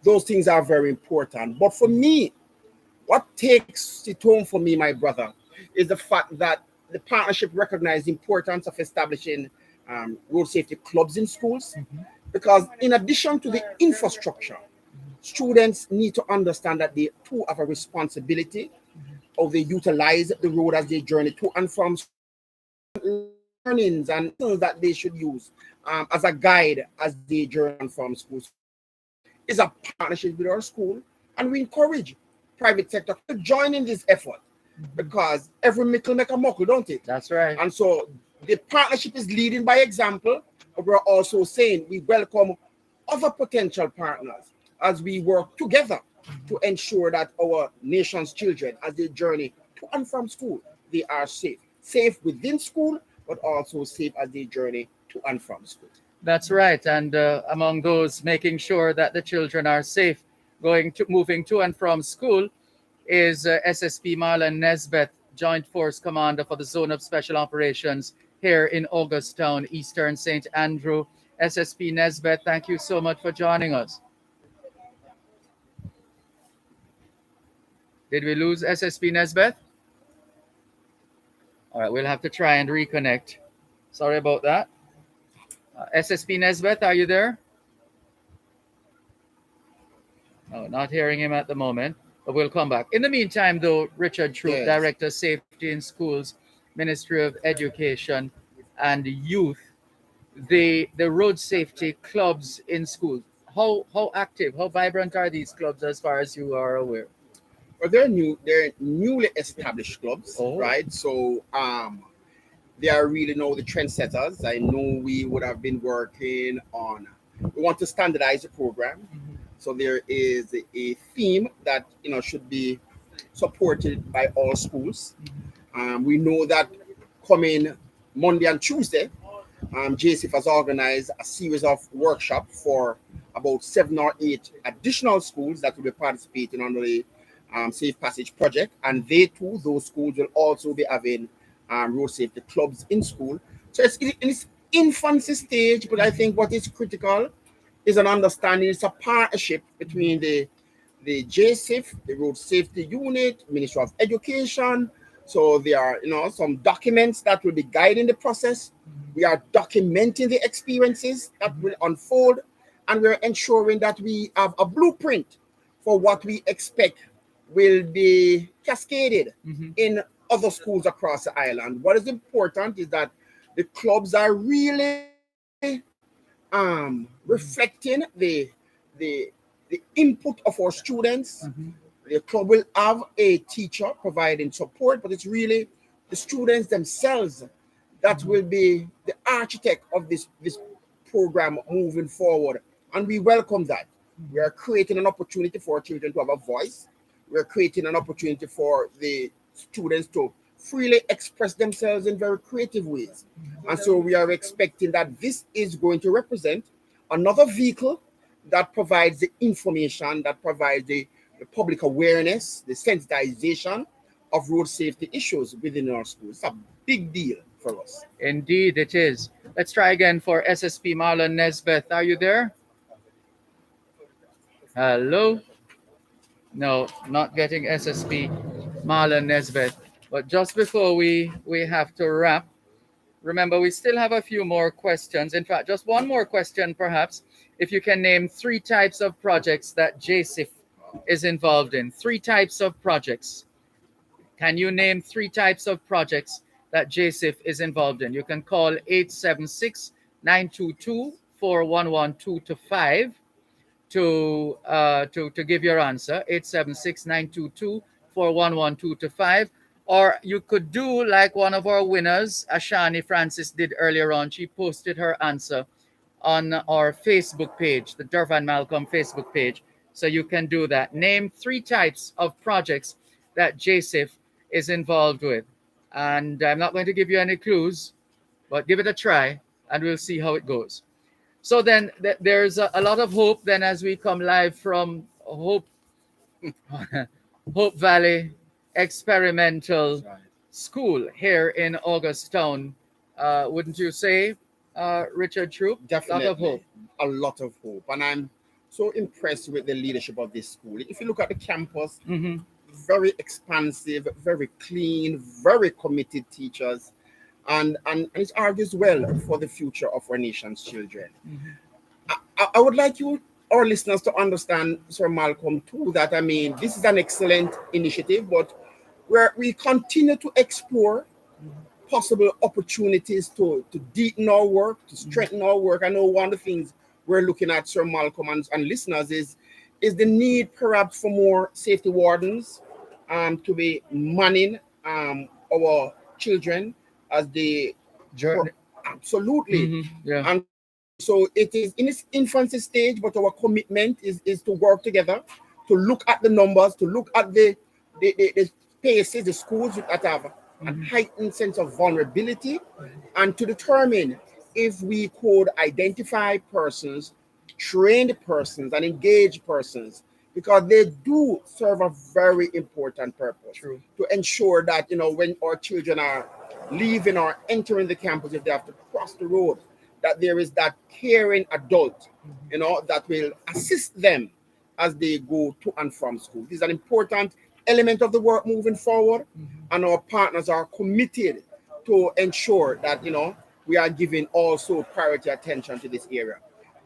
those things are very important. But for me, what takes it home for me, my brother, is the fact that the partnership recognized the importance of establishing road safety clubs in schools. Because in addition to the infrastructure, students need to understand that they too have a responsibility how they utilize the road as they journey to and from learnings and things that they should use as a guide as they journey from school. It's a partnership with our school, and we encourage private sector to join in this effort because every mickle make a muckle, don't it? That's right. And so the partnership is leading by example, but we're also saying we welcome other potential partners as we work together to ensure that our nation's children, as they journey to and from school, they are safe. Safe within school, but also safe as they journey to and from school. That's right. And among those making sure that the children are safe moving to and from school is SSP Marlon Nesbeth, Joint Force Commander for the Zone of Special Operations here in Augustown, Eastern St. Andrew. SSP Nesbeth, thank you so much for joining us. Did we lose SSP Nesbeth? All right, we'll have to try and reconnect. Sorry about that. SSP Nesbeth, are you there? No, not hearing him at the moment, but we'll come back. In the meantime, though, Richard Troop, Yes. Director Safety in Schools, Ministry of Education and Youth, the road safety clubs in schools, how active, how vibrant are these clubs as far as you are aware? Well, they're newly established clubs, right? So they are really now the trendsetters. I know we would have been working on We want to standardize the program. So there is a theme that should be supported by all schools. We know that coming Monday and Tuesday, JCF has organized a series of workshops for about 7 or 8 additional schools that will be participating under the Safe Passage project, and those schools will also be having road safety clubs in school. So it's in its infancy stage, but I think what is critical is an understanding. It's a partnership between the JSIF, the Road Safety Unit, Ministry of Education. So there are some documents that will be guiding the process. We are documenting the experiences that will unfold, and we're ensuring that we have a blueprint for what we expect will be cascaded in other schools across the island. What is important is that the clubs are really reflecting the input of our students. The club will have a teacher providing support, but it's really the students themselves that will be the architect of this program moving forward. And we welcome that. We are creating an opportunity for our children to have a voice. We're creating an opportunity for the students to freely express themselves in very creative ways. And so we are expecting that this is going to represent another vehicle that provides the information, that provides the public awareness, the sensitization of road safety issues within our schools. It's a big deal for us. Indeed, it is. Let's try again for SSP Marlon Nesbeth. Are you there? Hello? No, not getting SSP Marlon Nesbeth. But just before we have to wrap, remember we still have a few more questions. In fact, just one more question perhaps. If you can name 3 types of projects that JSIF is involved in. 3 types of projects. Can you name 3 types of projects that JSIF is involved in? You can call 876-922-4112 to give your answer. 876-922-4112 or you could do like one of our winners, Ashani Francis, did earlier on. She posted her answer on our Facebook page, the Dervan Malcolm Facebook page. So you can do that. Name 3 types of projects that JSIF is involved with. And I'm not going to give you any clues, but give it a try and we'll see how it goes. So then there's a lot of hope then as we come live from Hope Valley Experimental School here in Augustown. Wouldn't you say, Richard Troop? Definitely. A lot of hope. A lot of hope. And I'm so impressed with the leadership of this school. If you look at the campus, very expansive, very clean, very committed teachers. And it argues well for the future of our nation's children. I would like our listeners to understand, Sir Malcolm, too, that this is an excellent initiative, but we continue to explore possible opportunities to deepen our work, to strengthen our work. I know one of the things we're looking at, Sir Malcolm and listeners, is the need perhaps for more safety wardens to be manning our children as they journey. Absolutely. Yeah. And so it is in its infancy stage, but our commitment is to work together, to look at the numbers, to look at the spaces, the schools that have a heightened sense of vulnerability, and to determine if we could identify persons, trained persons, and engaged persons, because they do serve a very important purpose. True. To ensure that when our children are leaving or entering the campus, if they have to cross the road, that there is that caring adult, that will assist them as they go to and from school. This is an important element of the work moving forward, and our partners are committed to ensure that we are giving also priority attention to this area.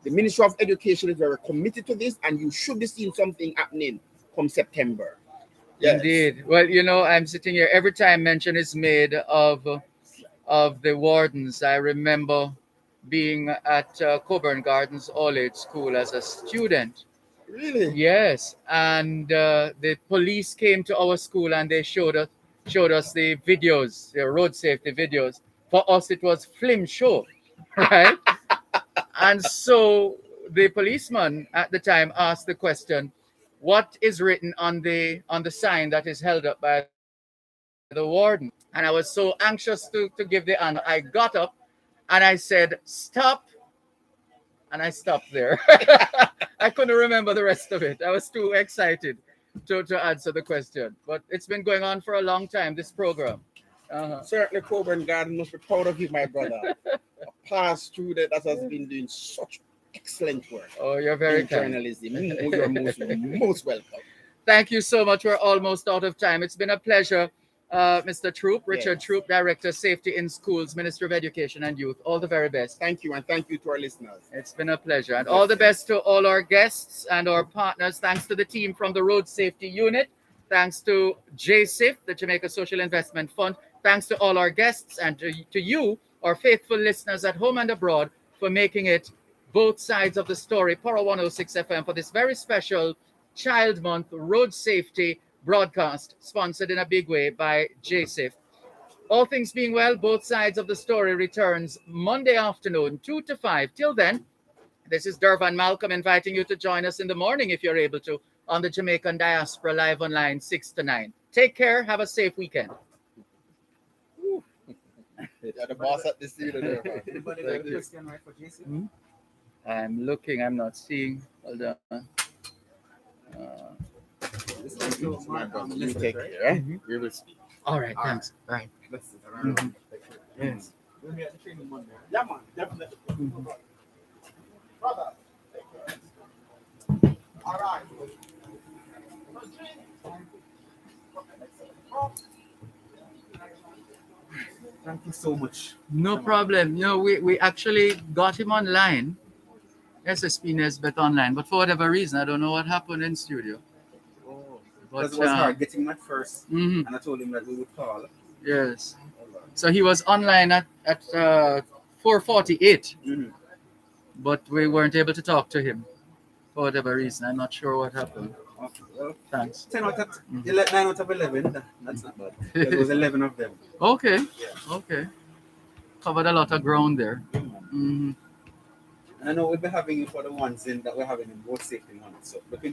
The Ministry of Education is very committed to this, and you should be seeing something happening come September. Yes. Indeed. Well, I'm sitting here every time mention is made of the wardens. I remember being at Coburn Gardens All-Age School as a student. Really? Yes. And the police came to our school and they showed us the videos, the road safety videos. For us, it was film show, right? And so the policeman at the time asked the question, "What is written on the sign that is held up by the warden?" And I was so anxious to give the answer. I got up and I said, "Stop," and I stopped there. I couldn't remember the rest of it. I was too excited to answer the question. But it's been going on for a long time, this program. Uh-huh. Certainly, Coburn Garden must be proud of you, my brother. A past student that has been doing such excellent work Oh, you're very in kind. journalism. You're most welcome. Thank you so much. We're almost out of time. It's been a pleasure, Mr. Troop, Richard Yes. Troop, Director, Safety in Schools, Minister of Education and Youth. All the very best. Thank you, and thank you to our listeners. It's been a pleasure. And all the best to all our guests and our partners. Thanks to the team from the Road Safety Unit. Thanks to JSIF, the Jamaica Social Investment Fund. Thanks to all our guests and to you, our faithful listeners at home and abroad, for making it both sides of the story, Pora 106 FM, for this very special Child Month Road Safety broadcast, sponsored in a big way by JSIF. All things being well, both sides of the story returns Monday afternoon, 2 to 5. Till then, this is Dervan Malcolm inviting you to join us in the morning, if you're able to, on the Jamaican Diaspora Live Online, 6 to 9. Take care. Have a safe weekend. You're the boss at the studio there, man. Anybody Thank got a you. question right for Jason? I'm looking. I'm not seeing. Hold on. This is to My Mark brother, you Elizabeth, take right? care. We will speak. All right. All Thanks. Bye. This is around. Mhm. Yes. We'll be at the training Monday. Yeah, man, definitely. Brother, all right. Thank you so much. No problem. You know, we actually got him online, SSP Nesbeth online, but for whatever reason, I don't know what happened in studio. Oh, But because it was hard getting him at first, mhm, and I told him that we would call. yes. So he was online at 4:48, Mm-hmm. but we weren't able to talk to him for whatever reason. I'm not sure what happened. Okay, well, Thanks. 10 out of 9 out of 11. That's not bad. There was 11 of them. Okay. Yeah. Okay. Covered a lot of ground there. Mhm. And I know we'll be having you for the ones in that we're having in both safety months. So looking